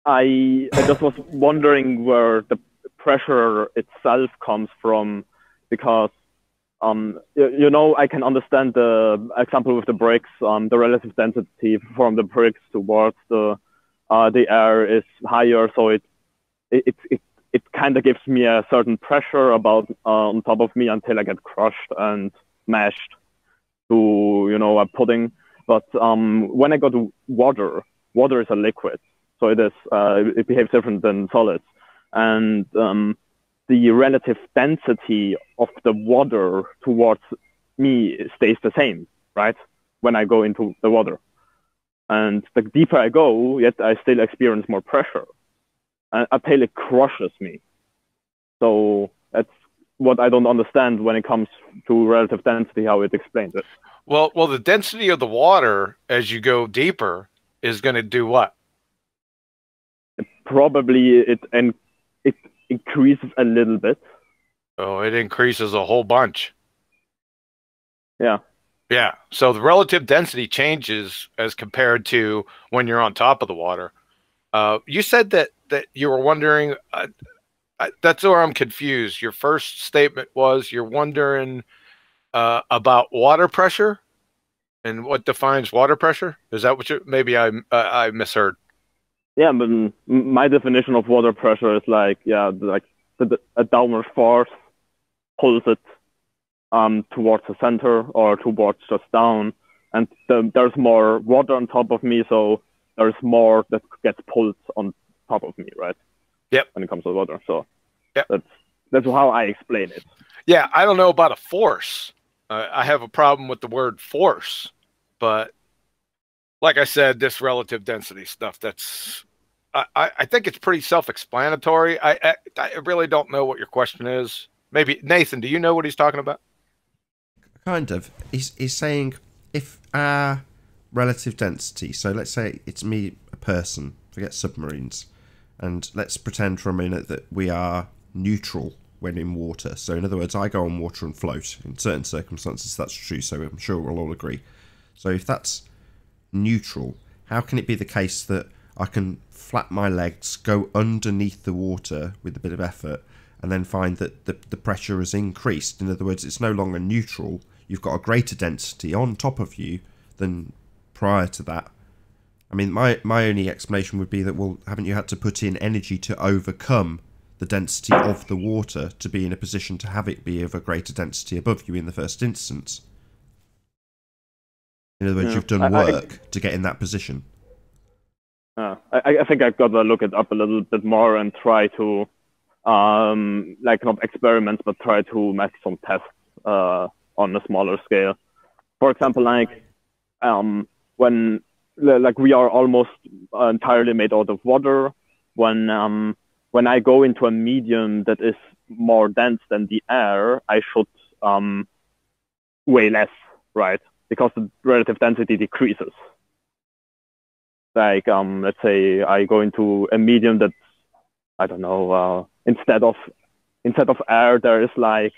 I just was wondering where the pressure itself comes from, because you know, I can understand the example with the bricks. The relative density from the bricks towards the air is higher, so it kind of gives me a certain pressure on top of me until I get crushed and mashed to, you know, a pudding. But when I go to water is a liquid, so it behaves different than solids. And the relative density of the water towards me stays the same, right? When I go into the water. And the deeper I go, yet I still experience more pressure. Until it crushes me. So that's what I don't understand when it comes to relative density, how it explains it. Well, the density of the water as you go deeper is going to do what? Probably it increases a little bit. Oh, it increases a whole bunch. Yeah. Yeah. So the relative density changes as compared to when you're on top of the water. You said that you were wondering That's where I'm confused. Your first statement was you're wondering about water pressure and what defines water pressure. Is that what you? Maybe I misheard. Yeah, but my definition of water pressure is like, yeah, like a downward force pulls it towards the center or towards just down, and there's more water on top of me, so there's more that gets pulled on top of me, right? Yep. When it comes to water, so yep. That's how I explain it. Yeah, I don't know about a force. I have a problem with the word force, but like I said, this relative density stuff, I think it's pretty self-explanatory. I really don't know what your question is. Maybe, Nathan, do you know what he's talking about? Kind of. He's saying if our relative density, so let's say it's me, a person, forget submarines, and let's pretend for a minute that we are neutral when in water. So in other words, I go on water and float. In certain circumstances that's true, so I'm sure we'll all agree. So if that's neutral, how can it be the case that I can flap my legs, go underneath the water with a bit of effort, and then find that the pressure has increased? In other words, it's no longer neutral. You've got a greater density on top of you than prior to that. I mean, my only explanation would be that, well, haven't you had to put in energy to overcome the density of the water to be in a position to have it be of a greater density above you in the first instance? In other words, you've done work to get in that position. I think I've got to look it up a little bit more and try to, like not experiments, but try to make some tests on a smaller scale. For example, like when we are almost entirely made out of water. When I go into a medium that is more dense than the air, I should weigh less, right? Because the relative density decreases. Like, let's say I go into a medium that, I don't know, instead of air, there is like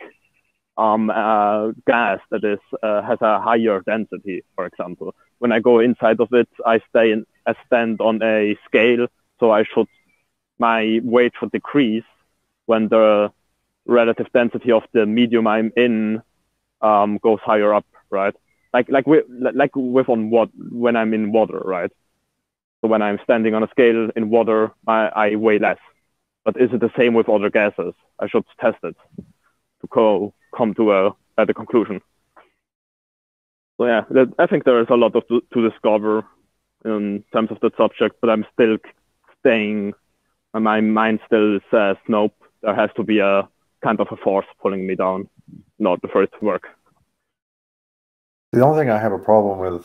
gas that is has a higher density, for example. When I go inside of it, I stand on a scale, so my weight should decrease when the relative density of the medium I'm in goes higher up, right? When I'm in water, right? So when I'm standing on a scale in water, I weigh less. But is it the same with other gases? I should test it to come to a better conclusion. So yeah, I think there is a lot to discover in terms of the subject, but I'm still staying. My mind still says nope. There has to be a kind of a force pulling me down, not the first work. The only thing I have a problem with,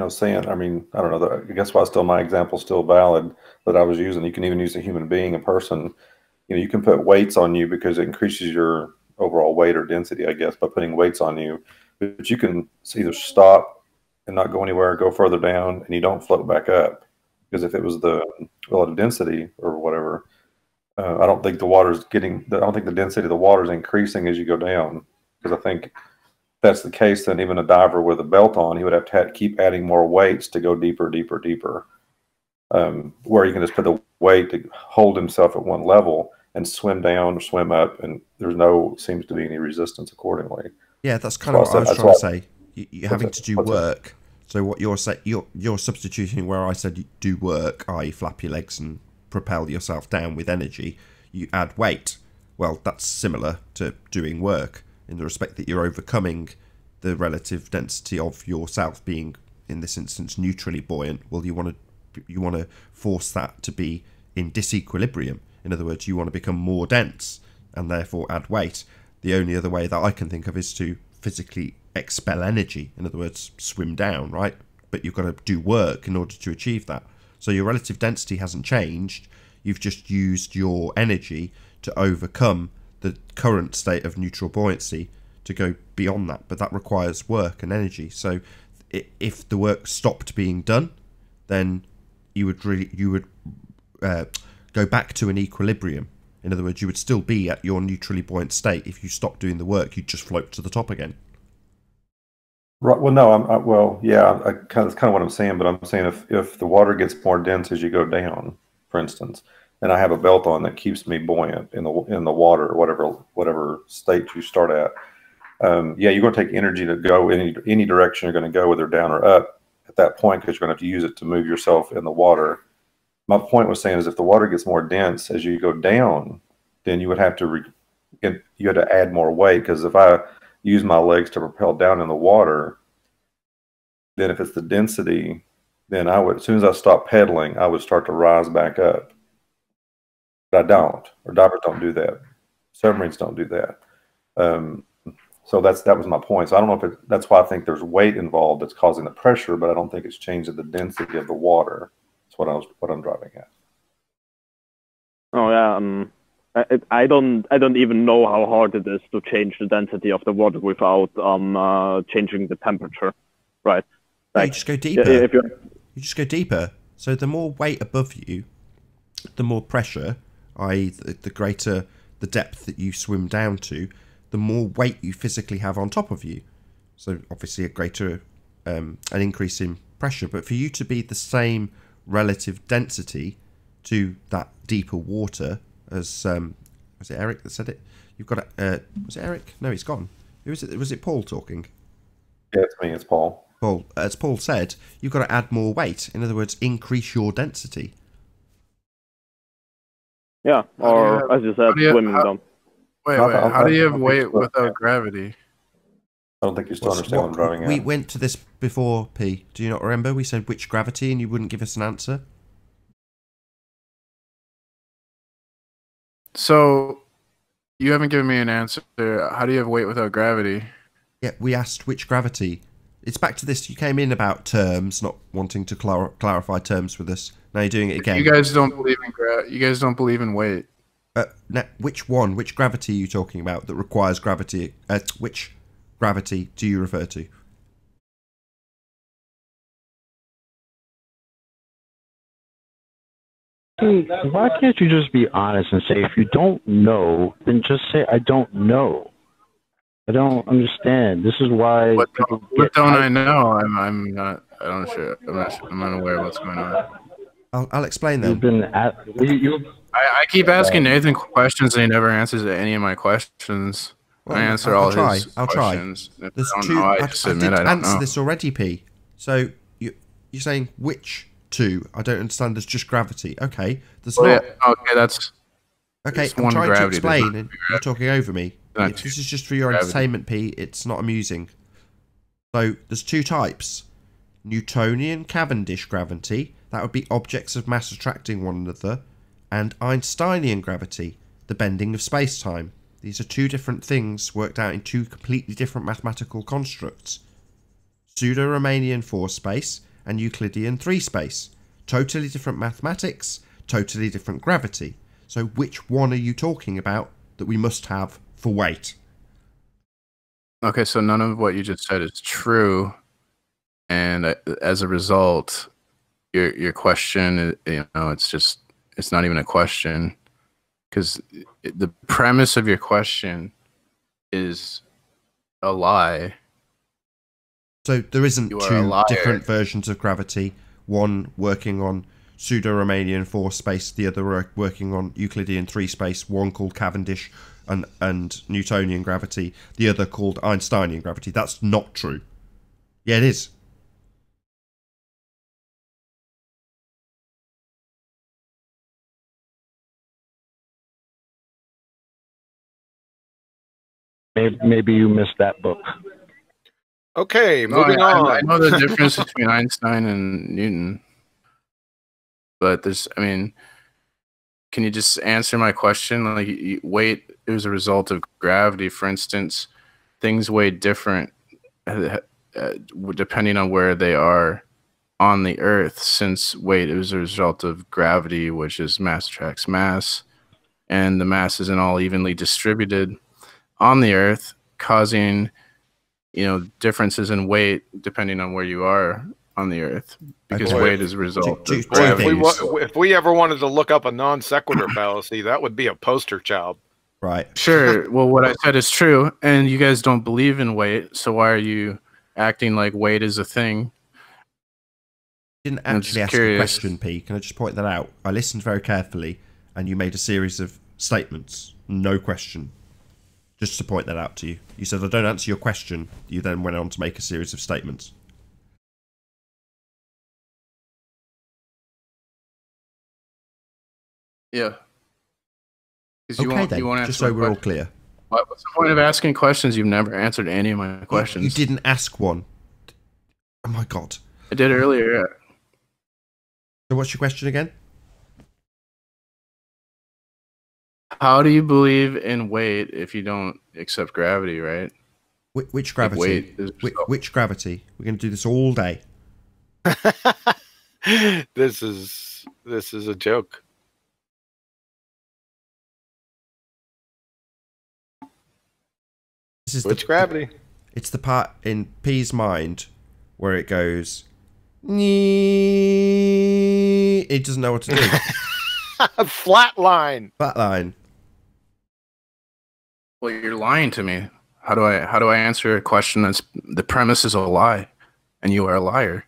saying, I mean, I don't know, I guess why still my example is still valid that I was using. You can even use a human being, a person. You can put weights on you because it increases your overall weight or density, I guess, by putting weights on you. But you can either stop and not go anywhere, go further down, and you don't float back up. Because if it was the relative density or whatever, I don't think I don't think the density of the water is increasing as you go down. Because I think if that's the case, then even a diver with a belt on, he would have to keep adding more weights to go deeper, deeper, deeper. Where you can just put the weight to hold himself at one level and swim down or swim up, and seems to be any resistance accordingly. Yeah, that's kind of what I was trying to say. You're having to do work. So what you're saying, you're substituting where I said you do work, i.e. flap your legs and propel yourself down with energy. You add weight. Well, that's similar to doing work in the respect that you're overcoming the relative density of yourself being, in this instance, neutrally buoyant. Well, you want to force that to be in disequilibrium. In other words, you want to become more dense and therefore add weight. The only other way that I can think of is to physically expel energy. In other words, swim down, right? But you've got to do work in order to achieve that. So your relative density hasn't changed. You've just used your energy to overcome the current state of neutral buoyancy to go beyond that. But that requires work and energy. So if the work stopped being done, then you would go back to an equilibrium. In other words, you would still be at your neutrally buoyant state. If you stopped doing the work, you'd just float to the top again. Right. Well, no. That's kind of what I'm saying. But I'm saying if the water gets more dense as you go down, for instance, and I have a belt on that keeps me buoyant in the water, or whatever state you start at. Yeah, you're going to take energy to go any direction you're going to go, whether down or up at that point, because you're going to have to use it to move yourself in the water. My point was saying is if the water gets more dense as you go down, then you would have to you had to add more weight, because if I use my legs to propel down in the water, then if it's the density, then I would, as soon as I stop pedaling, I would start to rise back up. But I don't, or divers don't do that. Submarines don't do that. So that was my point. So I don't know if that's why I think there's weight involved that's causing the pressure, but I don't think it's changing the density of the water. That's what I'm driving at. Oh yeah, I don't even know how hard it is to change the density of the water without changing the temperature, right? Like, you just go deeper. You just go deeper. So the more weight above you, the more pressure, i.e. the greater the depth that you swim down to, the more weight you physically have on top of you. So obviously a greater an increase in pressure. But for you to be the same relative density to that deeper water as was it Eric that said it? You've got was it Eric? No, he's gone. Who was it? Was it Paul talking? Yeah, it's me. It's Paul. Paul, as Paul said, you've got to add more weight. In other words, increase your density. Yeah, or as you said, swimming down. Wait, how do you have weight without gravity? I don't think you still understand what I'm driving at. We went to this before, P. Do you not remember? We said which gravity and you wouldn't give us an answer. So, you haven't given me an answer. How do you have weight without gravity? Yeah, we asked which gravity. It's back to this. You came in about terms, not wanting to clarify terms with us. Now you're doing it again. You guys don't believe in weight. Now, which one? Which gravity are you talking about that requires gravity? Which gravity do you refer to? Why can't you just be honest and say, if you don't know, then just say, I don't know. I don't understand. This is why. What don't I know? I'm not. I don't sure. I'm unaware of what's going on. I'll explain them. You've been I keep asking Nathan questions and he never answers any of my questions. Well, I answer all his I'll questions. try. If There's I don't two. know, I I just did admit I don't answer know. this already, P. So you're saying which two? I don't understand. There's just gravity. Okay. There's not. Yeah, okay, that's. Okay, I'm one trying gravity, to explain, and you're talking over me. Not This is just for your gravity. entertainment, P. It's not amusing. So there's two types: Newtonian Cavendish gravity, that would be objects of mass attracting one another, and Einsteinian gravity, the bending of space-time. These are two different things worked out in two completely different mathematical constructs: pseudo-Riemannian 4 space and Euclidean 3 space. Totally different mathematics, totally different gravity. So which one are you talking about that we must have for weight? Okay, so none of what you just said is true, and as a result, your question, it's not even a question, because the premise of your question is a lie. So there isn't You are a two liar. different versions of gravity, one working on pseudo-Riemannian 4 space, the other working on Euclidean 3 space, one called Cavendish and Newtonian gravity, the other called Einsteinian gravity. That's not true. Yeah, it is. Maybe you missed that book. Okay, No, moving on. I know the difference between Einstein and Newton, but can you just answer my question? Like, weight is a result of gravity. For instance, things weigh different depending on where they are on the Earth, since weight is a result of gravity, which is mass attracts mass, and the mass isn't all evenly distributed on the Earth, causing differences in weight depending on where you are on the Earth, because weight is a result of gravity. If we ever wanted to look up a non sequitur fallacy, that would be a poster child. Right. Sure. Well, what I said is true, and you guys don't believe in weight, so why are you acting like weight is a thing? Didn't actually ask a question, P. Can I just point that out? I listened very carefully, and you made a series of statements. No question. Just to point that out to you. You said, I don't answer your question. You then went on to make a series of statements. Yeah. You Okay, then. you won't Just answer so my we're all question. clear. What's the point of asking questions? You've never answered any of my questions. You didn't ask one. Oh my god. I did earlier. Yeah. So what's your question again? How do you believe in weight if you don't accept gravity, right? Which gravity? Which gravity? We're going to do this all day. This is a joke. This is Which gravity? It's the part in P's mind where it goes. It doesn't know what to do. Flatline. Flatline. Well, you're lying to me. How do I answer a question that's the premise is a lie, and you are a liar?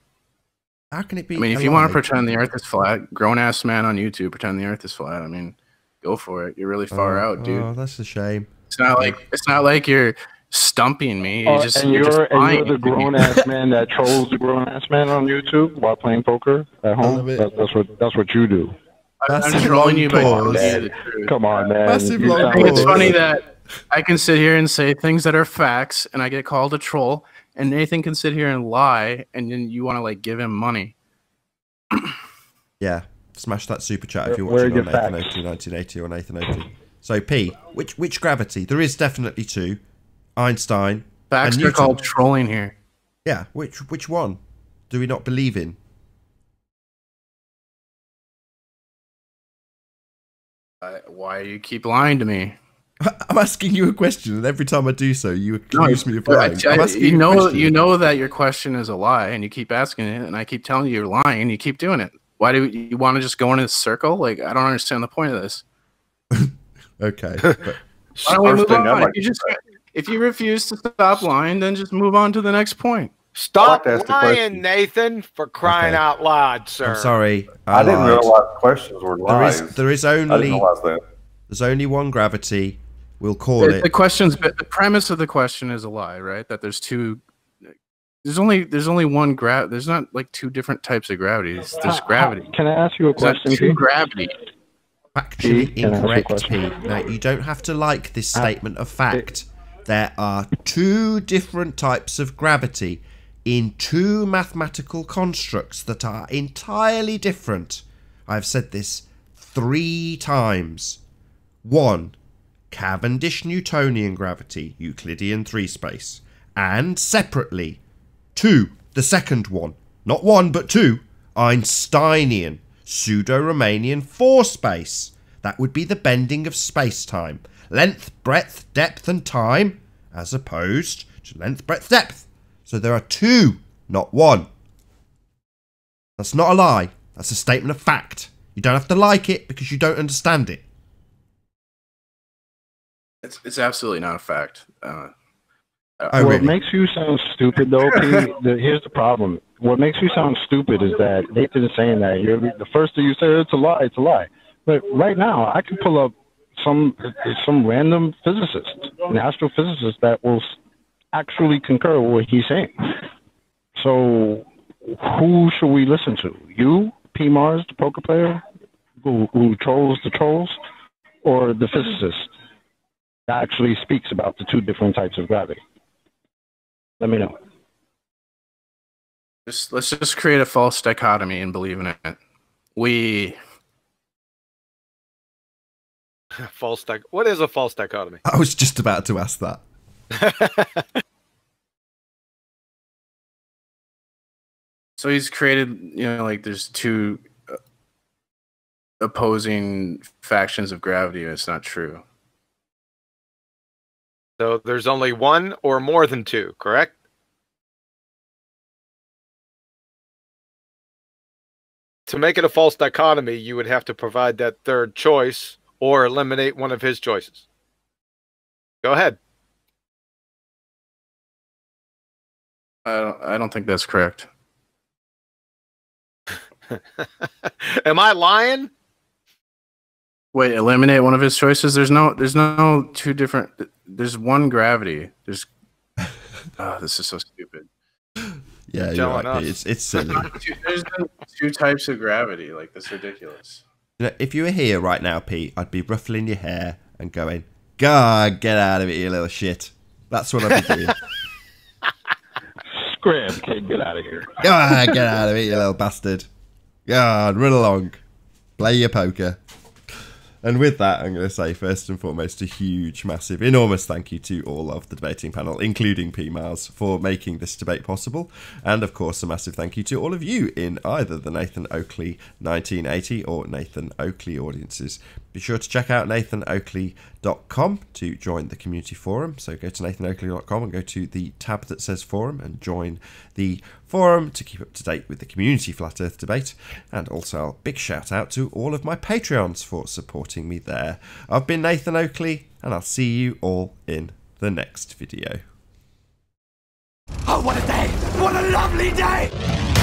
How can it be? I mean, if you want to pretend the Earth is flat, grown ass man on YouTube pretend the Earth is flat. I mean, go for it. You're really far out, dude. Oh, that's a shame. It's not like you're stumping me. You're just you're lying the to me. grown ass man that trolls the grown ass man on YouTube while playing poker at home. That's what you do. I'm trolling you by telling you the truth. Come on, man. Massive You long sound I think it's like- funny that I can sit here and say things that are facts, and I get called a troll, and Nathan can sit here and lie, and then you want to like give him money. Yeah, smash that super chat if you're Where are watching on your Nathan facts? Oakley 1980 or Nathan Oakley. So P, which gravity? There is definitely two. Einstein. Facts and are Newton. called trolling here. Yeah, which one do we not believe in? Why you keep lying to me? I'm asking you a question, and every time I do so, you accuse me of lying. I'm asking you a know, question. you know that your question is a lie, and you keep asking it, and I keep telling you you're lying, and you keep doing it. Why do you want to just go in a circle? Like, I don't understand the point of this. Okay. But why don't we move First thing on? I'd like If you refuse to stop lying, then just move on to the next point. Stop to ask the lying, question. Nathan, for crying out loud, sir. I'm sorry. I didn't lied. realize questions were lies. There is I didn't only realize that. there's only one gravity. We'll call it. The premise of the question is a lie, right? That there's two. There's only one gravity. There's not like two different types of gravities. There's gravity. Can I ask you a There's not question? two Pete? gravity. Factually Can I ask you a incorrect, question? P. Now, you don't have to like this statement of fact. There are two different types of gravity in two mathematical constructs that are entirely different. I've said this 3 times. 1. Cavendish Newtonian gravity, Euclidean 3 space. And separately, 2. The second one. Not 1, but 2. Einsteinian, pseudo-Riemannian 4 space. That would be the bending of space-time. Length, breadth, depth, and time, as opposed to length, breadth, depth. So there are 2, not 1. That's not a lie. That's a statement of fact. You don't have to like it because you don't understand it. It's absolutely not a fact. What makes you sound stupid, though, Pete, here's the problem. What makes you sound stupid is that Nathan is saying that you're the first thing you say, it's a lie, it's a lie. But right now, I can pull up some random physicist, an astrophysicist that will actually concur with what he's saying. So who should we listen to? You, P. Mars, the poker player, who trolls the trolls, or the physicist that actually speaks about the two different types of gravity? Let me know. Let's just create a false dichotomy and believe in it. What is a false dichotomy? I was just about to ask that. So he's created, like there's two opposing factions of gravity, and it's not true. So there's only one or more than two, correct? To make it a false dichotomy, you would have to provide that third choice or eliminate one of his choices. Go ahead. I don't think that's correct. Am I lying? Wait, eliminate one of his choices. There's no two different. There's one gravity. There's. Oh, this is so stupid. Yeah, you're right, Pete. It's silly. There's two types of gravity. Like, that's ridiculous. You know, if you were here right now, Pete, I'd be ruffling your hair and going, "God, get out of it, you little shit." That's what I'd be doing. Scram, kid, get out of here. God, get out of it, you little bastard. God, run along. Play your poker. And with that, I'm going to say, first and foremost, a huge, massive, enormous thank you to all of the debating panel, including P. Mars, for making this debate possible. And, of course, a massive thank you to all of you in either the Nathan Oakley 1980 or Nathan Oakley audiences. Be sure to check out nathanoakley.com to join the community forum. So go to nathanoakley.com and go to the tab that says forum and join the forum to keep up to date with the community Flat Earth debate. And also a big shout out to all of my Patreons for supporting me there. I've been Nathan Oakley, and I'll see you all in the next video. Oh, what a day! What a lovely day!